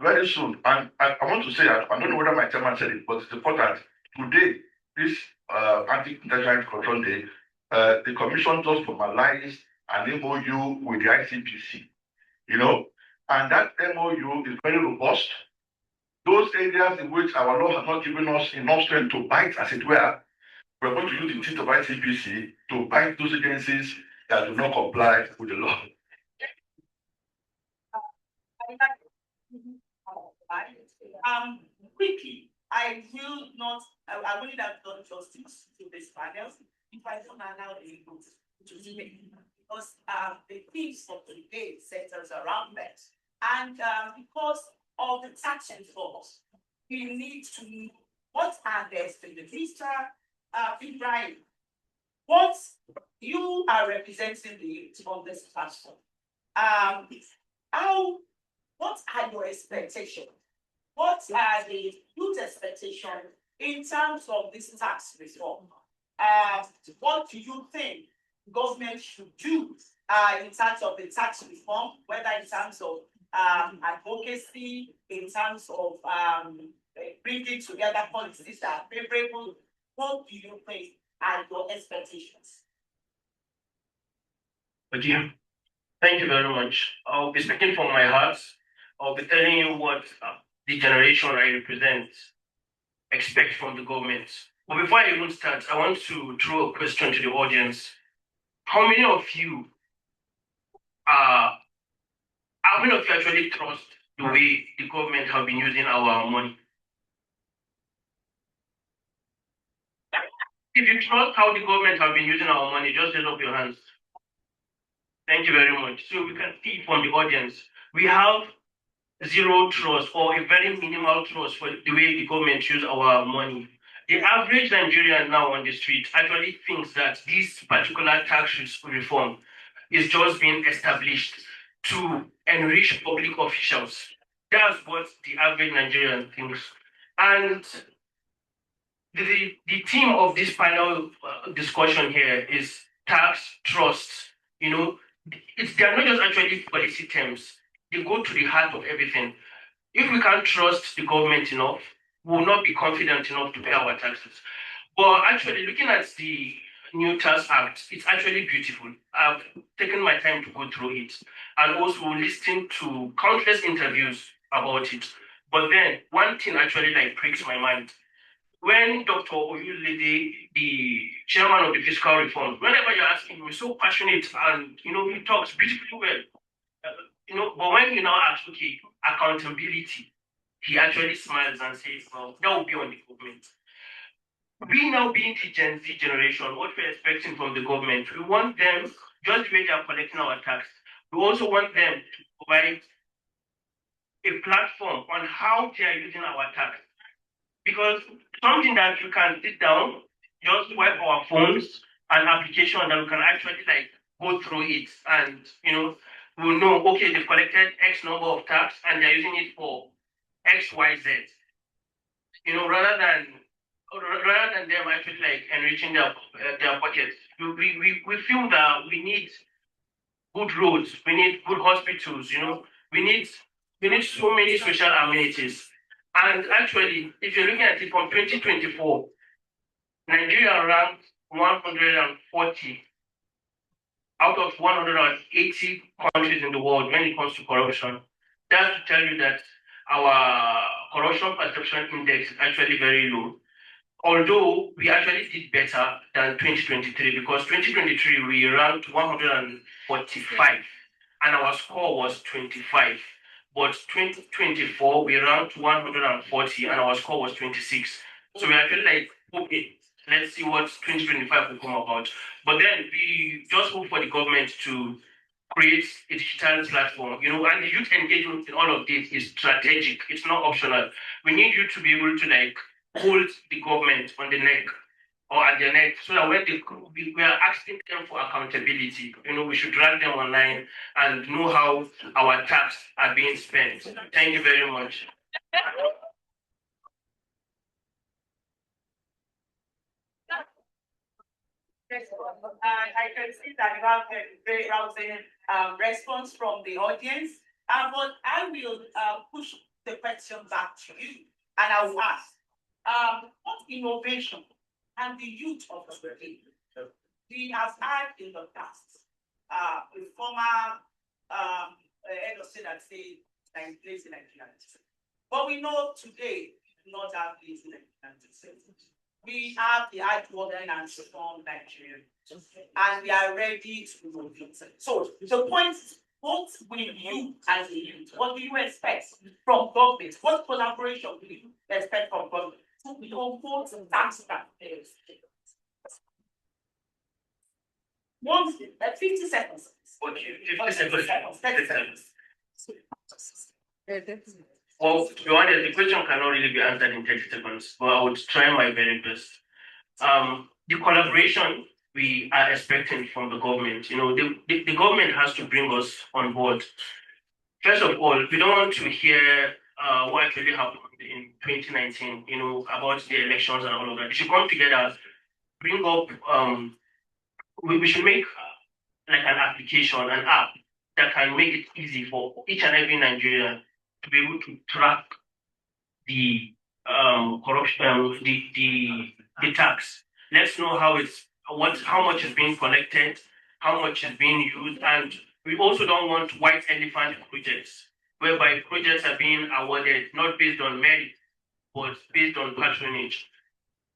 and I want to say, I don't know whether my chairman said it, but it's important. Today, this Anti-Intervention Control Day, the commission just formalized an MOU with the ICPC, and that MOU is very robust. Those areas in which our law has not given us enough strength to bite, as it were, we're going to use the teeth of ICPC to bite those agencies that do not comply with the law. Quickly, I will not, I wouldn't have done justice to this panel if I don't allow the group to speak. Because the themes of today centers around that. And because of the tax reforms, we need to know what are the estimates. Mr. Ibrahim, what you are representing the youth on this platform. What are your expectations? What are the youth expectations in terms of this tax reform? What do you think government should do in terms of the tax reform, whether in terms of advocacy, in terms of bringing together policies that are favorable? What do you think are your expectations? Okay. Thank you very much. I'll be speaking from my heart. I'll be telling you what the generation I represent expect from the government. But before I even start, I want to throw a question to the audience. How many of you actually trust the way the government have been using our money? If you trust how the government have been using our money, just raise up your hands. Thank you very much. So we can see from the audience, we have zero trust or a very minimal trust for the way the government use our money. The average Nigerian now on the street actually thinks that this particular tax reform is just being established to enrich public officials. That's what the average Nigerian thinks. And the theme of this panel discussion here is tax trust. You know, they're not just actually policy terms. They go to the heart of everything. If we can't trust the government enough, we will not be confident enough to pay our taxes. But actually, looking at the new Tax Act, it's actually beautiful. I've taken my time to go through it and also listened to countless interviews about it. But then one thing actually pricks my mind. When Dr. Oyulede, the chairman of the fiscal reform, whenever you're asking him, he's so passionate and he talks beautifully well. But when you now ask, okay, accountability, he actually smiles and says, well, that will be on the government. We now being the Gen Z generation, what we're expecting from the government, we want them, just the way they are collecting our tax, we also want them to provide a platform on how they are using our tax. Because something that you can sit down, just swipe our phones, an application that we can actually go through it and we'll know, okay, they've collected X number of tax and they're using it for X, Y, Z. Rather than them actually enriching their pockets. We feel that we need good roads, we need good hospitals, we need so many social amenities. And actually, if you're looking at it from 2024, Nigeria ranked 140 out of 180 countries in the world when it comes to corruption. That's to tell you that our corruption perception index is actually very low. Although we actually did better than 2023, because 2023 we ranked 145 and our score was 25. But 2024 we ranked 140 and our score was 26. So we actually okay, let's see what 2025 will come about. But then we just hope for the government to create a digital platform, and the youth engagement in all of this is strategic. It's not optional. We need you to be able to hold the government on the neck or at their neck, so that when we are asking them for accountability, we should drag them online and know how our tax are being spent. Thank you very much. I can see that you have a very rousing response from the audience, but I will push the question back to you, and I will ask, what innovation and the youth of today we have had in the past? The former head of state that said that is placed in Nigeria, but we know today we do not have this in Nigeria. We have the hard working and strong Nigerian, and we are ready to move it. So the point is, what will you as a youth, what do you expect from government? What collaboration will you expect from government to promote tax transparency? 50 seconds. Okay, 50 seconds. 30 seconds. Well, to be honest, the question cannot really be answered in 30 seconds, but I would try my very best. The collaboration we are expecting from the government, the government has to bring us on board. First of all, we don't want to hear what actually happened in 2019, about the elections and all of that. We should come together, bring up, we should make like an application, an app that can make it easy for each and every Nigerian to be able to track the corruption, the tax. Let's know how much is being collected, how much is being used, and we also don't want white elephant projects, whereby projects are being awarded not based on merit, but based on patronage.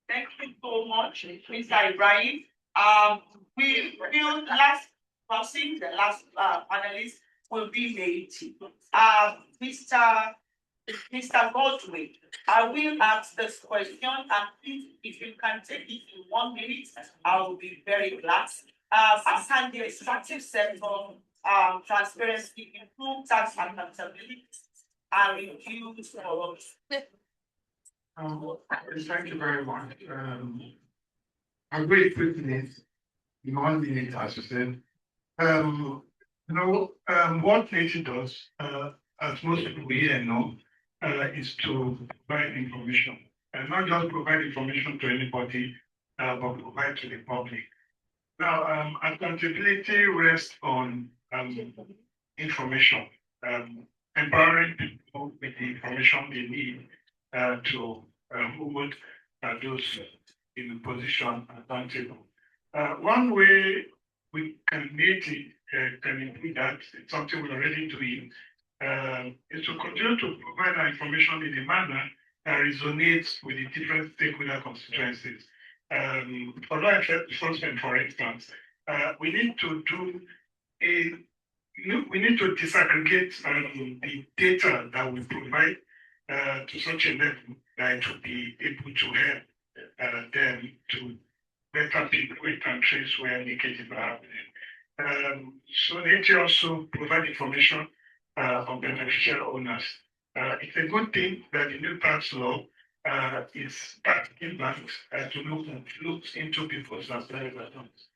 Thank you so much, Mr. Ibrahim. We will the last panelist will be made. Mr. Godwin, I will ask this question, and please, if you can take it in 1 minute, I will be very glad. How can the extractive sector transparency improve tax accountability and reduce corruption? Thank you very much. I'm very quickly in 1 minute, as you said. What nature does, as most people here know, is to provide information, and not just provide information to anybody, but provide to the public. Now, accountability rests on information, empowering people with the information they need to hold those in a position accountable. One way we can make it, can improve that, it's something we're already doing, is to continue to provide our information in a manner that resonates with the different stakeholder constituencies. For law enforcement, for instance, we need to disaggregate the data that we provide to such a level that it will be able to help them to better pinpoint and trace where leakages are happening. So they also provide information on beneficial owners. It's a good thing that the new tax law is asking banks to look into people's transparent accounts.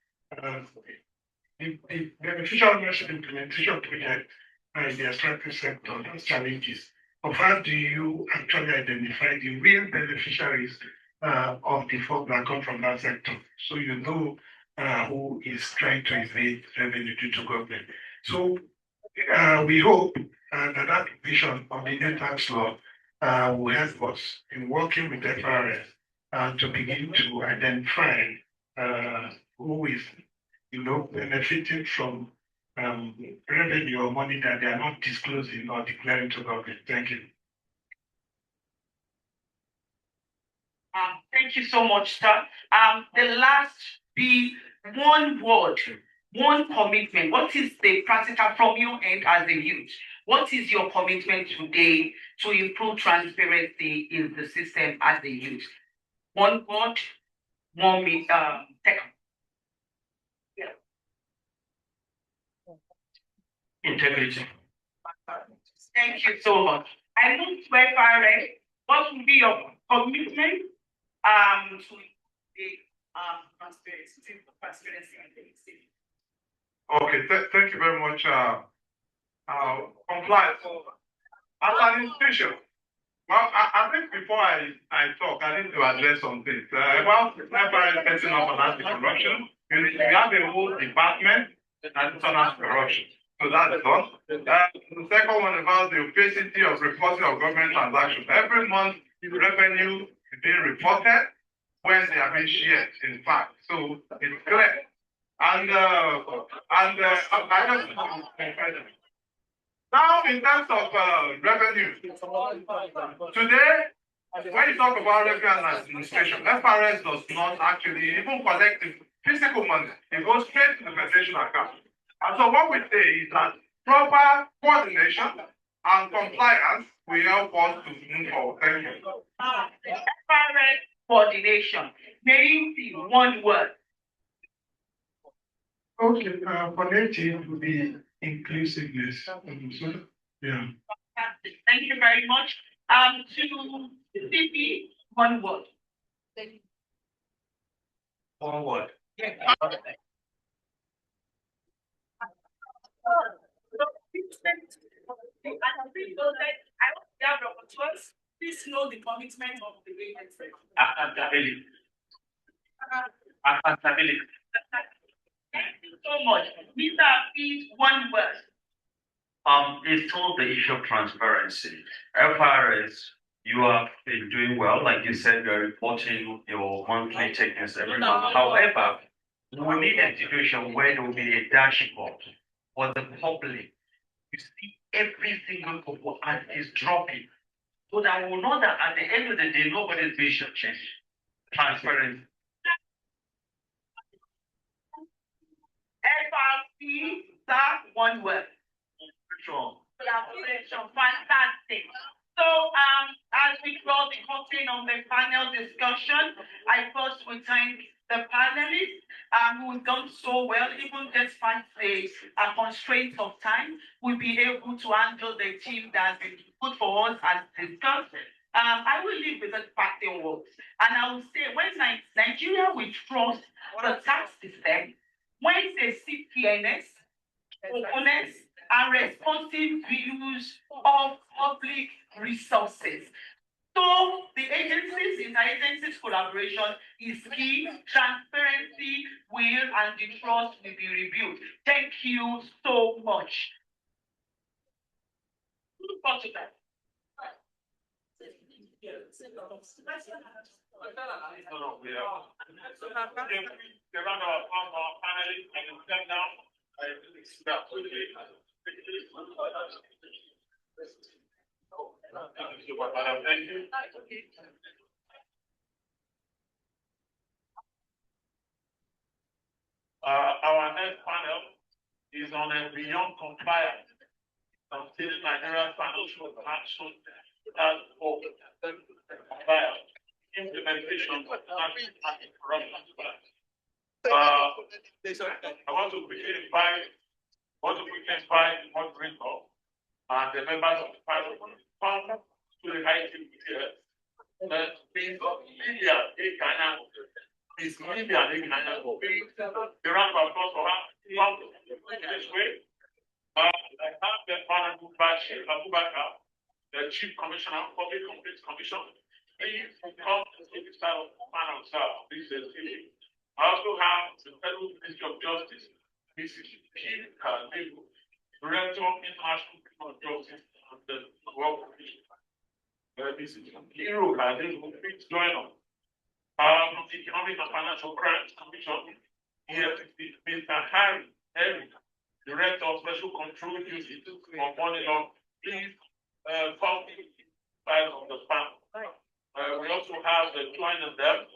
The beneficial ownership implementation project in the extractive sector has challenges of how do you actually identify the real beneficiaries of the funds that come from that sector, so you know who is trying to evade revenue due to government. So we hope that vision of the new tax law will help us in working with FRS to begin to identify who is, benefiting from revenue or money that they are not disclosing or declaring to government. Thank you. Thank you so much, sir. The last be one word, one commitment. What is the practical from your end as a youth? What is your commitment today to improve transparency in the system as a youth? One word, 1 minute, second. Yeah. Integrity. Thank you so much. I move to FRA. What will be your commitment to the transparency and the Okay, thank you very much. Compliance. As an institution, well, I think before I talk, I need to address some things. About FRS setting up an anti-corruption, you have a whole department that is on anti-corruption. So that's done. The second one about the opacity of reporting of government transactions. Every month, the revenue is being reported when they are being shared, in fact. So it's clear. And I just now in terms of revenue, today When you talk about revenue and administration, FRS does not actually even collect the physical money. It goes straight to the perpetual account. And so what we say is that proper coordination and compliance will help us to move forward. Thank you. FRS coordination. May you see one word. Okay, for native it will be inclusiveness. Yeah. Thank you very much. To CP, one word. One word. Please know the commitment of the agency. Accountability. Accountability. Thank you so much. Mr. Please, one word. It's all the issue of transparency. FRS, you have been doing well. Like you said, you're reporting your monthly takings every month. However, we need a situation where there will be a dashboard for the public. You see every single couple and it's dropping. So that we will know that at the end of the day, nobody's being shortchanged. Transparency. FRC, that one word. Sure. Collaboration, fantastic. So, as we draw the curtain on the panel discussion, I first will thank the panelists who've done so well, even despite the constraints of time, will be able to handle the team that's been put for us as discussed. I will leave with the parting words, and I will say when Nigeria will trust the tax system, when they see fairness, openness, and responsive use of public resources. So the agencies, interagencies collaboration is key. Transparency will and the trust will be rebuilt. Thank you so much. Our next panel is on a beyond compliance, considering Nigerian financial action for compliance, implementation of national anti-corruption plan. I want to quickly invite the moderator and the members of the panel to the high table here. Miss Lydia, the round of applause for her. This way. I have the Honorable Bashir Abubakar, the Chief Commissioner of Public Complaints Commission. Please come to the side of the panel, sir. This is the I also have the Federal Ministry of Justice, Mrs. Kim Kalibu, Director of International Criminal Justice and the World Commission. Mrs. Hiro Kalibu, please join us. From the Economic and Financial Crimes Commission, here is Mr. Harry Eric, Director of Special Control Unit for Money Law. Please come inside of the panel. We also have joining them,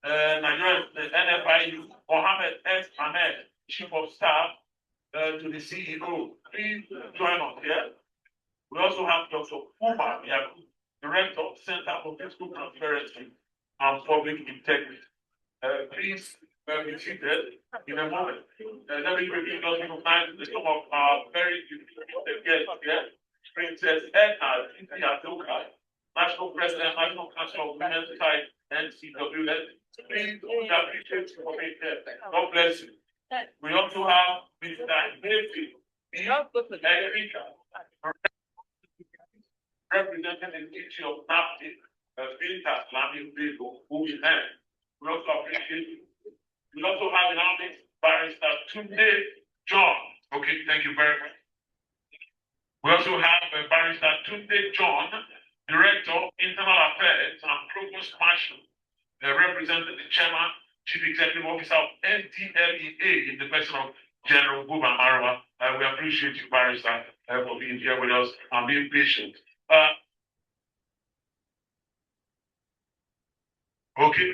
Nigeria, the NFIU, Mohammed S. Ahmed, Chief of Staff to the CEO. Please join us here. We also have Dr. Umar Yaku, Director of Center for Fiscal Transparency and Public Integrity. Please be seated in a moment. Let me quickly just recognize some of our very important guests here. Princess Edna Int'L, National President, National Council of Women's Society, NCWS. Please appreciate you for being here. God bless you. We also have Mr. David representing the issue of NAFTA. Filter Islamic people who is there. We also appreciate you. We also have an artist, Barrister Tunde John. Okay, thank you very much. We also have Barrister Tunde John, Director of Internal Affairs and Provost Marshal, representing the Chairman, Chief Executive Officer of NTLEA in the person of General Buba Marwa. We appreciate you, Barrister, for being here with us and being patient. Okay.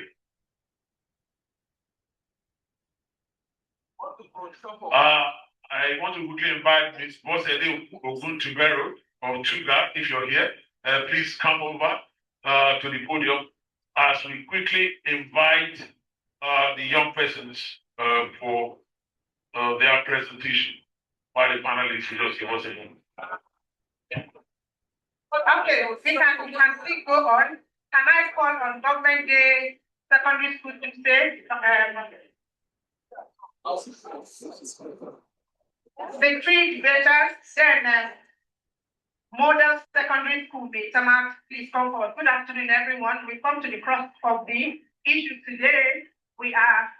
I want to quickly invite Ms. Bosede Oguntubero of Tugar, if you're here, please come over to the podium as we quickly invite the young persons for their presentation while the panelists will just give us a moment. Okay, we can still go on. Can I call on Government Day Secondary School to say the three debaters, then Model Secondary School, Betama, please come forward. Good afternoon, everyone. We come to the cross of the issue today. We are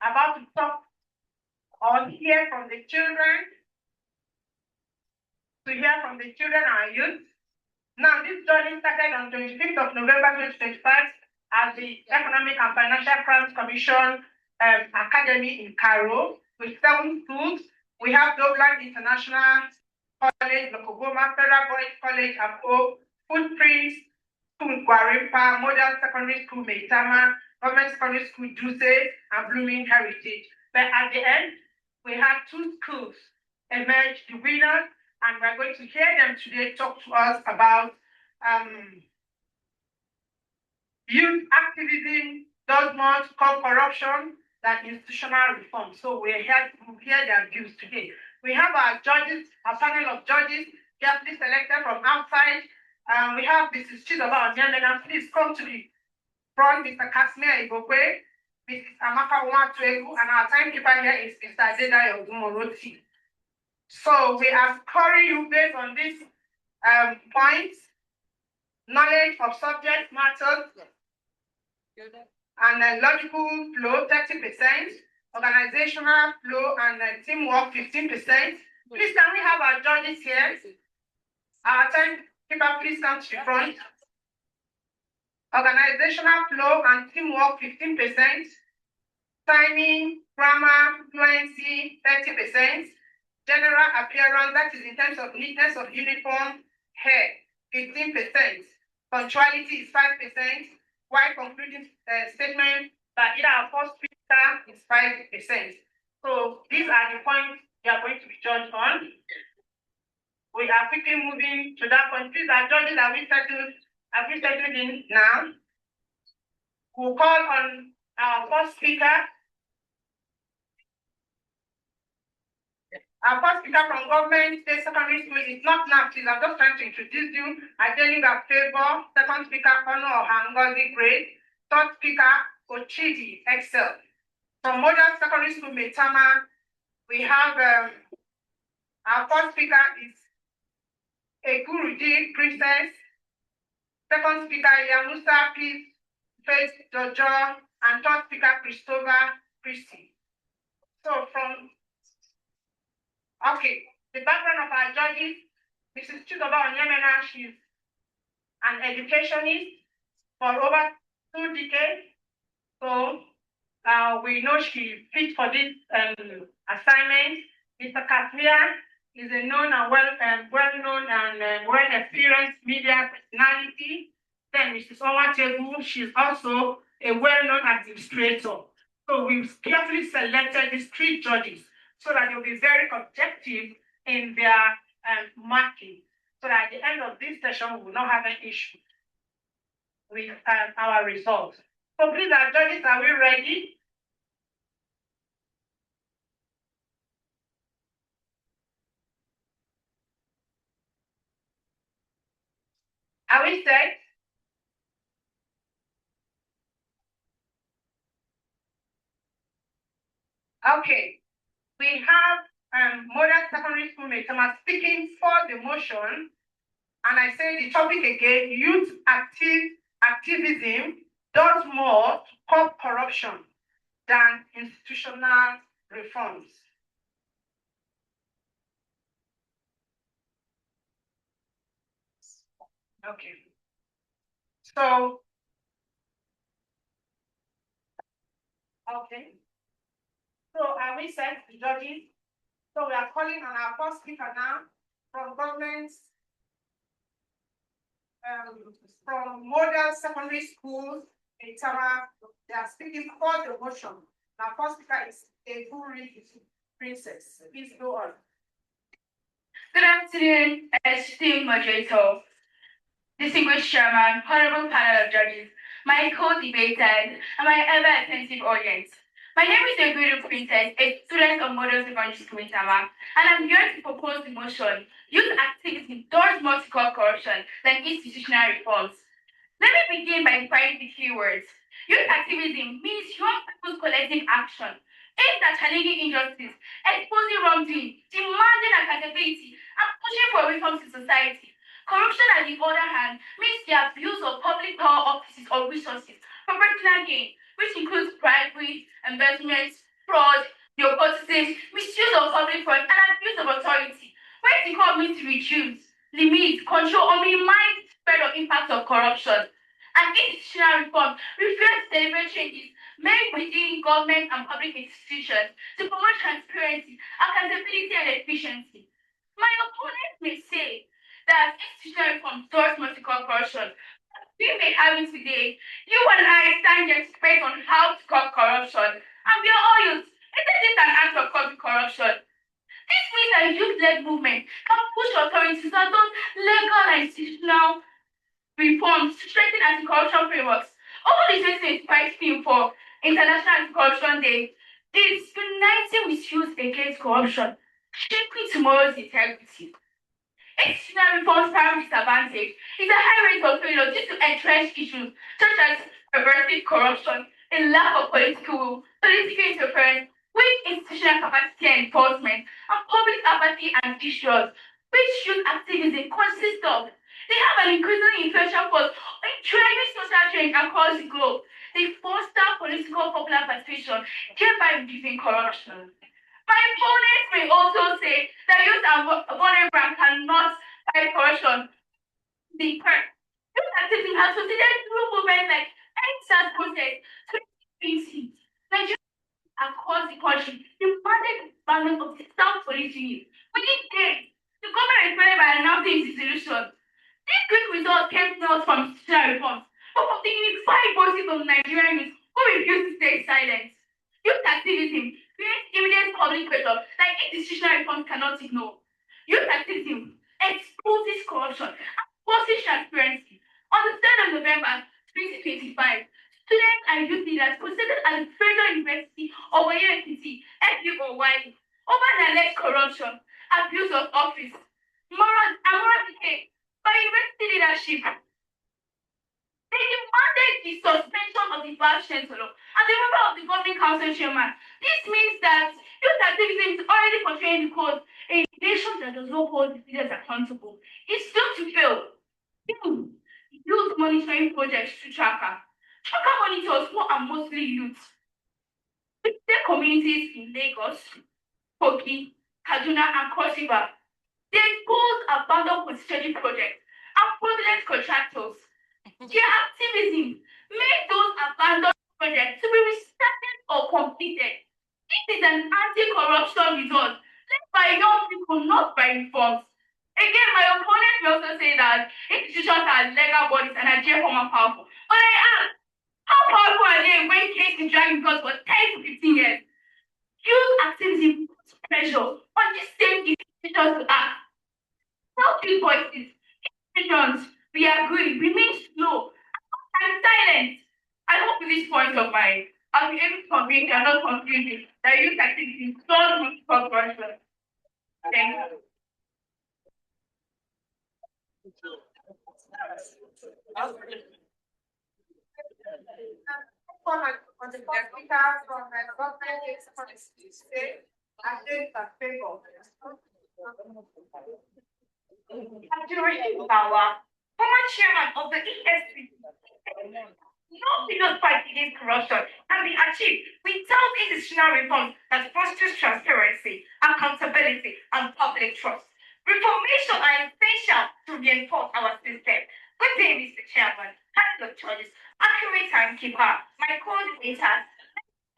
about to talk or hear from the children, and youth. Now, this journey started on 25th of November 2025 at the Economic and Financial Crimes Commission Academy in Cairo with 7 schools. We have Dublin International College, Lokogoma, Federal Boys College, Apo, Footprints, School Guarimpa, Model Secondary School Meitama, Government Secondary School Duse, and Blooming Heritage. But at the end, we have 2 schools emerge the winners, and we're going to hear them today talk to us about youth activism does not curb corruption than institutional reform. So we're here to hear their views today. We have our judges, a panel of judges, carefully selected from outside. We have Mrs. Chizoba Onyemena. Please come to the front, Mr. Kasimir Igokwe, Mrs. Amaka Nwatuegu, and our timekeeper here is Mr. Adedai Ogumoroti. So we are scoring you based on these points: knowledge of subject matters, and logical flow 30%, organizational flow and teamwork 15%. Please, can we have our judges here? Our timekeeper, please come to the front. Organizational flow and teamwork 15%, timing, grammar, fluency 30%, general appearance, that is in terms of neatness of uniform, hair 15%, punctuality is 5%, while concluding statement by either our first speaker is 5%. So these are the points we are going to be judged on. We are quickly moving to that point. Please, our judges, have we settled in now? We'll call on our first speaker. Our first speaker from Government State Secondary School is not now, please. I'm just trying to introduce you. Adelinga Favor, second speaker, Honor Ohangozi Grade, third speaker, Ochidi Excel. From Model Secondary School, Metama, we have our first speaker is Eguruji Princess, second speaker, Yamusa Peace, Faith Jojo, and third speaker, Christopher Christie. So the background of our judges, Mrs. Chizoba Onyemena, she's an educationist for over 2 decades. So we know she fit for this assignment. Mr. Kasimir is a known and well-known and well-experienced media personality. Then Mrs. Owategu, she's also a well-known administrator. So we've carefully selected these 3 judges so that they'll be very objective in their marking, so that at the end of this session, we will not have an issue with our results. So please, our judges, are we ready? Are we set? Okay. We have Model Secondary School Metama speaking for the motion, and I say the topic again: youth activism does more to curb corruption than institutional reforms. Okay. So, So are we set, the judges? So we are calling on our first speaker now from governments, from Model Secondary Schools Int'L, they are speaking for the motion. Now, first speaker is a full Princess. Please go on. Good afternoon, esteemed moderator, distinguished chairman, honorable panel of judges, my co-debaters, and my ever-attentive audience. My name is Tugar-Iatt, Princess, a student of Model Secondary School in Int'L, and I'm here to propose the motion, youth activism does more to curb corruption than institutional reforms. Let me begin by defining the key words. Youth activism means young people's collective action aimed at challenging injustice, exposing wrongdoing, demanding accountability, and pushing for reforms in society. Corruption, on the other hand, means the abuse of public power offices or resources for personal gain, which includes bribery, investments, fraud, nepotism, misuse of public funds, and abuse of authority, where the court means to reduce, limit, control, or minimize the spread or impact of corruption. And institutional reform refers to deliberate changes made within government and public institutions to promote transparency, accountability, and efficiency. My opponents may say that institutional reform does more to curb corruption. We may have it today. You and I stand here to debate on how to curb corruption, and we are all youth. Isn't this an act of curbing corruption? This means that a youth-led movement can push authorities to adopt legal and institutional reforms to strengthen anti-corruption frameworks. Over the 2025 theme for International Anti-Corruption Day is uniting with youth against corruption, shaping tomorrow's integrity. Institutional reform's primary disadvantage is a high rate of failure due to entrenched issues such as pervasive corruption, a lack of political will, political interference, weak institutional capacity and enforcement, and public apathy and distrust, which youth activism consists of. They have an increasingly influential force in driving social change across the globe. They foster political popular participation, thereby reducing corruption. My opponents may also say that youth are vulnerable and cannot fight corruption. Youth activism has succeeded through movements like EndSARS protest, 2020. Nigeria across the country demanded the disbandment of the South Police Unit. Within days, the government responded by announcing its dissolution. This quick result came not from institutional reforms, but from the unified voices of Nigerian youth who refuse to stay silent. Youth activism creates immediate public pressure that institutional reforms cannot ignore. Youth activism exposes corruption and forces transparency. On the 3rd of November 2025, students and youth leaders protested at the Federal University of Oyo-Ekiti, FUOY, over the alleged corruption, abuse of office, moral decay by university leadership. They demanded the suspension of the vice chancellor and the member of the governing council chairman. This means that youth activism is already portraying the cause. A nation that does not hold its leaders accountable is doomed to fail. Youth monitoring projects to Tracker. Tracker monitors who are mostly youth. With their communities in Lagos, Kogi, Kaduna, and Cross River, they exposed abandoned constitution projects and fraudulent contractors. Their activism made those abandoned projects to be restarted or completed. This is an anti-corruption result led by young people, not by reforms. Again, my opponents will also say that institutions are legal bodies and are therefore more powerful. But I ask, how powerful are they when cases drag because for 10 to 15 years? Youth activism puts pressure on these same institutions to act. Help these voices, institutions, we agree, remain slow and silent. I hope with this point of mine, I'll be able to convince you and not confuse you that youth activism does not stop corruption. Thank you. On the speaker from the government state, I think that favor. Former chairman of the ESP. No serious fight against corruption can be achieved without institutional reforms that fosters transparency, accountability, and public trust. Reformation are essential to reinforce our system. Good day, Mr. Chairman, House of Judges, accurate timekeeper, my coordinators,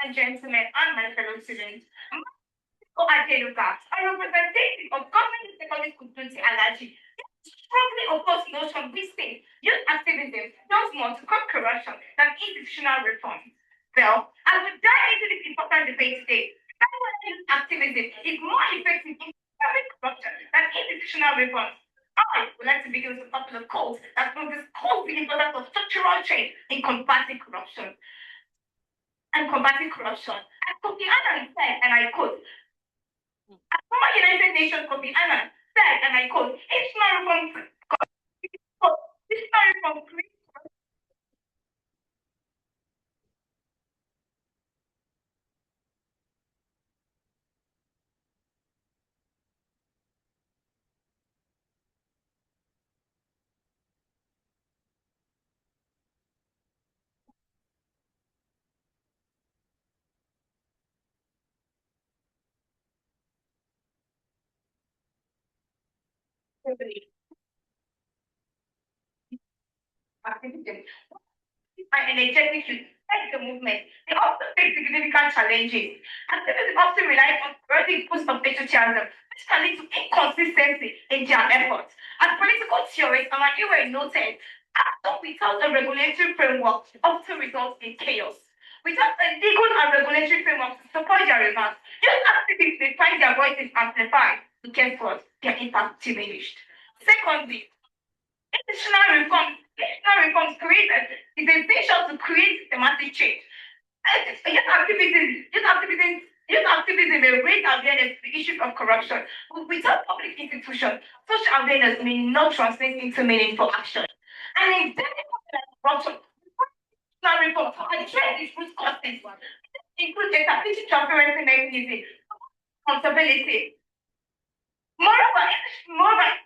and gentlemen, and my fellow students. Tugar-Iatt, a representative of Government Secondary School Alaji, strongly oppose notion of this thing. Youth activism does more to curb corruption than institutional reform. Well, as we dive into this important debate today, activism is more effective in curbing corruption than institutional reforms. I would like to begin with a couple of quotes that will discuss the importance of structural change in combating corruption. And Kofi Annan said, and I quote, as former United Nations Kofi Annan said, and I quote, institutional reform creates activism and energetic to take the movement. They also face significant challenges. Activism often relies on sporadic boosts of patriotism, which can lead to inconsistency in their efforts. As political theorists, Amadiwe noted, action without a regulatory framework often results in chaos. Without a legal and regulatory framework to support their remarks, just activists may find their voices amplified. But guess what? Their impact diminished. Secondly, institutional reforms created is essential to create systematic change. Youth activism may raise awareness to the issues of corruption, but without public institutions, such awareness may not translate into meaningful action. And in corruption, institutional reforms to address its root causes include establishing transparency mechanisms, accountability. Moreover,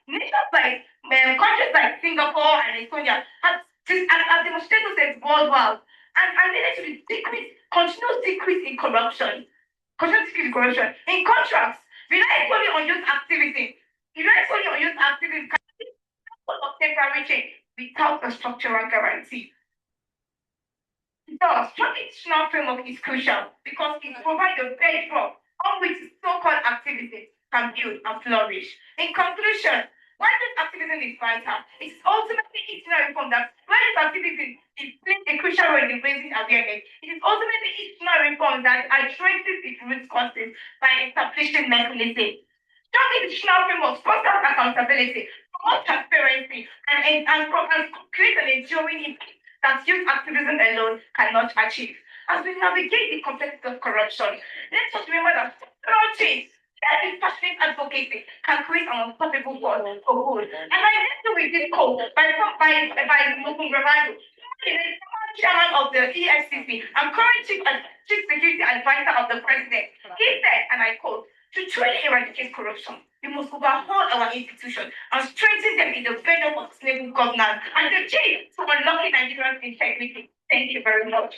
nations like countries like Singapore and Estonia have demonstrated themselves worldwide and needed to continuous decrease in corruption. In contrast, relying solely on youth activism can be of temporary change without a structural guarantee. Thus, strong institutional framework is crucial because it provides a bedrock on which so-called activism can build and flourish. In conclusion, while this activism is vital, it is ultimately institutional reform that when this activism is playing a crucial role in raising awareness, it is ultimately institutional reform that addresses its root causes by establishing mechanisms. Strong institutional frameworks foster accountability, promote transparency, and create an enduring impact that youth activism alone cannot achieve. As we navigate the complexity of corruption, let us remember that structural change and passionate advocacy can create an unstoppable world for good. And I listen with this quote by Muslim Gravado, chairman of the EFCC and current chief security advisor of the president. He said, and I quote, to truly eradicate corruption, we must overhaul our institutions and strengthen them in the bedrock of sustainable governance and the key to unlocking Nigeria's integrity. Thank you very much.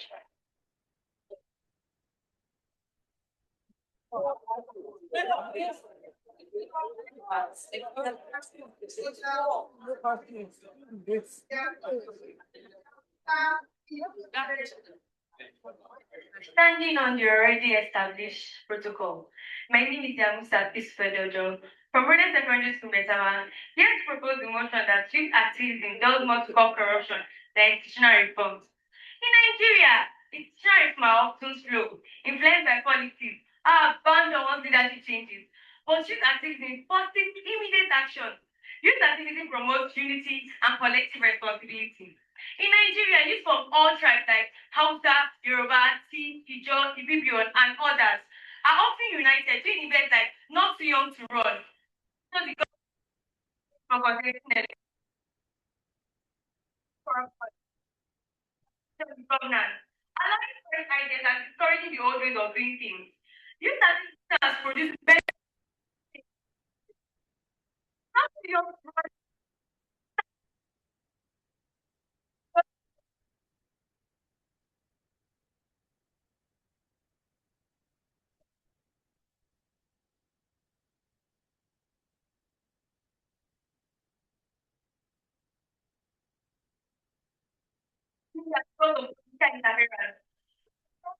Standing on the already established protocol, my name is Yamusa Pisfedojo from Modern Secondary School Metama. Here to propose the motion that youth activism does more to curb corruption than institutional reforms. In Nigeria, institutional reform are often slow, influenced by policies, abandoned once leadership changes. But youth activism forces immediate action. Youth activism promotes unity and collective responsibility. In Nigeria, youth from all tribes like Hausa, Yoruba, T, Ijo, Ibibio, and others are often united to events like Not Too Young to Run. So the governance, allowing fresh ideas and discouraging the old ways of doing things. Youth activism has produced better. Not Too Young to Run.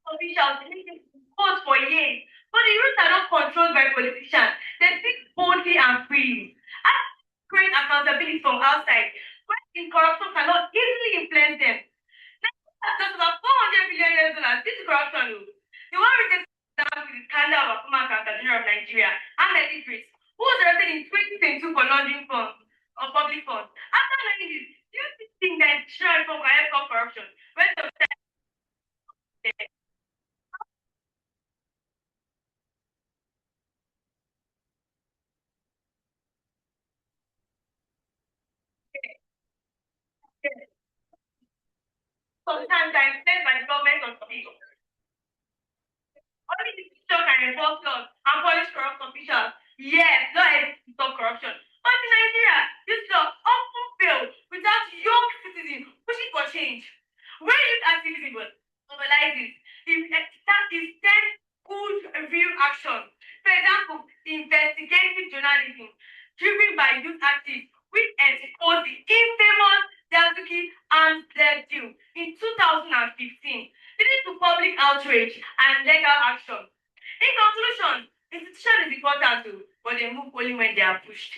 Officials vote for years, but the youth are not controlled by politicians. They speak boldly and freely. As great accountability from outside, when the in corruption cannot easily influence them. Just about 400 billion US dollars. This is corruption. The one with the scandal of former Cathedral of Nigeria and the Idris, who was arrested in 2022 for laundering funds or public funds. After learning this, do you think that national reform can help stop corruption? When the sometimes I'm sent by the government of people. Only the institution can enforce laws and punish corrupt officials. Yes, law exists to stop corruption. But in Nigeria, this law often fails without young citizens pushing for change. When youth activism mobilizes, that is 10 good real action. For example, investigative journalism driven by youth activists, which exposed the infamous Delzuki and Bled deal in 2015, leading to public outrage and legal action. In conclusion, institution is important too, but they move only when they are pushed.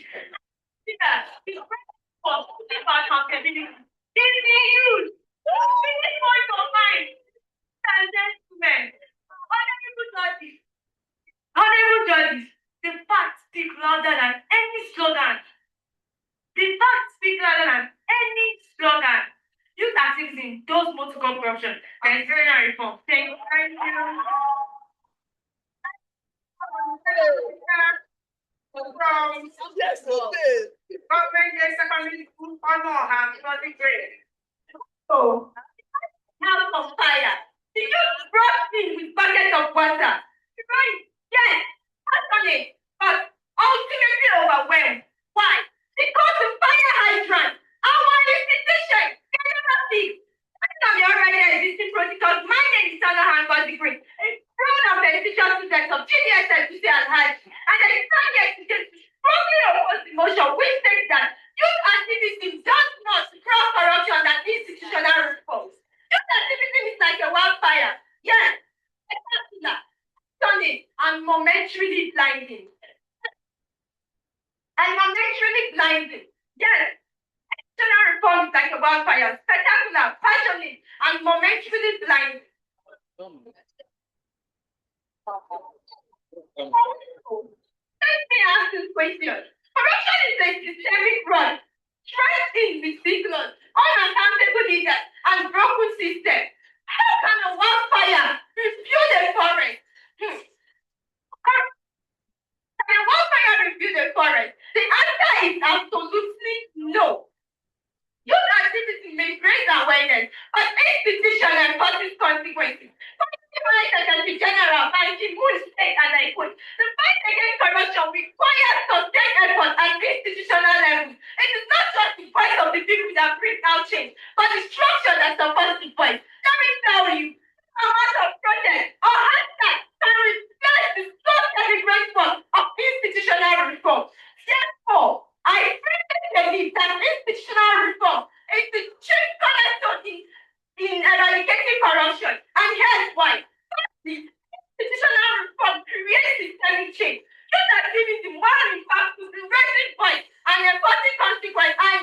For accountability is being used. This point of mind, and gentlemen, honorable judges, the facts speak louder than any slogan. The facts speak louder than any slogan. Youth activism does more to combat corruption than general reform. Thank you. Yes, okay. Secondary school honor and study grade. So, house of fire. The youth brought in with buckets of water. Right? Yes, passionate, but ultimately overwhelmed. Why? Because the fire hydrant, our institution, cannot see. Of the already existing protocols, minded internal handbook degree, a proud of the institution students of GDS and Hajj, and the Islamic students strongly oppose the motion, which states that youth activism does not cross corruption and institutional reforms. Youth activism is like a wildfire. Yes, spectacular, stunning, and momentarily blinding. Yes. General reform is like a wildfire, spectacular, passionate, and momentarily blinding. Let me ask this question. Corruption is a systemic run, stressing with signals, unaccountable leaders, and broken systems. How can a wildfire refuel the forest? Can a wildfire refuel the forest? The answer is absolutely no. Youth activism may raise awareness, but institution enforces consequences. Secretary General Banky Moon state, and I quote, the fight against corruption requires sustained effort at the institutional level. It is not just the voice of the people that brings out change, but the structure that supports the voice. Let me tell you, amount of protest or hashtag can replace the slow deliberate force of institutional reform. Therefore, I firmly believe that institutional reform is the chief cornerstone in eradicating corruption. And here's why. The institutional reform creates systemic change. Youth activism, while in fact to the raising voice and enforcing consequence and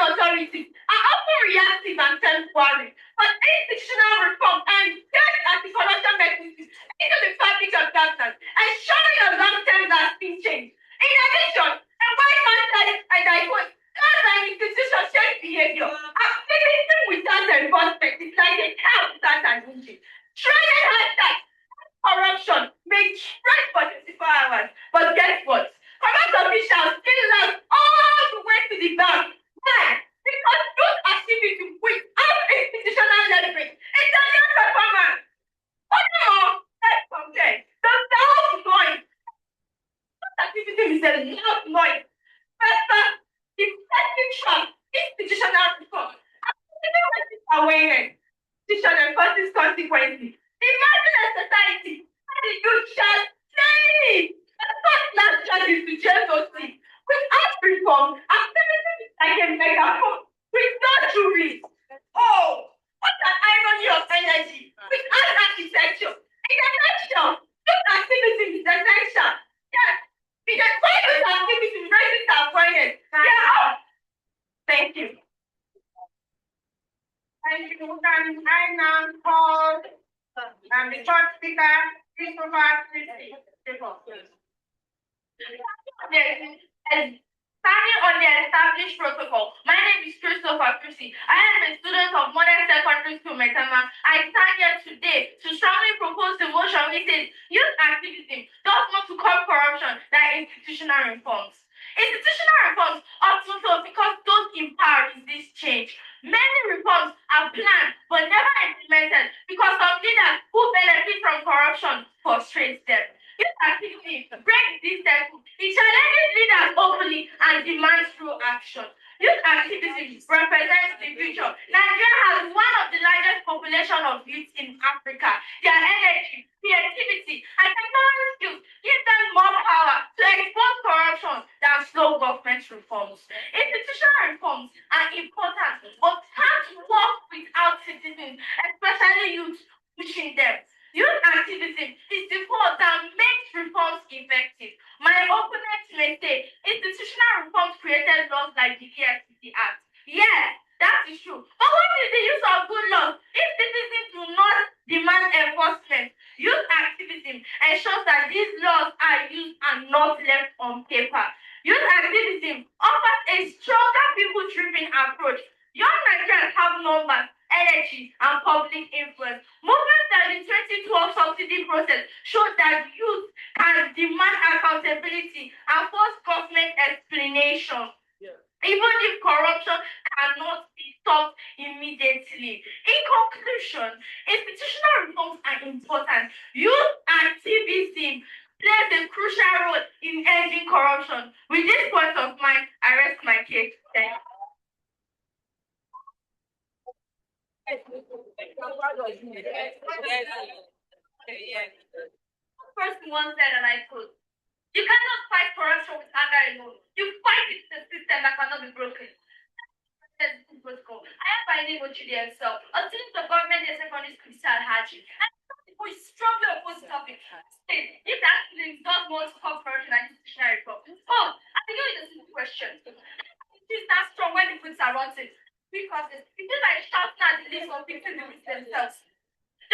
authorities are often reactive and temporary. But institutional reform and get at the corruption mechanism into the fabric of governance, ensuring a long-term lasting change. In addition, a white man said, and I quote, "As an institution change behavior, activism without enforcement is like a cow without an engine. Training hashtag corruption may trend for 24 hours, but guess what? Corrupt officials still last all the way to the bank. Why? Because youth activism without institutional leverage is a new performance. Furthermore, let's compare. The loud noise. Youth activism is a loud noise. Better, effective trust, institutional reform. Activism raises awareness. Institution enforces consequences. Imagine a society where the youth shall say the first class judges to jail those things. Without reform, activism is like a megaphone with no juries. Oh, what an irony of energy without architecture. In a nutshell, youth activism is essential. Yes, because when youth activism raises awareness, yeah. Thank you. Thank you. I now call the third speaker, Christopher Christie. Yes, and standing on the established protocol, my name is Christopher Christie. I am a student of Modern Secondary School, Metama. I stand here today to strongly propose the motion which says youth activism does not to curb corruption than institutional reforms. Institutional reforms often fail because those in power resist change. Many reforms are planned but never implemented because some leaders who benefit from corruption frustrate them. Youth activism breaks this cycle. It challenges leaders openly and demands through action. Youth activism represents the future. Nigeria has one of the largest population of youth in Africa. Their energy, creativity, and technology skills give them more power to expose corruption than slow government reforms. Institutional reforms are important, but can't work without citizens, especially youth, pushing them. Youth activism is the force that makes reforms effective. My opponents may say institutional reforms created laws like the Act. Yes, that is true. But what is the use of good laws if citizens do not demand enforcement? Youth activism ensures that these laws are used and not left on paper. Youth activism offers a stronger people-driven approach. Young Nigerians have numbers, energy, and public influence. Movements like the 2012 subsidy process showed that youth can demand accountability and force government explanation, even if corruption cannot be stopped immediately. In conclusion, institutional reforms are important. Youth activism plays a crucial role in ending corruption. With this point of mind, I rest my case. Thank you. First one said, and I quote, you cannot fight corruption with anger alone. You fight it with a system that cannot be broken. I am by name Int'L, a student of government and secondary school Haji. And we strongly oppose the topic. If that student does want to call corruption and institutional reform. Oh, I think it's a simple question. It's not strong when the goods are rotten. Because it feels like shouting at the lips of fixing the goods themselves.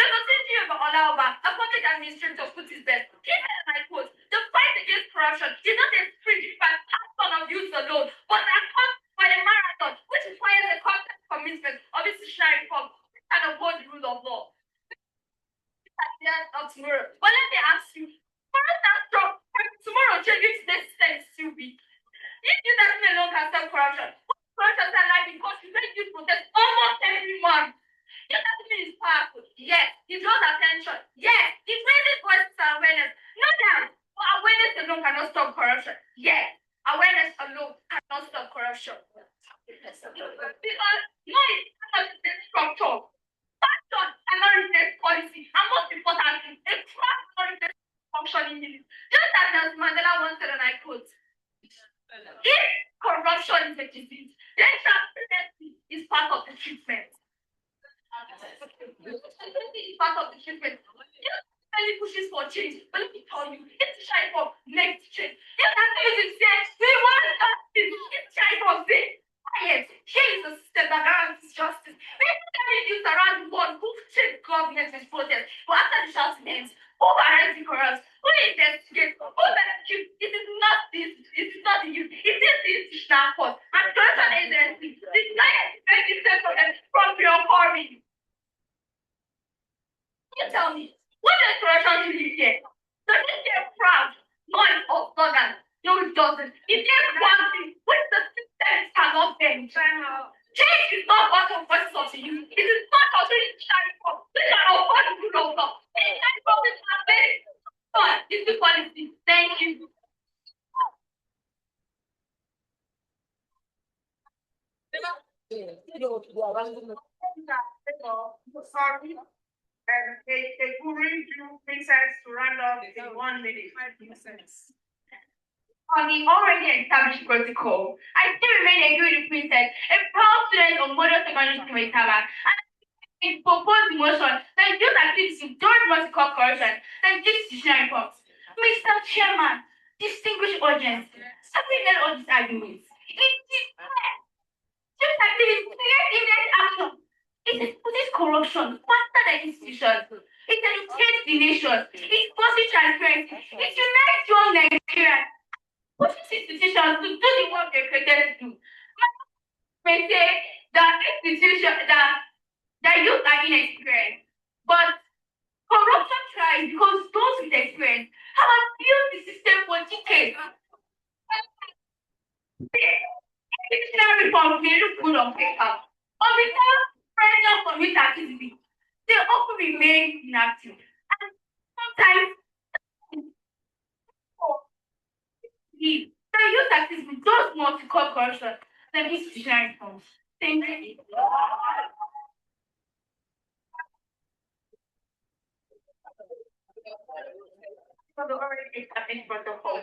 The Society of Olaoba, a public administrator, put his best. He said, and I quote, the fight against corruption is not a sprint by action of youth alone, but a cause for a marathon, which requires a constant commitment of institutional reform and uphold the rule of law. Of tomorrow. But let me ask you, for us that strong, tomorrow changes this sense still weak. If you that alone can stop corruption, what corruption are like because you make youth protest almost every month. Your activity is powerful. Yes, it draws attention. Yes, it raises voices and awareness. No doubt, but awareness alone cannot stop corruption. Yes, awareness alone cannot stop corruption. Because noise cannot replace structure. Passion cannot replace policy. And most importantly, a trust cannot replace functioning unit. Just as Nelson Mandela once said, and I quote, if corruption is a disease, then transparency is part of the treatment. Is part of the treatment. Really pushes for change, but let me tell you, it's shy for next change. If activism says we want justice, it's shy for this. Quiet. Here is a system that guarantees justice. Many youth around the world who change government with protest, but after the shouting ends, who arrests the corrupt? Who investigates? Who persecutes? It is not this. It is not the youth. It is the institutional force and corruption agency. The client is from your farming. You tell me, what does corruption really get? Does it get proud, noise, or slogan? No, it doesn't. It gets one thing, which the system cannot bend. Change is not what of voices of the youth. It is not of really shining from. These are all what the rule of law. These shining from this are very good. It's the policy. Thank you. Sorry. They will read you princess to round up in 1 minute. 5 minutes. On the already established protocol, I still remain a good princess, a proud student of Modern Secondary School Metama, and I propose the motion that youth activism don't want to call corruption, that institutional reforms. Mr. Chairman, distinguished audience, having led all these arguments, it is clear. Youth activism creates immediate action. It is corruption faster than institutions. It educates the nation. It forces transparency. It unites young Nigerians. Pushes institutions to do the work they're created to do. May say that institutions that youth are inexperienced, but corruption thrives because those with experience have built the system for decades. Institutional reforms may look good on paper, but without pressure from youth activities, they often remain inactive. And sometimes the youth activism does more to curb corruption than institutional reforms. Thank you. For the already established protocol,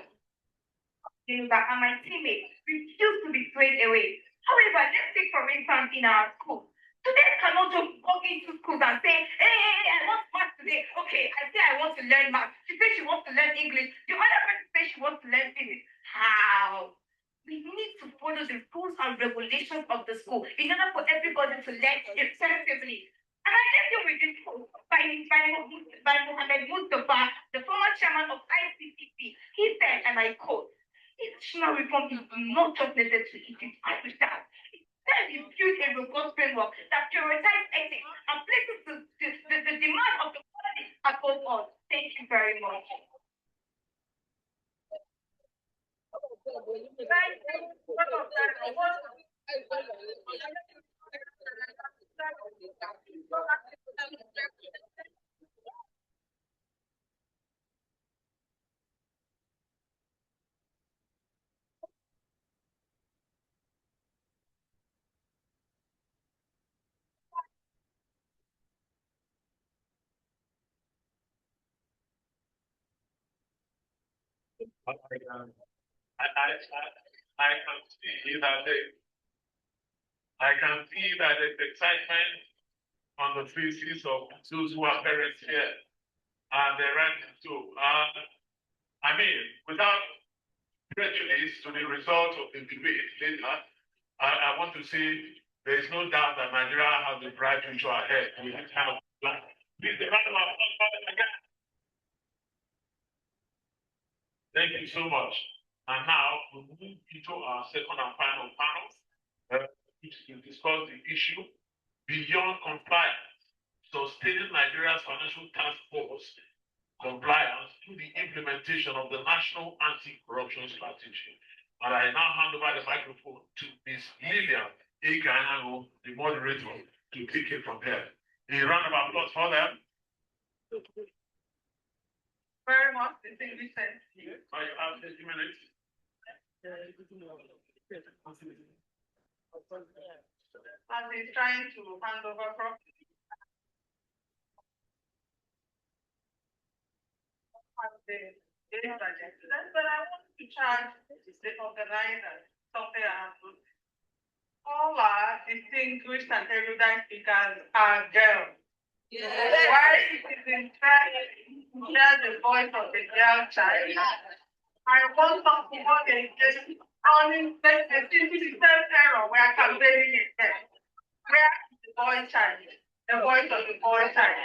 and my teammates refuse to be swayed away. However, let's take for instance in our school. Students cannot just walk into schools and say, hey, I want math today. Okay, I say I want to learn math. She says she wants to learn English. The other person says she wants to learn physics. How? We need to follow the rules and regulations of the school in order for everybody to learn effectively. And I left you with this quote by Mohammed Mustafa, the former chairman of ICCC. He said, and I quote, institutional reform is not just necessary, it is vital. Then you build a robust framework that prioritizes ethics and places the demand of the quality above all. Thank you very much. I can see that there's excitement on the faces of those who are parents here, and they're ready to. I mean, without prejudice to the result of the debate later, I want to say there is no doubt that Nigeria has a bright future ahead with this kind of plan. Please, the round of applause for them again. Thank you so much. And now we move into our second and final panel, which will discuss the issue beyond compliance, sustaining Nigeria's financial task force compliance through the implementation of the National Anti-Corruption Strategy. And I now hand over the microphone to Ms. Lillian Ekayango, the moderator, to take it from here. A round of applause for them. Very much distinguished here. I have 30 minutes. As he's trying to hand over properly. But I want to charge the organizers something I have to. All our distinguished and erudite speakers are girls. Yes. Why it is interesting to hear the voice of the girl child. I want something more than just running the same error where campaigning is there. Where is the boy child? The voice of the boy child.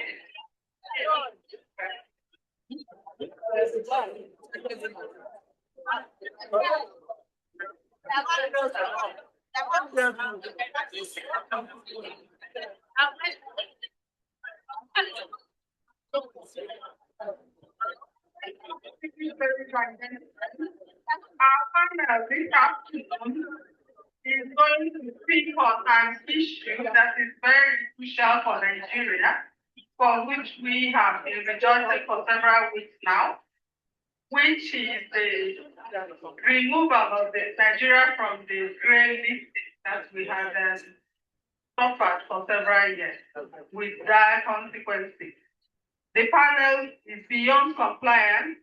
Our panel this afternoon is going to speak on an issue that is very crucial for Nigeria, for which we have been rejoicing for several weeks now, which is the removal of the Nigeria from the gray list that we have suffered for several years with dire consequences. The panel is beyond compliance,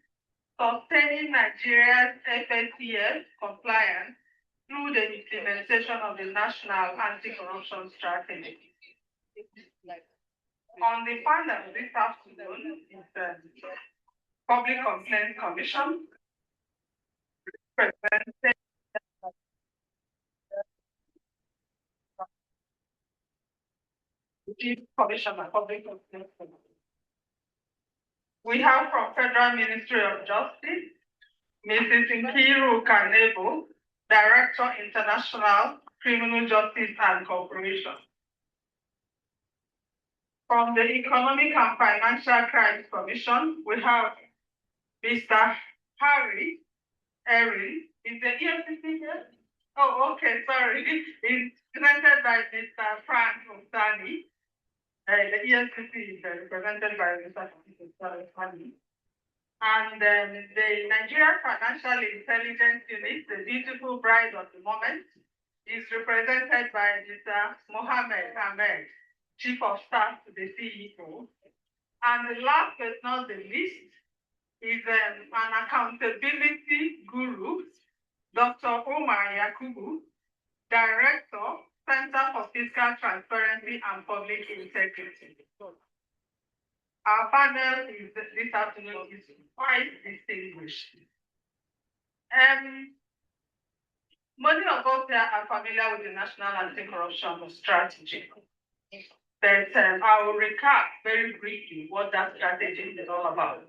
sustaining Nigeria's FATF compliance through the implementation of the National Anti-Corruption Strategy. On the panel this afternoon is the Public Complaints Commission, represented Chief Commissioner Public Complaints. We have from Federal Ministry of Justice, Mrs. Nkiru Kanebo, Director, International Criminal Justice and Cooperation. From the Economic and Financial Crimes Commission, we have Mr. Harry Erin. Is the EFCC here? Oh, okay, sorry. It's presented by Mr. Frank Osani. The EFCC is represented by Mr. Osani. And the Nigeria Financial Intelligence Unit, the beautiful bride of the moment, is represented by Mr. Mohammed Ahmed, Chief of Staff to the CEO. And the last but not the least is an accountability guru, Dr. Omar Yakubu, Director, Center for Fiscal Transparency and Public Integrity. Our panel is this afternoon is quite distinguished. Many of us here are familiar with the National Anti-Corruption Strategy. But I will recap very briefly what that strategy is all about.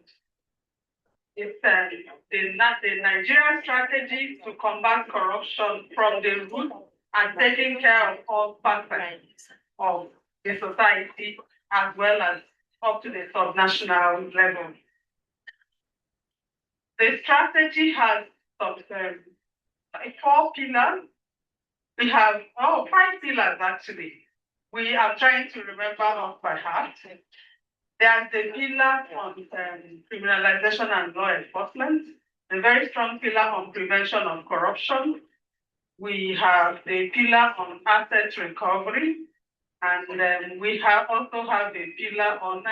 It's the Nigerian strategy to combat corruption from the root and taking care of all facets of the society as well as up to the subnational level. The strategy has some 4 pillars. We have 5 pillars actually. We are trying to remember off by heart. There's the pillar on criminalization and law enforcement, a very strong pillar on prevention of corruption. We have the pillar on asset recovery, and we also have a pillar on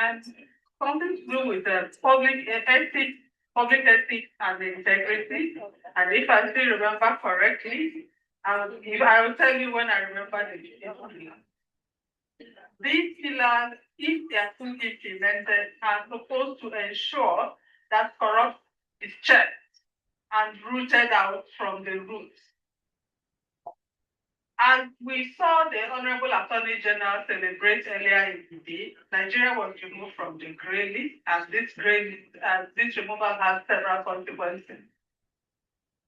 something to do with public ethics and integrity. And if I still remember correctly, I will tell you when I remember the pillar. These pillars, if they are fully implemented, are supposed to ensure that corruption is checked and rooted out from the roots. And we saw the Honorable Attorney General celebrate earlier in the day. Nigeria was removed from the grey list, and this removal has several consequences.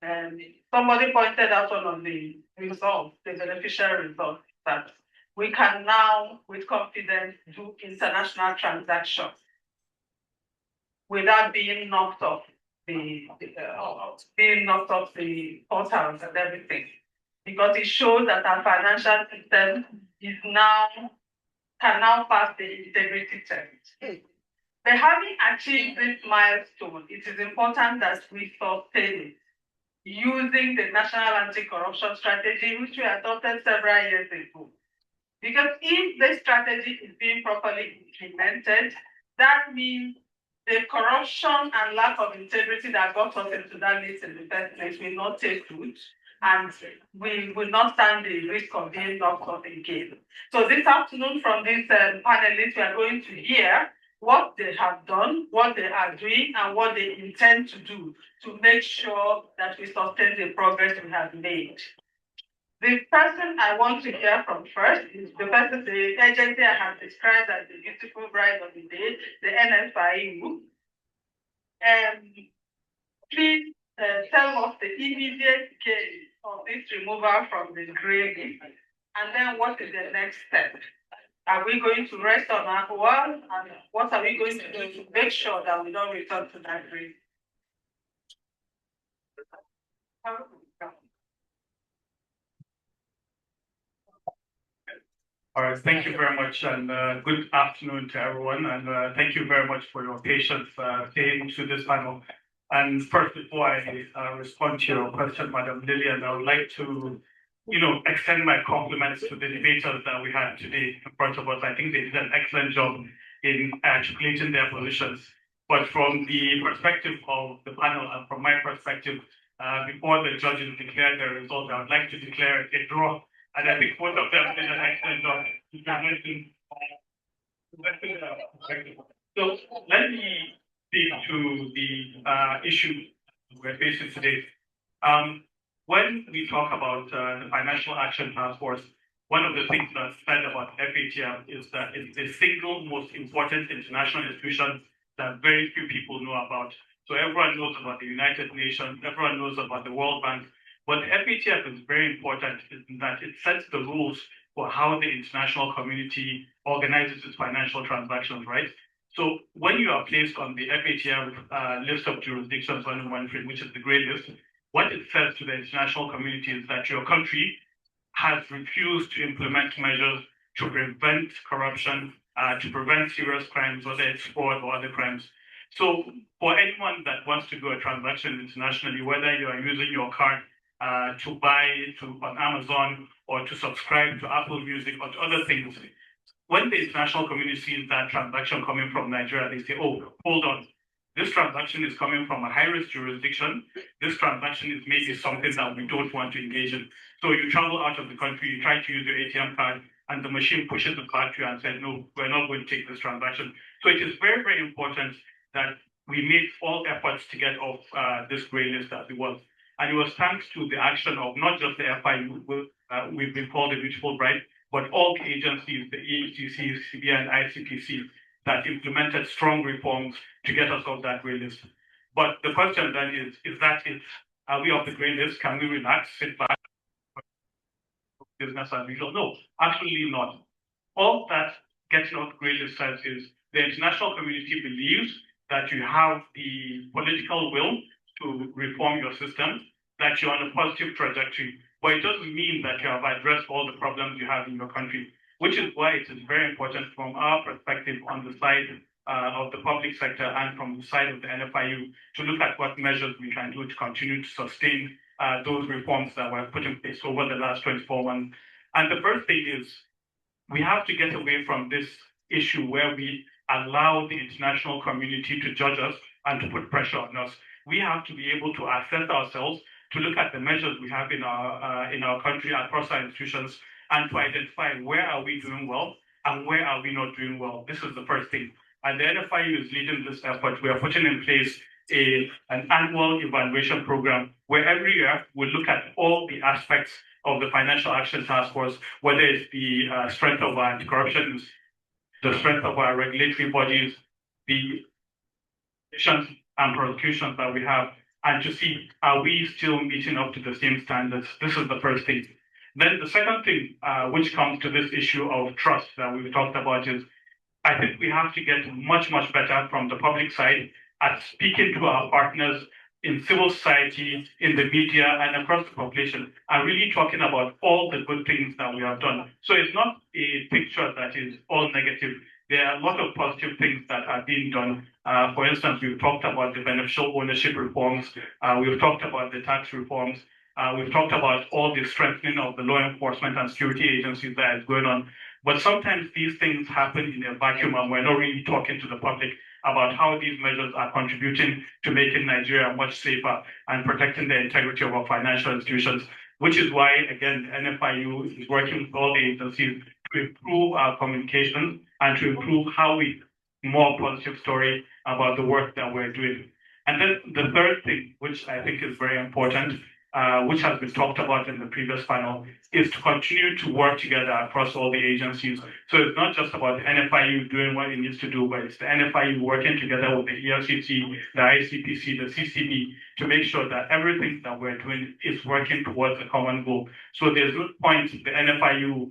And somebody pointed out one of the results, the beneficial results, that we can now, with confidence, do international transactions without being knocked off the portals and everything, because it shows that our financial system can now pass the integrity test. But having achieved this milestone, it is important that we sustain it using the National Anti-Corruption Strategy, which we adopted several years ago. Because if the strategy is being properly implemented, that means the corruption and lack of integrity that got us into that list in the first place will not take root, and we will not stand the risk of being knocked off again. So this afternoon from these panelists, we are going to hear what they have done, what they are doing, and what they intend to do to make sure that we sustain the progress we have made. The person I want to hear from first is the agency I have described as the beautiful bride of the day, the NFIU. Please tell us the immediate case of this removal from the grey list, and then what is the next step? Are we going to rest on our wall, and what are we going to do to make sure that we don't return to that grey list? All right, thank you very much, and good afternoon to everyone, and thank you very much for your patience staying to this panel. And first, before I respond to your question, Madam Lillian, I would like to, extend my compliments to the debaters that we had today in front of us. I think they did an excellent job in articulating their positions. But from the perspective of the panel and from my perspective, before the judges declare their results, I would like to declare a draw. And I think both of them did an excellent job. So let me speak to the issue we're facing today. When we talk about the Financial Action Task Force, one of the things that's said about FATF is that it's the single most important international institution that very few people know about. So everyone knows about the United Nations, everyone knows about the World Bank, but the FATF is very important in that it sets the rules for how the international community organizes its financial transactions, right? So when you are placed on the FATF list of jurisdictions under monitoring, which is the grey list, what it says to the international community is that your country has refused to implement measures to prevent corruption, to prevent serious crimes, whether it's fraud or other crimes. So for anyone that wants to do a transaction internationally, whether you are using your card to buy on Amazon or to subscribe to Apple Music or to other things, when the international community sees that transaction coming from Nigeria, they say, oh, hold on. This transaction is coming from a high-risk jurisdiction. This transaction is maybe something that we don't want to engage in. So you travel out of the country, you try to use your ATM card, and the machine pushes it back to you and says, no, we're not going to take this transaction. So it is very, very important that we make all efforts to get off this grey list as it was. And it was thanks to the action of not just the FIU, we've been called a beautiful bride, but all the agencies, the EFCC, CBI, and ICPC, that implemented strong reforms to get us off that grey list. But the question then is that it? Are we off the grey list? Can we relax, sit back, business as usual? No, absolutely not. All that getting off the grey list says is the international community believes that you have the political will to reform your system, that you're on a positive trajectory, but it doesn't mean that you have addressed all the problems you have in your country, which is why it is very important from our perspective on the side of the public sector and from the side of the NFIU to look at what measures we can do to continue to sustain those reforms that were put in place over the last 24 months. And the first thing is we have to get away from this issue where we allow the international community to judge us and to put pressure on us. We have to be able to assess ourselves, to look at the measures we have in our country across our institutions, and to identify where are we doing well and where are we not doing well. This is the first thing. And the NFIU is leading this effort. We are putting in place an annual evaluation program where every year we look at all the aspects of the Financial Action Task Force, whether it's the strength of our anti-corruption, the strength of our regulatory bodies, the actions and prosecutions that we have, and to see, are we still meeting up to the same standards? This is the first thing. Then the second thing, which comes to this issue of trust that we've talked about, is I think we have to get much, much better from the public side at speaking to our partners in civil society, in the media, and across the population, and really talking about all the good things that we have done. So it's not a picture that is all negative. There are a lot of positive things that are being done. For instance, we've talked about the beneficial ownership reforms. We've talked about the tax reforms. We've talked about all the strengthening of the law enforcement and security agencies that is going on. But sometimes these things happen in a vacuum and we're not really talking to the public about how these measures are contributing to making Nigeria much safer and protecting the integrity of our financial institutions, which is why, again, the NFIU is working with all the agencies to improve our communication and to improve how we more positive story about the work that we're doing. And then the third thing, which I think is very important, which has been talked about in the previous panel, is to continue to work together across all the agencies. So it's not just about the NFIU doing what it needs to do, but it's the NFIU working together with the EFCC, the ICPC, the CCB, to make sure that everything that we're doing is working towards a common goal. So there's no point the NFIU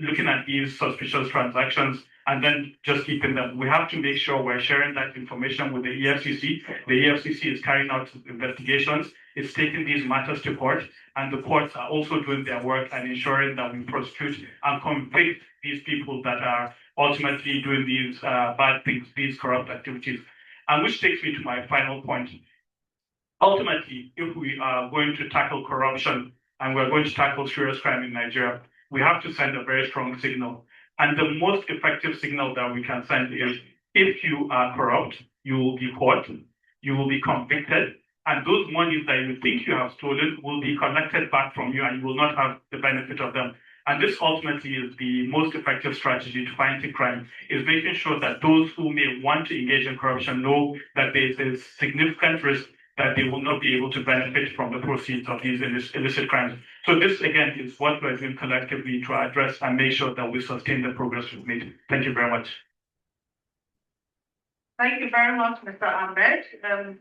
looking at these suspicious transactions and then just keeping them. We have to make sure we're sharing that information with the EFCC. The EFCC is carrying out investigations. It's taking these matters to court, and the courts are also doing their work and ensuring that we prosecute and convict these people that are ultimately doing these bad things, these corrupt activities. And which takes me to my final point. Ultimately, if we are going to tackle corruption and we're going to tackle serious crime in Nigeria, we have to send a very strong signal. And the most effective signal that we can send is, if you are corrupt, you will be caught, you will be convicted, and those monies that you think you have stolen will be collected back from you and you will not have the benefit of them. And this ultimately is the most effective strategy to fighting crime, is making sure that those who may want to engage in corruption know that there is a significant risk that they will not be able to benefit from the proceeds of these illicit crimes. So this, again, is what we're doing collectively to address and make sure that we sustain the progress we've made. Thank you very much. Thank you very much, Mr. Ahmed.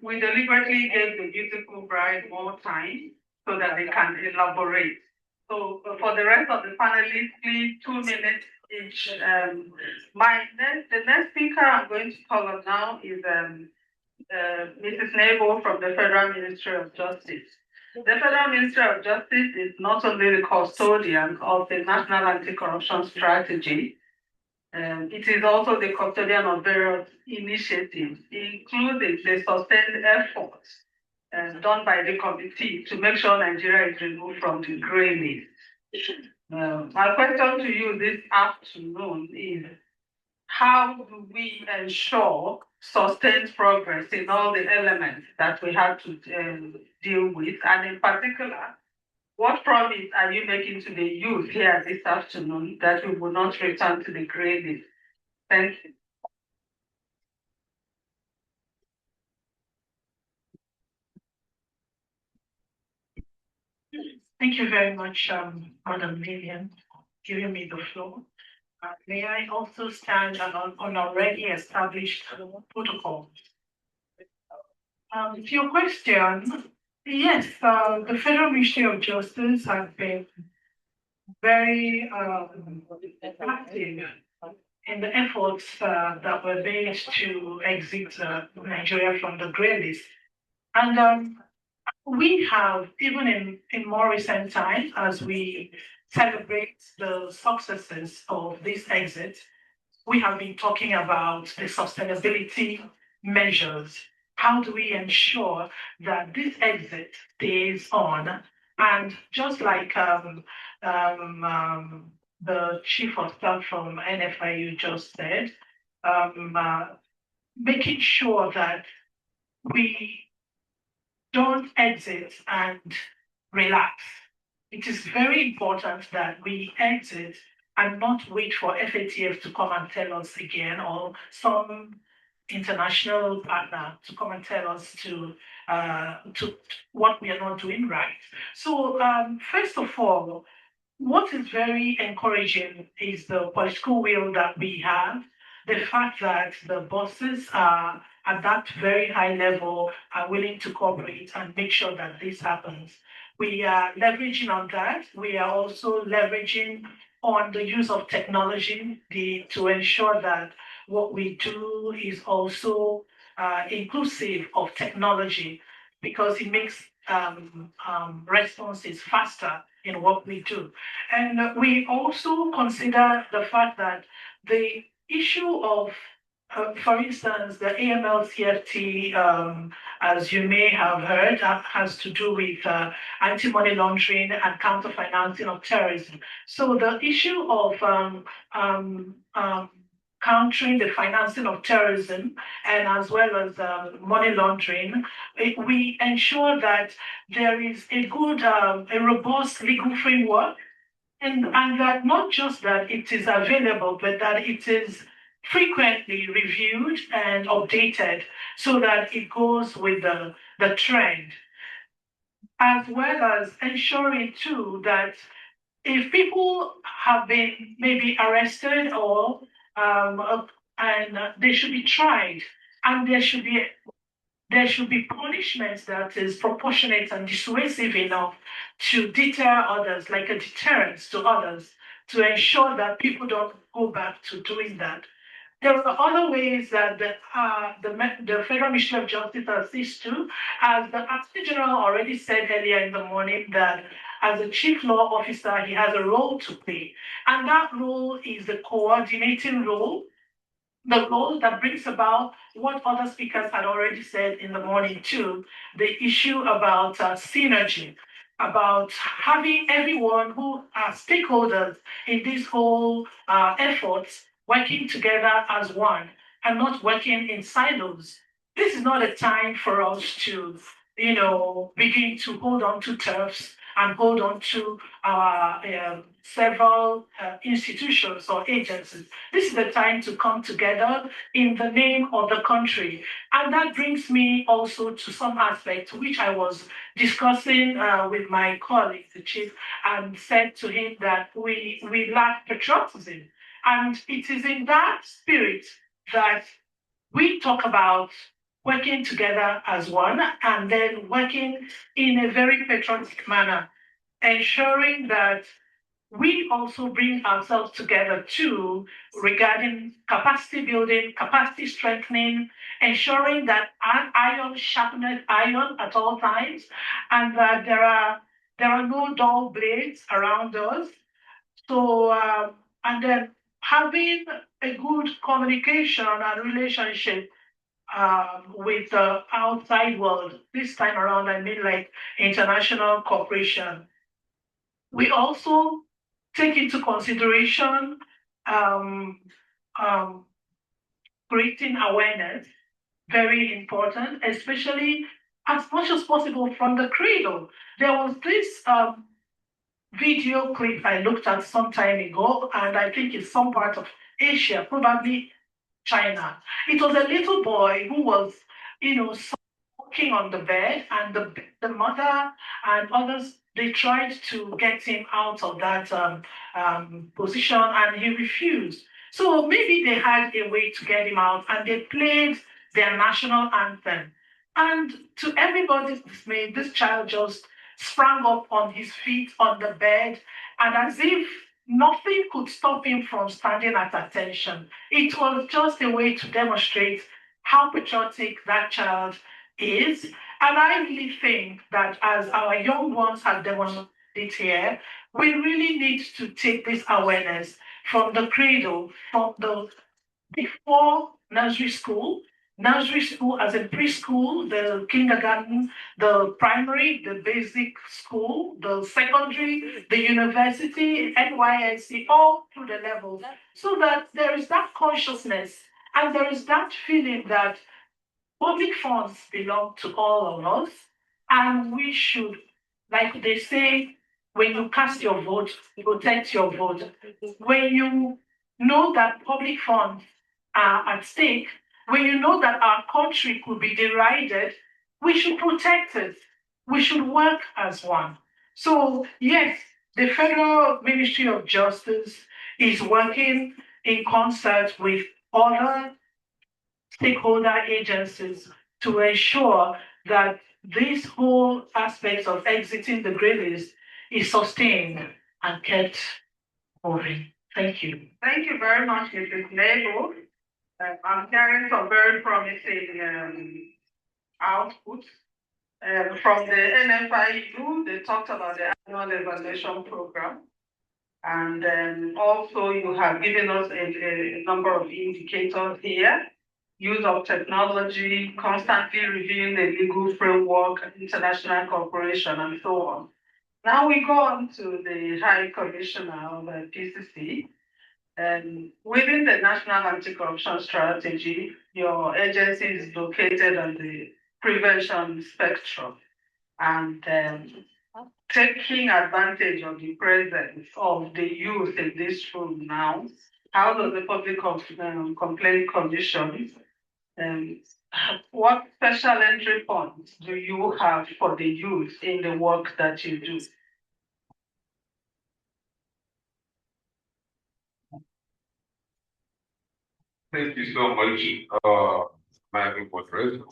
We deliberately gave the beautiful bride more time so that they can elaborate. So for the rest of the panelists, please 2 minutes each. The next speaker I'm going to call on now is Mrs. Nebo from the Federal Ministry of Justice. The Federal Ministry of Justice is not only the custodian of the National Anti-Corruption Strategy, it is also the custodian of various initiatives, including the sustained efforts done by the committee to make sure Nigeria is removed from the grey list. My question to you this afternoon is, how do we ensure sustained progress in all the elements that we have to deal with? And in particular, what promise are you making to the youth here this afternoon that we will not return to the grey list? Thank you. Thank you very much, Madam Lillian, for giving me the floor. May I also stand on already established protocol? To your question, yes, the Federal Ministry of Justice has been very active in the efforts that were made to exit Nigeria from the grey list. And we have, even in more recent times, as we celebrate the successes of this exit, we have been talking about the sustainability measures. How do we ensure that this exit stays on? And just like the chief of staff from NFIU just said, making sure that we don't exit and relax. It is very important that we exit and not wait for FATF to come and tell us again, or some international partner to come and tell us to what we are not doing right. So first of all, what is very encouraging is the political will that we have, the fact that the bosses are at that very high level are willing to cooperate and make sure that this happens. We are leveraging on that. We are also leveraging on the use of technology to ensure that what we do is also inclusive of technology, because it makes responses faster in what we do. And we also consider the fact that the issue of for instance, the AML-CFT, as you may have heard, has to do with anti-money laundering and counter-financing of terrorism. So the issue of countering the financing of terrorism and as well as money laundering, we ensure that there is a good, a robust legal framework, and that not just that it is available, but that it is frequently reviewed and updated so that it goes with the trend, as well as ensuring too that if people have been maybe arrested or and they should be tried, and there should be punishment that is proportionate and dissuasive enough to deter others, like a deterrence to others, to ensure that people don't go back to doing that. There are other ways that the Federal Ministry of Justice assists to, as the Attorney General already said earlier in the morning, that as a chief law officer, he has a role to play. And that role is the coordinating role, the role that brings about what other speakers had already said in the morning too, the issue about synergy, about having everyone who are stakeholders in this whole efforts working together as one and not working in silos. This is not a time for us to, begin to hold on to turfs and hold on to our several institutions or agencies. This is the time to come together in the name of the country. And that brings me also to some aspects which I was discussing with my colleague, the chief, and said to him that we lack patriotism. And it is in that spirit that we talk about working together as one and then working in a very patriotic manner, ensuring that we also bring ourselves together too regarding capacity building, capacity strengthening, ensuring that iron sharpened iron at all times, and that there are no dull blades around us. So and then having a good communication and relationship with the outside world. This time around, I mean like international cooperation. We also take into consideration um, um, creating awareness, very important, especially as much as possible from the cradle. There was this video clip I looked at some time ago, and I think it's some part of Asia, probably China. It was a little boy who was, walking on the bed, and the mother and others, they tried to get him out of that position, and he refused. So maybe they had a way to get him out, and they played their national anthem. And to everybody's dismay, this child just sprang up on his feet on the bed, and as if nothing could stop him from standing at attention. It was just a way to demonstrate how patriotic that child is. And I really think that as our young ones have demonstrated here, we really need to take this awareness from the cradle, from the before nursery school as in preschool, the kindergarten, the primary, the basic school, the secondary, the university, NYSC, all through the levels, so that there is that consciousness and there is that feeling that public funds belong to all of us, and we should, like they say, when you cast your vote, protect your vote. When you know that public funds are at stake, when you know that our country could be derided, we should protect it. We should work as one. So, yes, the Federal Ministry of Justice is working in concert with other stakeholder agencies to ensure that this whole aspect of exiting the grey list is sustained and kept moving. Thank you. Thank you very much, Mrs. Nebo. I'm hearing some very promising outputs. From the NFIU, they talked about the annual evaluation program. And also you have given us a number of indicators here. Use of technology, constantly reviewing the legal framework, international cooperation, and so on. Now we go on to the High Commissioner of PCC. Within the National Anti-Corruption Strategy, your agency is located on the prevention spectrum. And taking advantage of the presence of the youth in this room now, how does the Public Complaint Commission, what special entry points do you have for the youth in the work that you do? Thank you so much, Madam Moderator,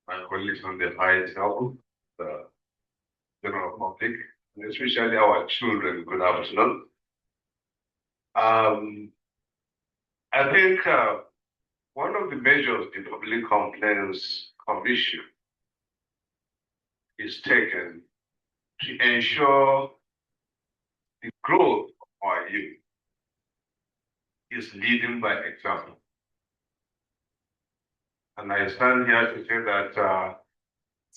my colleagues on the highest level, the general public, and especially our children. Good afternoon. I think one of the measures the Public Complaints Commission is taken to ensure the growth of our youth is leading by example. And I stand here to say that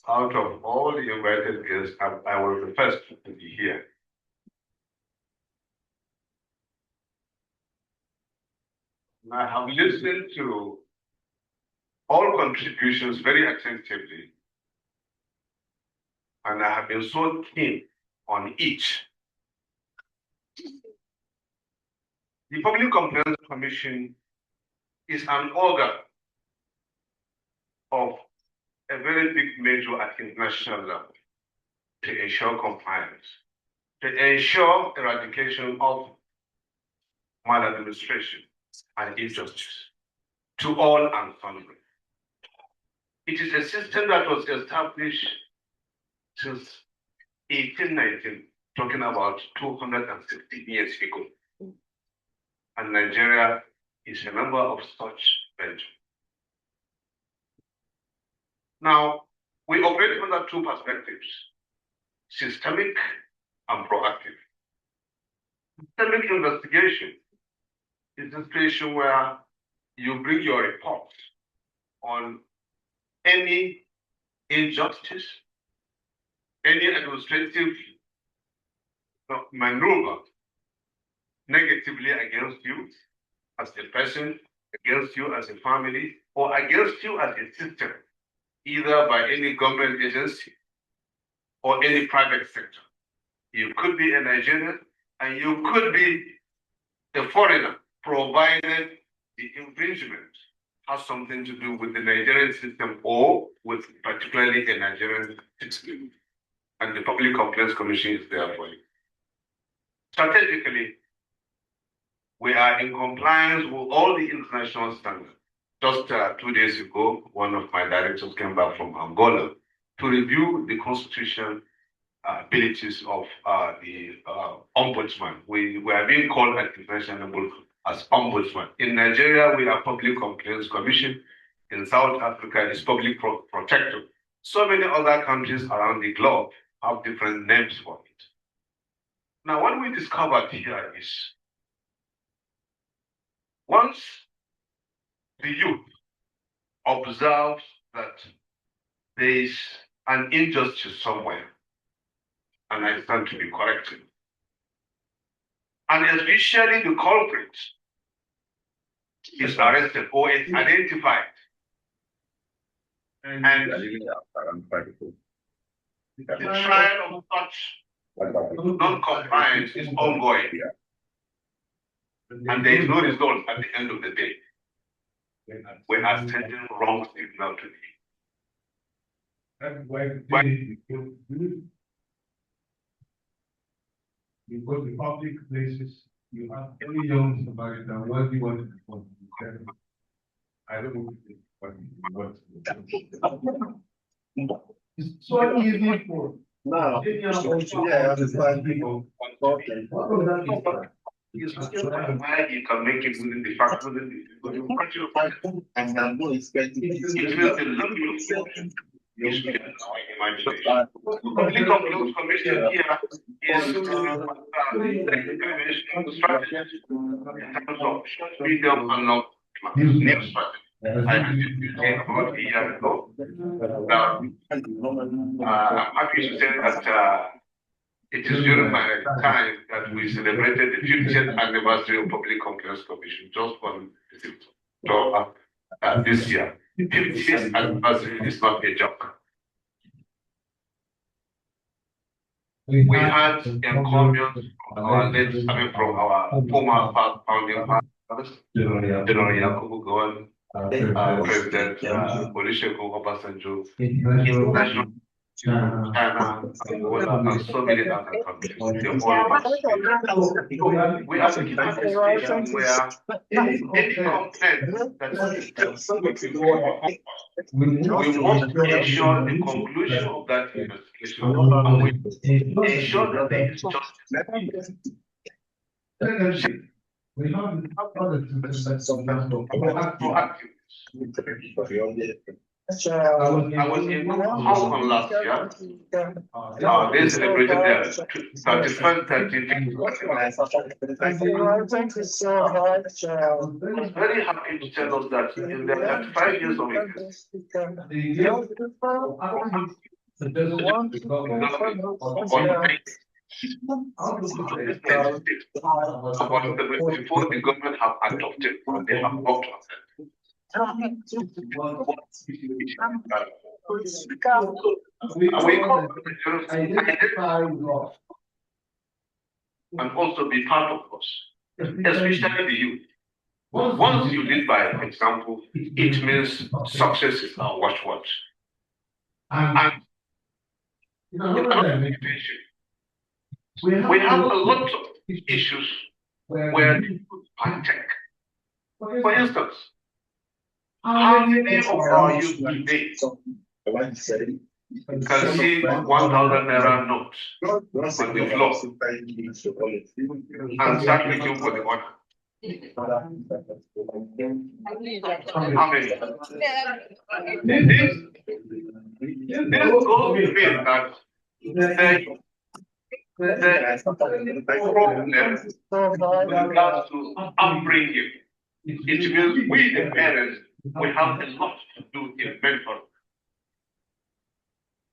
out of all the invited guests, I was the first to be here. And I have listened to all contributions very attentively. and I have been so keen on each. The Public Complaints Commission is an organ of a very big major at international level to ensure compliance, to ensure eradication of maladministration and injustice to all and sundry. It is a system that was established since 1819, talking about 260 years ago. And Nigeria is a member of such bench. Now, we operate under two perspectives, systemic and proactive. Systemic investigation is a situation where you bring your report on any injustice, any administrative maneuver negatively against you as a person, against you as a family, or against you as a system, either by any government agency or any private sector. You could be a Nigerian and you could be a foreigner, provided the infringement has something to do with the Nigerian system or with particularly a Nigerian system. And the Public Complaints Commission is there for you. Strategically, we are in compliance with all the international standards. Just 2 days ago, one of my directors came back from Angola to review the constitutional abilities of the ombudsman. We are being called at international level as ombudsman. In Nigeria, we are Public Complaints Commission. In South Africa, it's Public Protector. So many other countries around the globe have different names for it. Now, what we discovered here is once the youth observes that there is an injustice somewhere, and I stand to be corrected, and especially the culprit is arrested or is identified, and the trial of such non-compliance is ongoing, and there is no result at the end of the day. We are sending wrong signal to because the public places, you have any young Samaritan, what do you want to do? I don't know what it's so easy for now. Yeah, understand people. Why you can make it within the fact within the and can go expect Public Complaints Commission here is freedom and not news. I received about a year ago. Now, I'm happy to say that it is during my time that we celebrated the 50th anniversary of Public Complaints Commission, just on this year. 50th anniversary is not a joke. We had encomiums from our former founding fathers, General Yakubu Gowon, President Olusegun Obasanjo, international China, Angola, and so many other countries. We are looking at a situation where any complaint that we must ensure the conclusion of that investigation, and we ensure that there is justice. We have other I was in Hong Kong last year. They celebrated their 31st, 35th. I was very happy to tell us that in their 35 years of existence, before the government have adopted and they have worked on it. we come to identify loss and also be part of us, especially the youth. Once you lead by example, it means success is our watchword. And we have a lot of issues where people partake. For instance, how many of our youth today can see 1,000 naira notes on the floor and start looking for the owner? How many? This goes to mean that the problem with regards to upbringing, it means we, the parents, we have a lot to do in mentoring.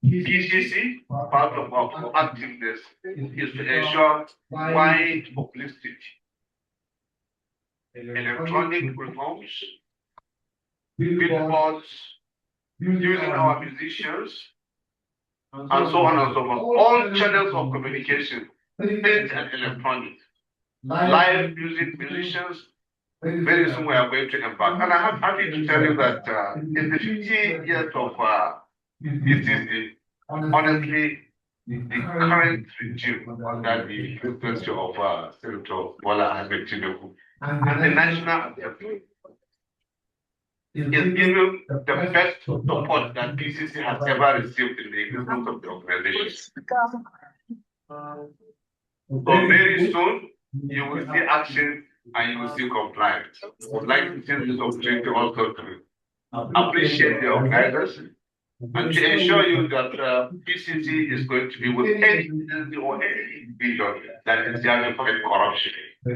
PCC, part of our activeness, is to ensure wide publicity, electronic reforms, billboards, using our musicians, and so on and so forth. All channels of communication, print and electronic, live music, musicians. Very soon we are going to embark. And I'm happy to tell you that in the 50 years of PCC, honestly, the current regime under the presidency of Senator Bola Ahmed Tinubu and the National Assembly is giving the best support that PCC has ever received in the existence of the organization. So very soon, you will see action and you will see compliance. I would like to take this opportunity also to appreciate the organizers and to ensure you that PCC is going to be with any entity or any individual that is there to fight corruption.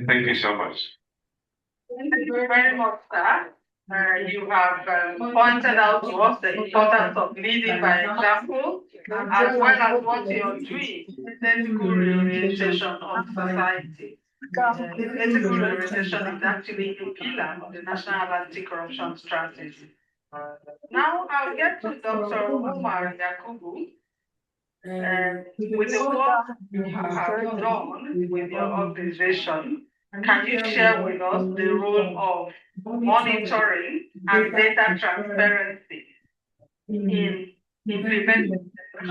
Thank you so much. Thank you very much, sir. You have pointed out to us the importance of leading by example, as well as what you're doing in ethical reorientation of society. Ethical reorientation is actually a pillar of the National Anti-Corruption Strategy. Now I'll get to Dr. Umar Yakubu. With the work you have done with your organization, can you share with us the role of monitoring and data transparency in implementing the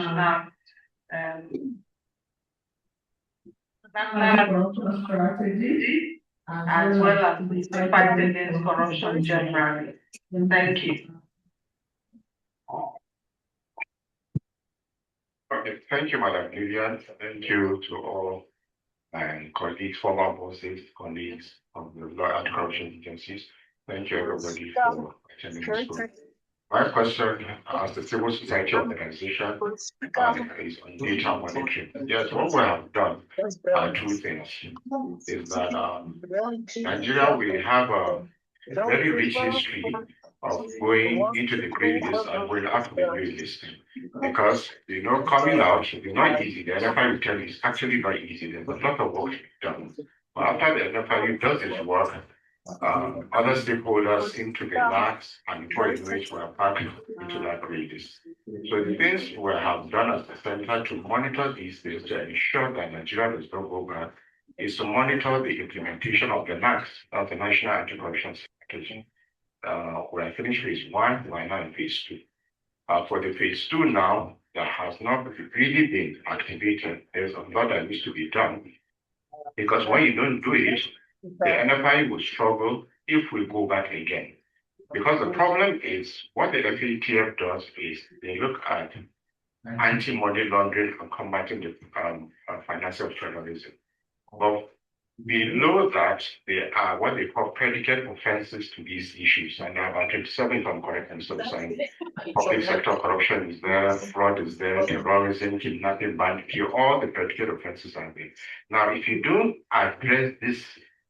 national corruption strategy as well as the fight against corruption generally? Thank you. Okay, thank you, Madam Lillian. Thank you to all my colleagues, former bosses, colleagues of the law and corruption agencies. Thank you, everybody, for attending this program. My question as the civil society organization is on data monitoring. Yes, what we have done are two things. Is that Nigeria, we have a very rich history of going into the grey list and going out of the grey list. Because, coming out is not easy. The NFI will tell you it's actually not easy. There's a lot of work to be done. But after the NFI does its work, other stakeholders seem to relax and before you know it, we are back into that grey list. So the things we have done as a center to monitor these things to ensure that Nigeria does not go back is to monitor the implementation of the NACS, of the National Anti-Corruption Strategy. We are finished phase 1, we are now in phase 2. For the phase 2 now, that has not really been activated. There's a lot that needs to be done. Because when you don't do it, the NFI will struggle if we go back again. Because the problem is, what the FATF does is they look at anti-money laundering and combating the financial terrorism. But below that, there are what they call predicate offenses to these issues. And there are about 27, if I'm correct, and so saying public sector corruption is there, fraud is there, terrorism, kidnapping, banditry, all the predicate offenses are there. Now, if you don't address this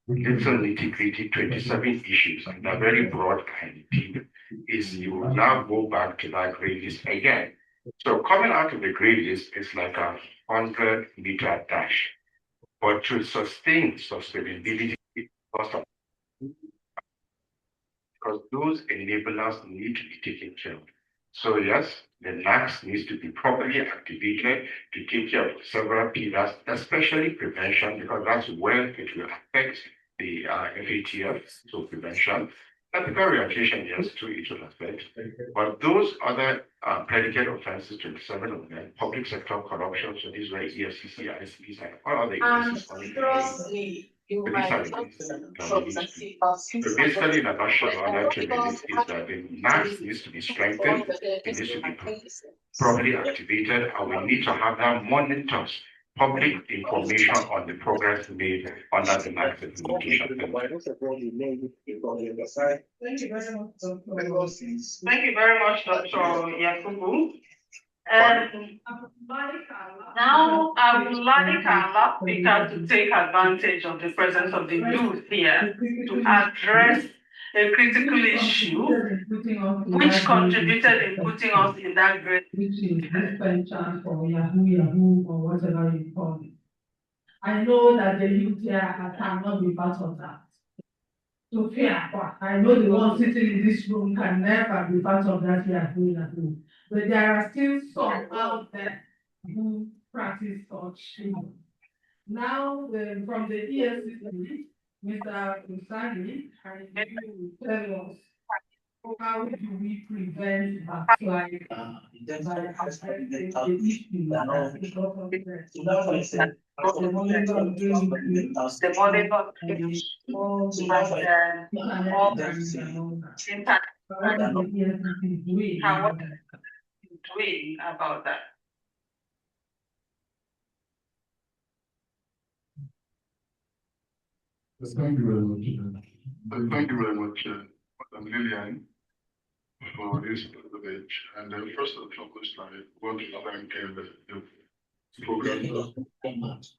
little nitty-gritty 27 issues, and they're very broad and deep, is you will now go back to that grey list again. So coming out of the grey list is like a 100-meter dash. But to sustain sustainability, because those enablers need to be taken care of. So yes, the NACS needs to be properly activated to take care of several pillars, especially prevention, because that's where it will affect the FATF, so prevention. Ethical rehabilitation, yes, too, it will affect. But those other predicate offenses, 27 of them, public sector corruption, so these were EFCC, ICPs, and all other agencies. So basically, in a nutshell, what I'd like to release is that the NACS needs to be strengthened, it needs to be properly activated, and we need to have that monitors public information on the progress made under the NACS implementation. Thank you very much, Dr. Yakubu. Now I would like our last speaker to take advantage of the presence of the youth here to address a critical issue which contributed in putting us in that great, which is expenditure for Yahoo or whatever you call it. I know that the youth here cannot be part of that. So I know the one sitting in this room can never be part of that Yahoo. But there are still some out there who practice such things. Now, from the EFCC, Mr. Usagi, can you tell us how do we prevent backsliding by addressing the issue that is also the money laundering, doing about that? Thank you very much. Thank you very much, Madam Lillian, for this privilege. And first and foremost, I want to thank the program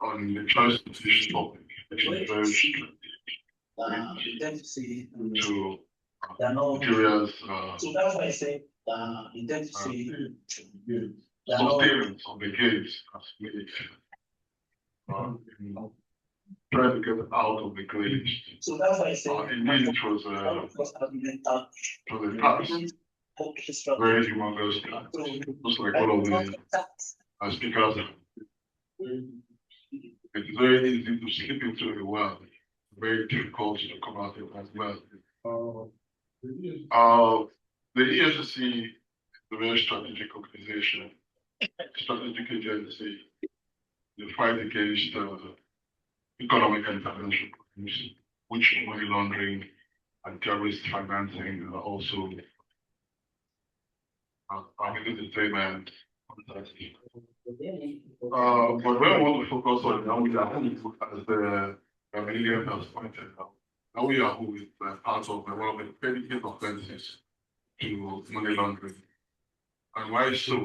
on the choice of this topic, which is very strategic to Nigeria's sustenance of the games as made trying to get out of the glitch. Indeed, it was a task, very humongous task, just like all of the speakers. It's very easy to slip into the world, very difficult to come out of it as well. The EFCC is a very strategic organization, strategic agency, the fight against economic intervention, which money laundering and terrorist financing are also within the same end. But when I want to focus on Yahoo, as the Million has pointed out, Yahoo is part of one of the predicate offenses to money laundering. And why so?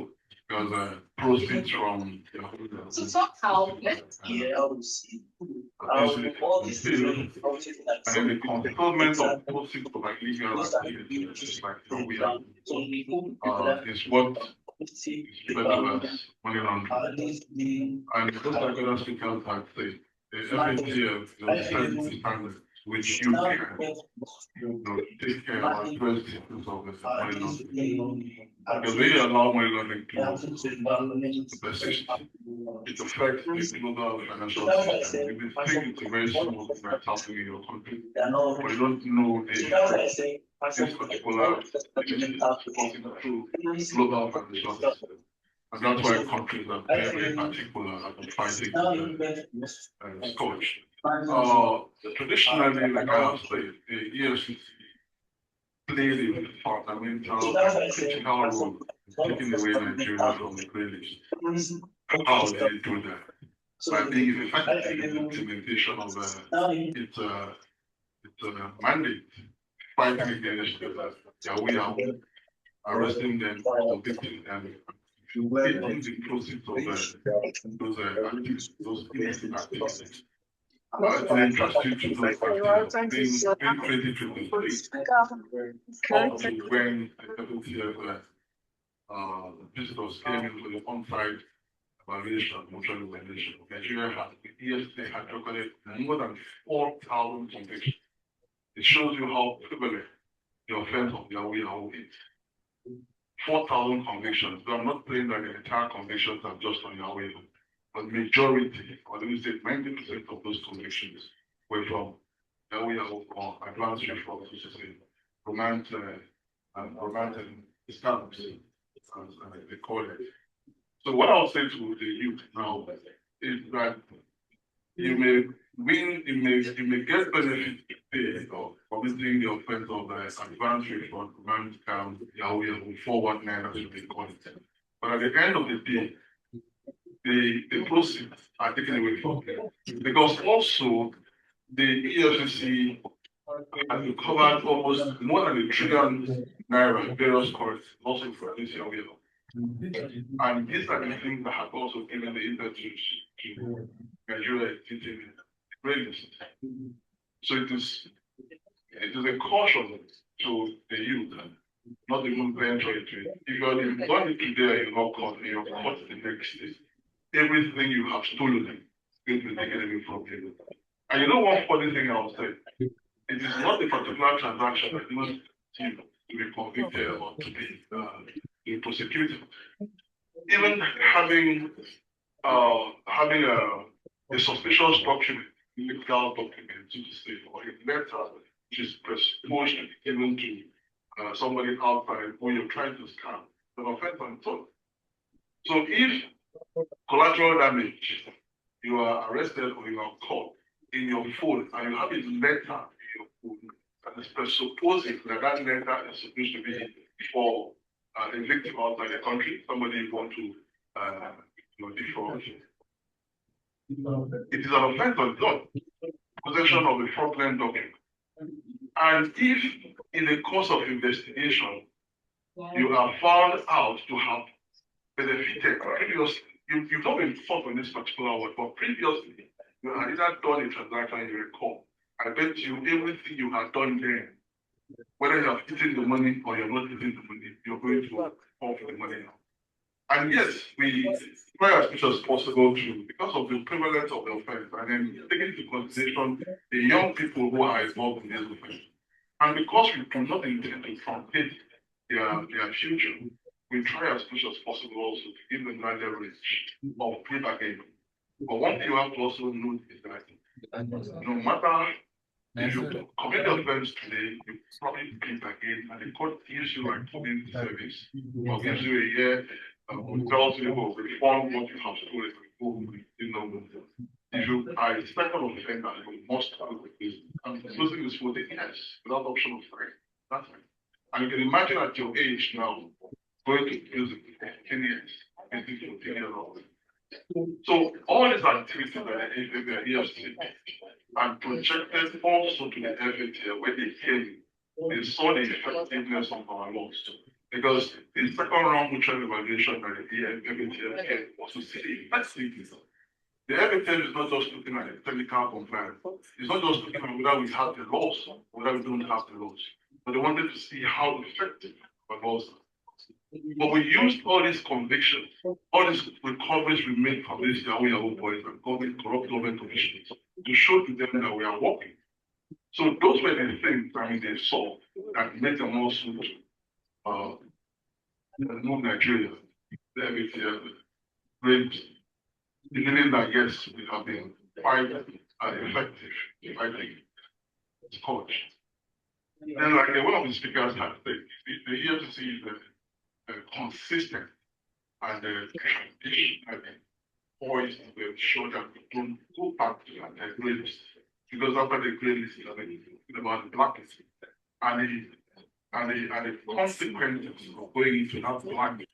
Because proceeds from Yahoo. So somehow, let's hear how we see all these things. And the concealment of proceeds from illegal activities, just like Yahoo, is what is better as money laundering. And just like other speakers have said, the FATF will set the standards which you can take care of address the issues of the money laundering. Because when you allow money laundering to persist, it affects the global financial system. You may think it's a very small thing that's happening in your country, but you don't know this particular thing through global financial system. And that's why countries are very particular about fighting scotch. Traditionally, like I have said, the EFCC played a fundamental critical role in taking away Nigeria from the grey list. How did it do that? By being effective in the implementation of its mandate, fighting against Yahoo, arresting them, convicting them, taking the proceeds of those activities, those innocent activities. It's interesting to know that being credit to the state up to when the WTF visitors came into the on-site evaluation, mutual evaluation. Nigeria had, the EFCC had recorded more than 4,000 convictions. It shows you how prevalent the offense of Yahoo is. 4,000 convictions. So I'm not saying that the entire convictions are just on your way, but majority, or let me say 90% of those convictions were from Yahweh or advanced reform, which is a romantic scams, as they call it. So what I'll say to the youth now is that you may win, you may get benefit of committing the offense of advanced reform, romantic scams, Yahweh 419, as they call it. But at the end of the day, the proceeds are taken away from them. Because also the EFCC has recovered almost more than $1 trillion in various courts, also for this year. And these are the things that have also given the industry to Nigeria the greatest. So it is a caution to the youth not even venture into it. If you are done it today, you're not caught, and you're caught the next day. Everything you have stolen is going to be taken away from you. And you know one funny thing I'll say? It is not a particular transaction that must you to be convicted or to be prosecuted. Even having a suspicious document, legal document to the state, or a letter which is presupposed to be given to somebody outside who you're trying to scam, an offense on its own. So if collateral damage, you are arrested or you are caught in your phone and you have a letter in your phone that is presupposing that that letter is supposed to be for a victim outside the country, somebody you want to defraud. It is an offense on its own, possession of a fraudulent document. And if in the course of investigation you are found out to have benefited previously, you've not been fought on this particular one, but previously you had either done a transaction in your recall. I bet you everything you had done then, whether you have eaten the money or you're not eating the money, you're going to fall for the money now. And yes, we try as much as possible to, because of the prevalence of the offense, and then taking into consideration the young people who are involved in this offense. And because we do not intend to truncate their future, we try as much as possible also to give them that leverage of pre-bargaining. But one thing you have to also note is that no matter if you commit the offense today, you probably pre-bargain, and the court gives you like community service, or gives you a year, tells you, well, reform what you have stolen, if you are a second offender, you must have this. And closing this for the yes, without option of three. That's right. And you can imagine at your age now, going to prison for 10 years, getting 14 years old. So all these activities that the EFCC and projected also to the FATF when they came, they saw the effectiveness of our laws. Because this second round mutual evaluation that the FATF came was to see the effectiveness. The FATF is not just looking at the technical compliance. It's not just looking at whether we have the laws or whether we don't have the laws. But they wanted to see how effective our laws are. But we used all these convictions, all these recoveries we made from these Yahoo boys and corrupt government officials to show to them that we are working. So those were the things they saw that made them also move Nigeria, the FATF, believing that yes, we have been quite effective in fighting scourge. And like one of the speakers had said, the EFCC is consistent and tradition poised to ensure that we don't go back to the grey list. Because after the grey list, it's about the blacklist. And the consequences of going into that blacklist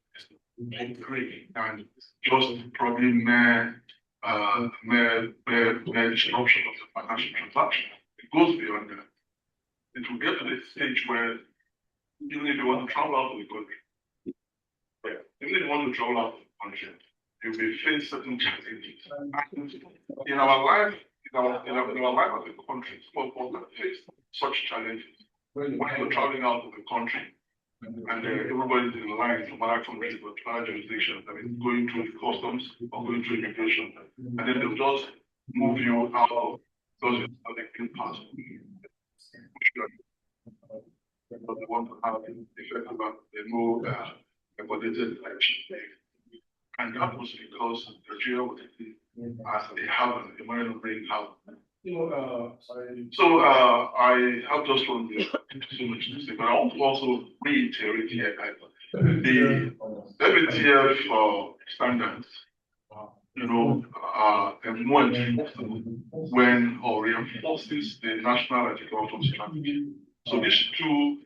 are great and just probably mere disruption of the financial transaction. It goes beyond that. It will get to the stage where even if you want to travel out of the country, even if you want to travel out of the country, you will face certain challenges. And in our life, in our life as a country, some of us have faced such challenges. When you're traveling out of the country, and everybody's in line from other countries or other jurisdictions, going through the customs or going through immigration, and then they'll just move you out of because you have a clean passport. But they want to have the effect about the no coordinated election. And that was because Nigeria was as a hub, a money laundering hub. I have just run so much to say, but I want to also reiterate here the WTF standards, are more enforceable when or reinforces the national anti-corruption strategy. So these two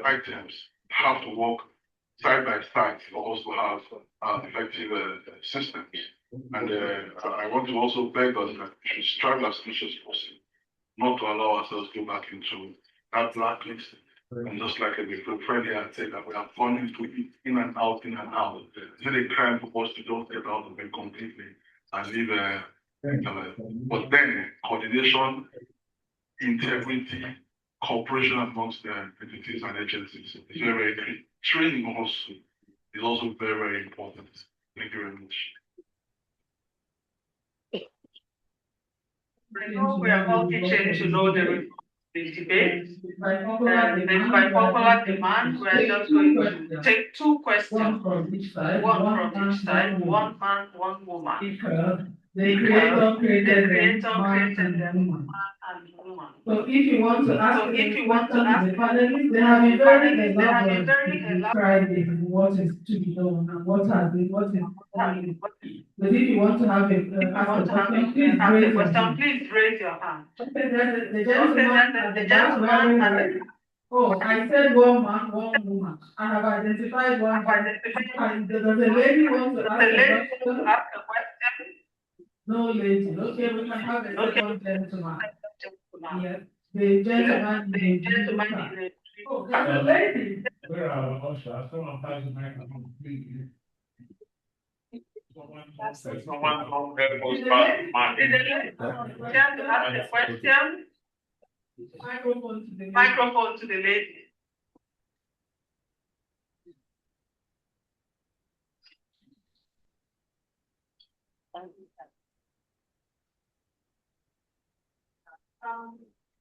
items have to work side by side to also have effective systems. And I want to also beg us that we should strive as much as possible not to allow ourselves to go back into that blacklist. And just like the friend here had said, that we have gone into it in and out. It's not a crime for us to just get out of it completely and leave. But then coordination, integrity, cooperation amongst the entities and agencies is very, very key. Training also is also very, very important. Thank you very much. I know we are all teaching to know the debate. By popular demand, we are just going to take two questions. One from each side, one man, one woman. The creator created man and woman. So if you want to ask the panelists, they have been very elaborate to describe what is to be done and what has been, what is happening. But if you want to have a question, please raise your hand. The gentleman. Oh, I said one man, one woman. I have identified one. And does the lady want to ask a question? No lady. Okay, we can have a second gentleman. Yes. The gentleman in the oh, there's a lady. Where are someone has a microphone, please. Someone from the post ask the question. Microphone to the lady.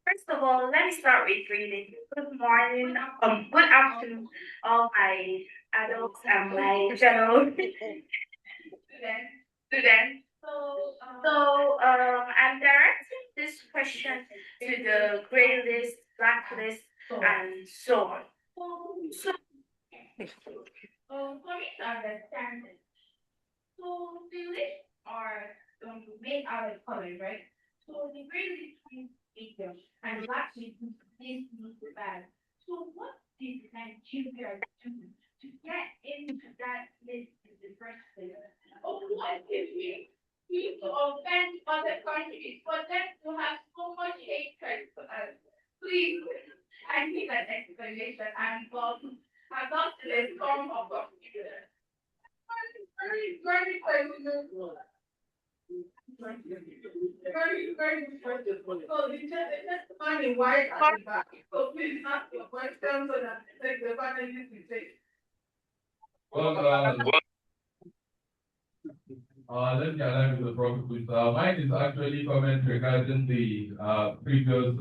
First of all, let me start with greeting. Good morning, good afternoon, all my adults and my general students. I'm directing this question to the gray list, black list, and so on. So, for me to understand it, so the lists are made out of color, right? So the gray list means medium, and black list means bad. So what did Nigeria do to get into that list in the first place? Or what did we do to offend other countries for them to have so much hatred for us? Please, I need an explanation and I got to this form of computer. Very question. Very question. So the gentleman in white at the back. So please ask your question so that the panelists will take. Let me align with the program, please. Mine is actually comment regarding the previous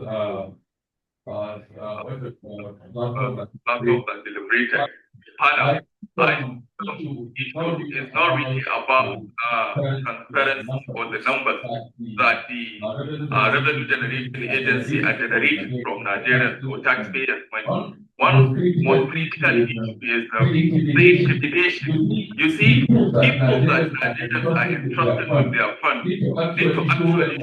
platform that deliberated panel. It's not really about transparency or the numbers that the revenue generation agency are generating from Nigerians or taxpayers' money. One of the most critical issues is the intimidation. You see, people that Nigerians are entrusted with their funds need to actually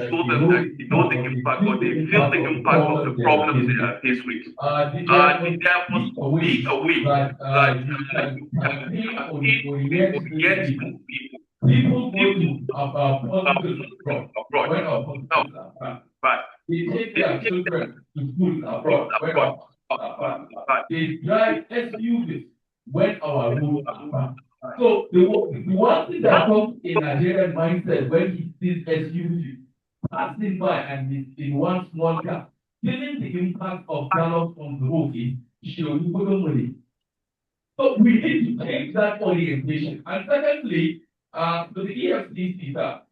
show them that they know the impact or they feel the impact of the problems they are faced with. There must be a way that you can get people. People go to abroad, but they take their children to school abroad. They drive SUVs when our roads are bad. So the one thing that comes in Nigerian mindset when he sees SUV passing by and is in one small car, feeling the impact of gallons on the road is money. So we need to change that orientation. And secondly, to the EFCC, the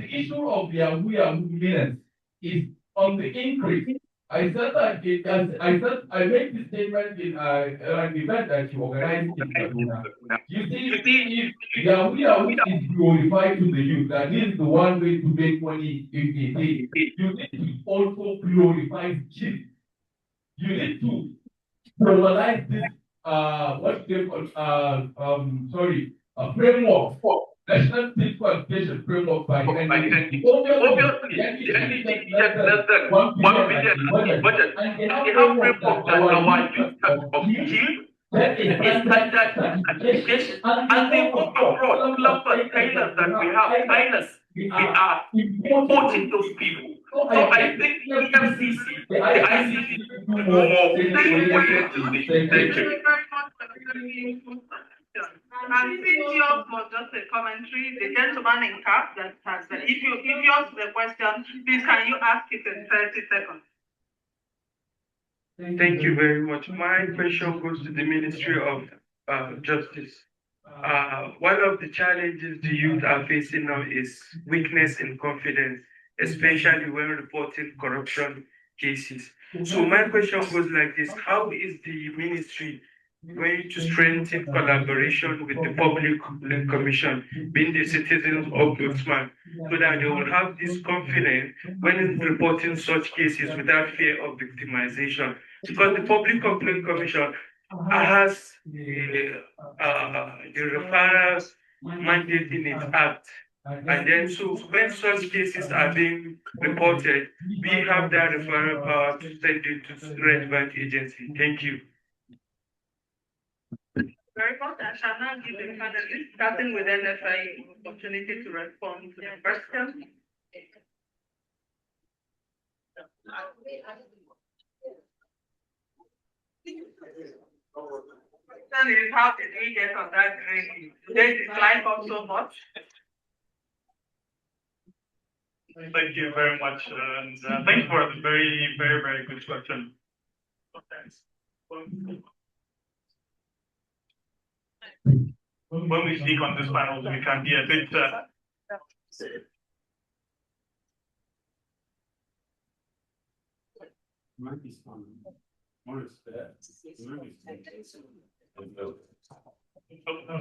issue of their Yahoo minutes is on the increase. I said that I made this statement in an event that you organized in Kaduna. You see, if Yahoo is glorified to the youth, that is the one way to make money in a day. You need to also glorify kids. You need to formalize this what they call framework. National State Qualification Framework by NDC. Obviously, the NDC gets less than 1 billion in budget, and they have framework that our youth can obtain a standard certification, and they go abroad. Plumbers, tailors that we have, tailors, we are importing those people. So I think the EFCC, the ICC, do more. Thank you. And since yours was just a commentary, the gentleman in cap that has, if you ask the question, please can you ask it in 30 seconds? Thank you very much. My question goes to the Ministry of Justice. One of the challenges the youth are facing now is weakness in confidence, especially when reporting corruption cases. So my question goes like this: how is the ministry going to strengthen collaboration with the Public Commission, being the citizens ombudsman, so that they will have this confidence when reporting such cases without fear of victimization? Because the Public Complaint Commission has the referrals mandate in its act. And then, so when such cases are being reported, we have that referral power to send it to relevant agency. Thank you. Very much. I shall now give the panelists, starting with NFI, opportunity to respond to the question. And it is how did we get on that grade? Today is life up so much. Thank you very much, and thank you for a very, very, very good question. Thanks. When we speak on this panel, we can be a bit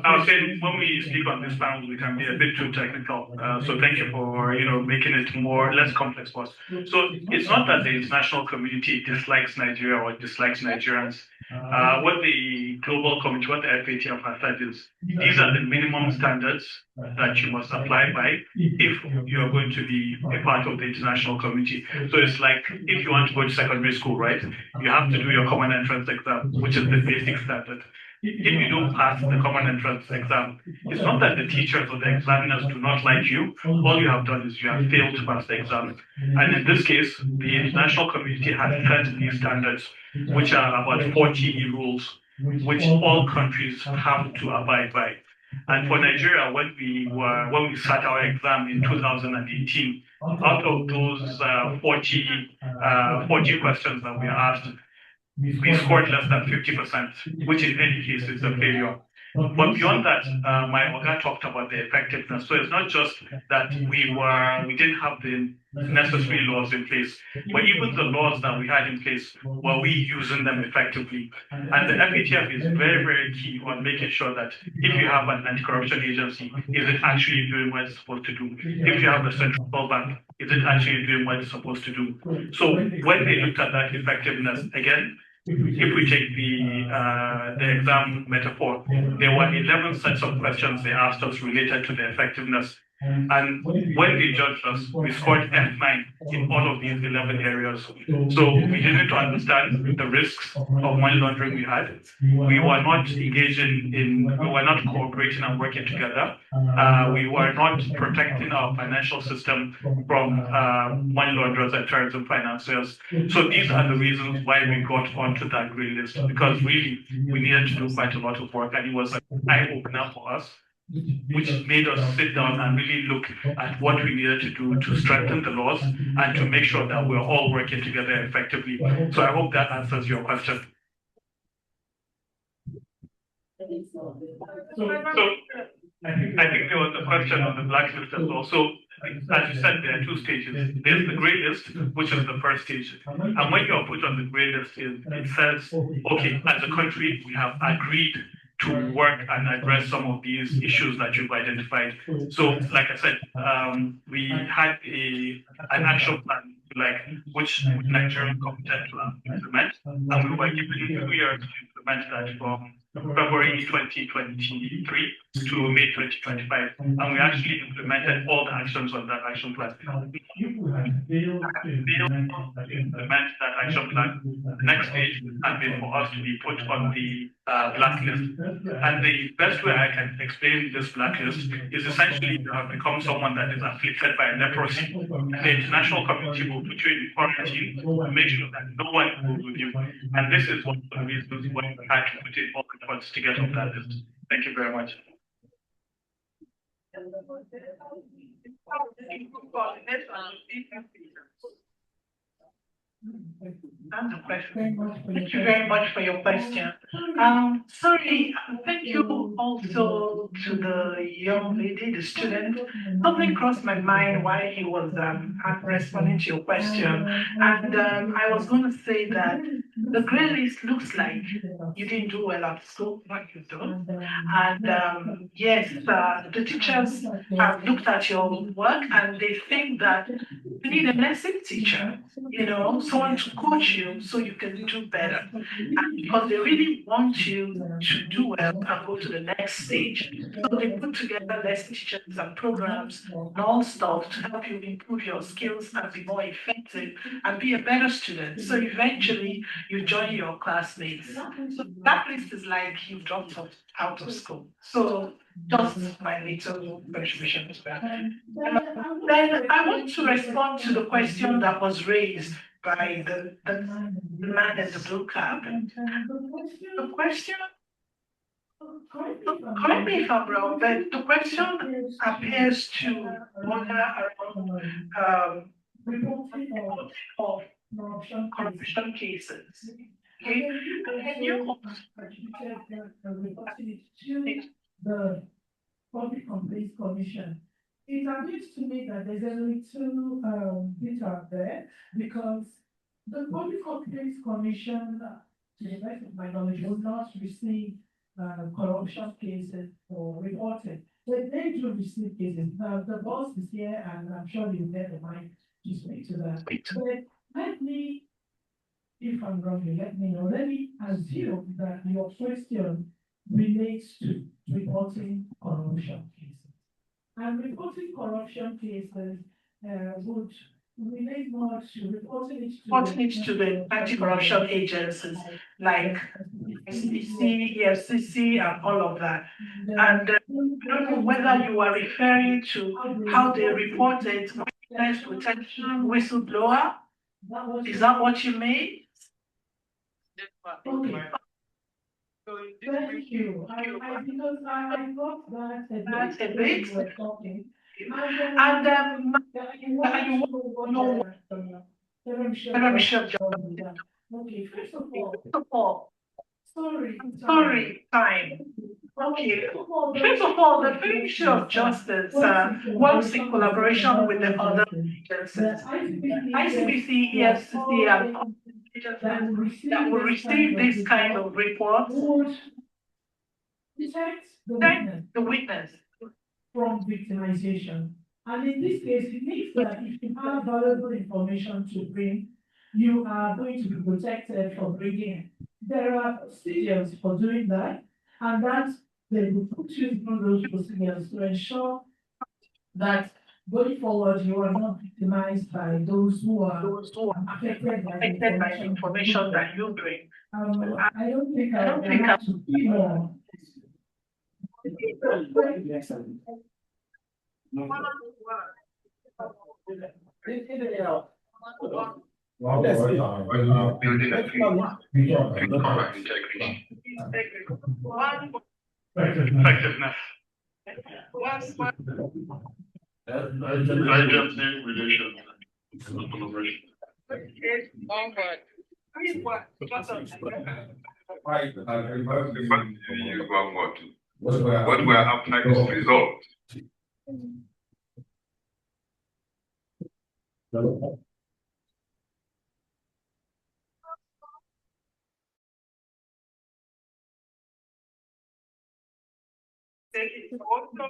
I would say when we speak on this panel, we can be a bit too technical. So thank you for making it less complex for us. So it's not that the international community dislikes Nigeria or dislikes Nigerians. What the global community, what the FATF has said is these are the minimum standards that you must apply by if you are going to be a part of the international community. So it's like if you want to go to secondary school, right? You have to do your common entrance exam, which is the basic standard. If you don't pass the common entrance exam, it's not that the teachers or the examiners do not like you. All you have done is you have failed to pass the exam. And in this case, the international community has set these standards, which are about 40 rules, which all countries have to abide by. And for Nigeria, when we sat our exam in 2018, out of those 40 questions that we asked, we scored less than 50%, which in any case is a failure. But beyond that, my Oga talked about the effectiveness. So it's not just that we didn't have the necessary laws in place, but even the laws that we had in place, were we using them effectively? And the FATF is very, very key on making sure that if you have an anti-corruption agency, is it actually doing what it's supposed to do? If you have a central bank, is it actually doing what it's supposed to do? So when they looked at that effectiveness, again, if we take the exam metaphor, there were 11 sets of questions they asked us related to the effectiveness. And when they judged us, we scored F9 in all of these 11 areas. So we didn't understand the risks of money laundering we had. We were not we were not cooperating and working together. We were not protecting our financial system from money launderers and terrorism financiers. So these are the reasons why we got onto that grey list, because really we needed to do quite a lot of work, and it was an eye-opener for us, which made us sit down and really look at what we needed to do to strengthen the laws and to make sure that we're all working together effectively. So I hope that answers your question. I think there was a question on the blacklist as well. So, as you said, there are two stages. There's the grey list, which is the first stage. And when you are put on the grey list, it says, okay, as a country, we have agreed to work and address some of these issues that you've identified. So, like I said, we had an action plan, which Nigerian competent to implement, and we were given 2 years to implement that from February 2023 to May 2025, and we actually implemented all the actions on that action plan. Implement that action plan. The next stage has been for us to be put on the blacklist. And the best way I can explain this blacklist is essentially you have become someone that is afflicted by leprosy. The international community will put you in quarantine to make sure that no one will review. And this is one of the reasons why we had to put in all the efforts to get on that list. Thank you very much. Thank you very much for your question. Sorry, thank you also to the young lady, the student. Something crossed my mind while he was responding to your question. And I was going to say that the grade list looks like you didn't do well at school, like you do. And yes, the teachers have looked at your work and they think that you need a lesson teacher, someone to coach you so you can do better. And because they really want you to do well and go to the next stage. So they put together lesson teachers and programs and all stuff to help you improve your skills and be more effective and be a better student. So eventually you join your classmates. So that list is like you dropped out of school. So just my little contribution to that. Then I want to respond to the question that was raised by the man in the blue cap. The question, correct me if I'm wrong, but the question appears to wonder around reporting of corruption cases. Okay, and you the Public Complaints Commission. It appears to me that there's a little bit out there because the Public Complaints Commission, to the best of my knowledge, will not receive corruption cases for reporting. But they do receive cases. The boss is here, and I'm sure you'll get the mic to speak to that. But let me, if I'm wrong, let me know. Let me assume that your question relates to reporting corruption cases. And reporting corruption cases would relate more to reporting it to the anti-corruption agencies like SEC, EFCC, and all of that. And I don't know whether you are referring to how they reported witness protection whistleblower. Is that what you mean? Okay. Thank you. Because I got that a bit when we were talking. And okay, first of all, sorry, time. Okay, first of all, the Ministry of Justice works in collaboration with the other agencies, ICBC, EFCC, and that will receive this kind of report, protect the witness from victimization. And in this case, it means that if you have valuable information to bring, you are going to be protected from bringing it. There are procedures for doing that, and that they will put you through those procedures to ensure that going forward you are not victimized by those who are affected by the information that you bring. I don't think I have to be more. Effectiveness. Agency relation. Collaboration. what we are after is result. Thank you. Also,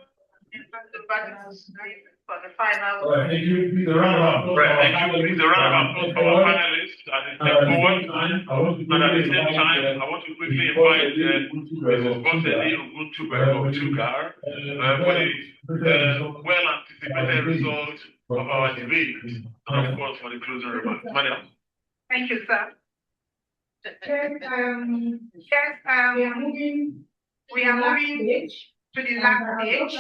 for the final. All right, thank you. Please, a round of applause. Right, thank you. Please, a round of applause for our panelists as they step forward. And at the same time, I want to quickly invite Mrs. Boseli Tugar of Tugar for the well-anticipated results of our debate, and of course for the closing remarks. Madam. Thank you, sir. We are moving to the last stage.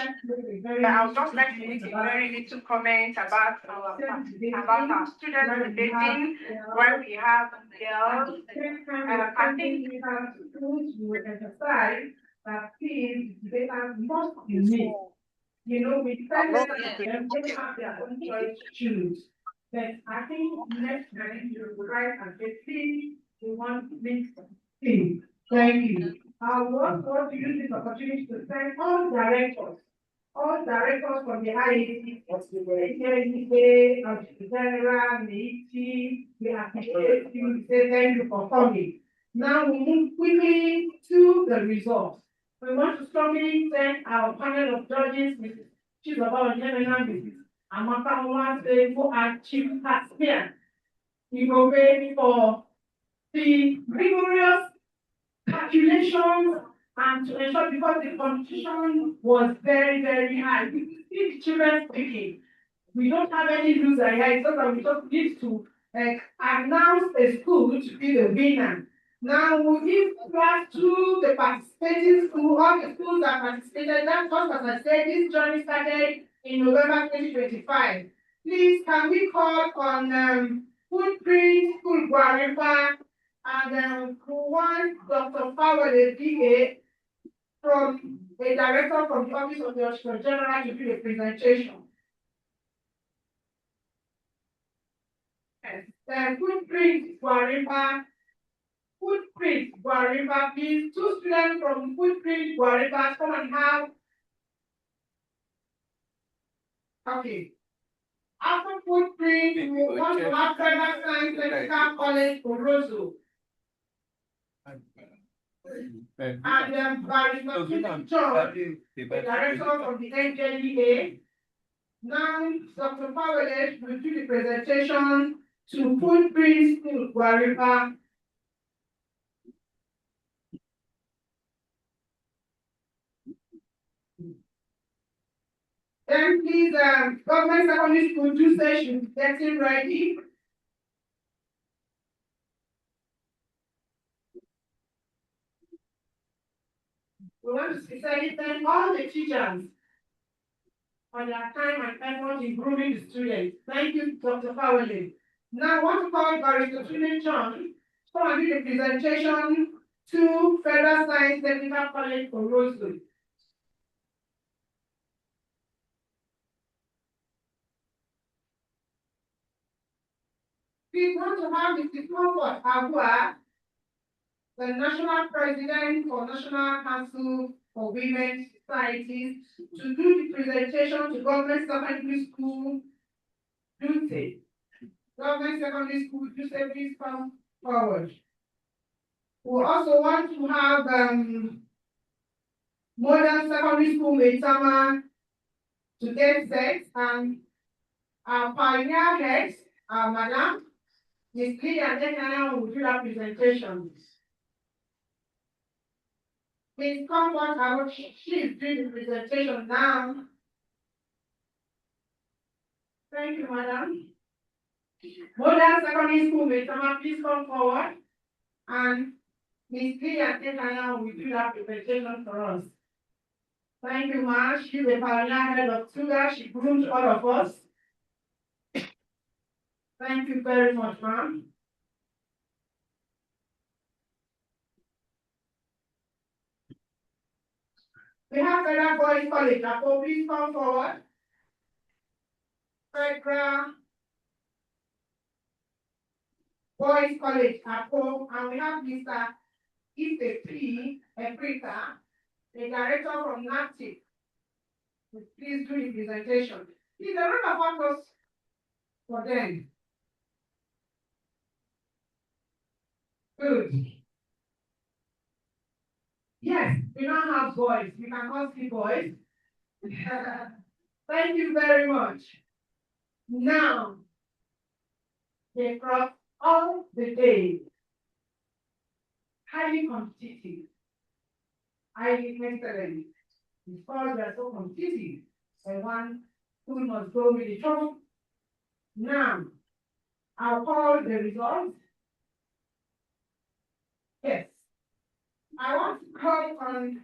I would just like to make a very little comment about our students debating where we have girls. I think we have to emphasize that these debaters must be made. You know, we tell them that they have their own choice to choose. But I think next time you will write and say, please, we want to make things. Thank you. I want to use this opportunity to thank all directors from the IAC, the General, the we appreciate you, we say thank you for coming. Now we move quickly to the results. We want to strongly thank our panel of judges, Mrs. Tugar-Iatt, Mrs. Amaka Nwase, who are Chief Taxpayer, for the rigorous calculations and to ensure, because the competition was very, very high. We see the children speaking. We don't have any loser here, so that we just need to announce a school to be the winner. Now we give class to the participating school, all the schools that participated. That's just as I said, this journey started in November 2025. Please, can we call on Footprint School Guaripa and one Dr. Fawale DA from a director from the Office of the Auditor General to do a presentation. Yes. Footprint Guaripa, please. Two students from Footprint Guaripa come and have. Okay. After Footprint, we want to have Federal Science Technical College for Rosso. And Barrister John, the director of the NJDA. Now, Dr. Fawale will do the presentation to Footprint School Guaripa. Then please, government secondary school 2 session getting ready. We want to sincerely thank all the teachers for their time and effort in grooming the students. Thank you, Dr. Fawale. Now I want to call Barrister John to come and do the presentation to Federal Science Technical College for Rosewood. We want to have Mr. Comfort Agua, the National President for National Council for Women Societies, to do the presentation to Government Secondary School Duty. Government Secondary School Duty, please come forward. We also want to have Modern Secondary School Metama to get set, and our pioneer heads, our madam, Ms. Lydia Nekana, will do that presentation. Please come forward. She is doing the presentation now. Thank you, madam. Modern Secondary School Metama, please come forward. And Ms. Lydia Nekana will do that presentation for us. Thank you, ma'am. She's the pioneer head of Tugar. She groomed all of us. Thank you very much, ma'am. We have Federal Boys College. Apo, please come forward. Federal Boys College, Apo, and we have Mr. Int'L Eprita the director from 9DEC, please do the presentation. Please, a round of applause for them. Good. Yes, we now have boys. We can all see boys. Thank you very much. Now, they cross all the days. Highly competitive. Highly excellent. Because we are so competitive, and one who must go with the trouble. Now, I'll call the results. Yes. I want to call on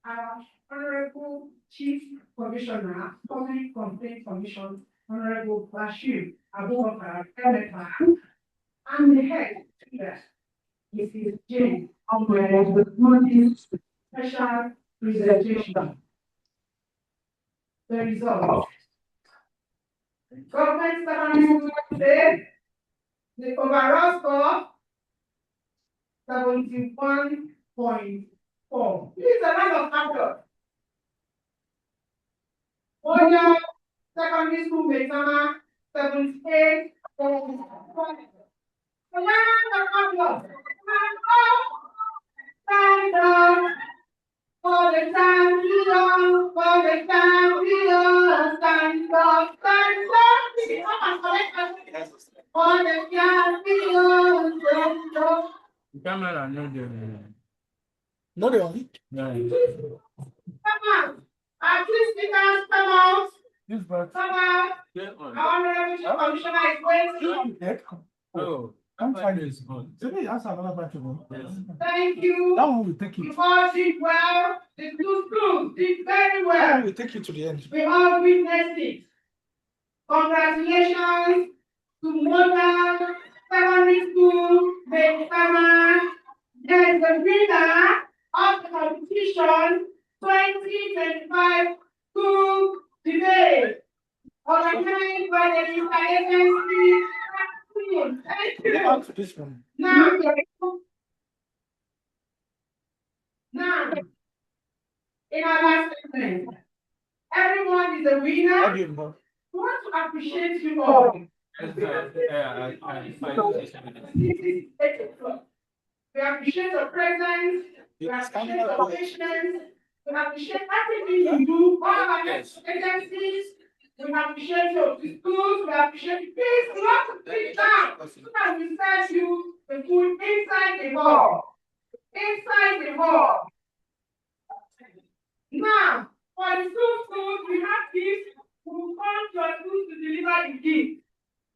our Honorable Chief Commissioner, Public Complaint Commission, Honorable Bashir Abubakar Eleka, and the head leader, Mrs. Jane Umbrella, with this special presentation. The results. Government secondary school, the overall score 71.4. Please, a round of applause. Oya secondary school Metama 78. A round of applause. Stand up for the champion, for the champion. Stand up, stand up. For the champion, stand up. The camera, no, no, they only. Come out. Please, speakers, come out. Come out. Our Honorable Commissioner is waiting. Oh, I'm fine. It's good. Thank you. That one will take you. You all did well. The two schools did very well. That one will take you to the end. We all witnessed it. Congratulations to Modern Secondary School, Metama. There is the winner of the competition 2025 school debate. Organized by the Interagency. Thank you. Now, in our last segment, everyone is a winner. We want to appreciate you all. We appreciate your presence. We appreciate your patience. We appreciate everything you do. All our agencies. We appreciate your schools. We appreciate you. Please, we want to sit down so that we serve you the food inside the hall. Inside the hall. Now, for the schools, we have gifts. We will come to your schools to deliver the gifts.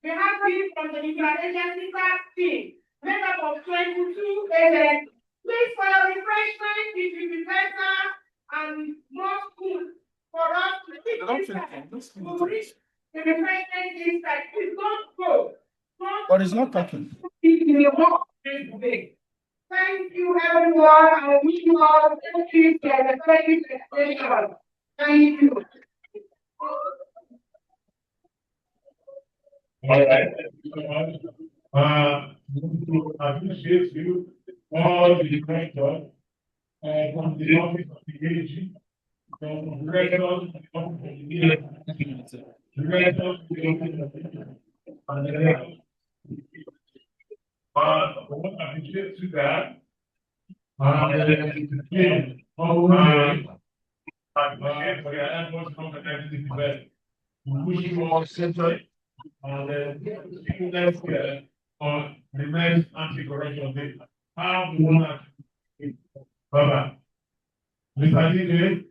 We have gifts from the interagency team, made up of 22 agents. Please, for your refreshment, it will be better and more food for us to eat. We will reach the refreshment inside. Please don't go. But it's not talking. Thank you, everyone. I wish you all a very special. Thank you. All right. To appreciate you, all the directors, from the office of the AG, from the directors of the office of the directors of the and the directors. I want to appreciate you that. Again, I appreciate for your efforts from the everything developed. We wish you all success and see you next year on the next anti-corruption day. Have one. Bye-bye. Mr. DJ.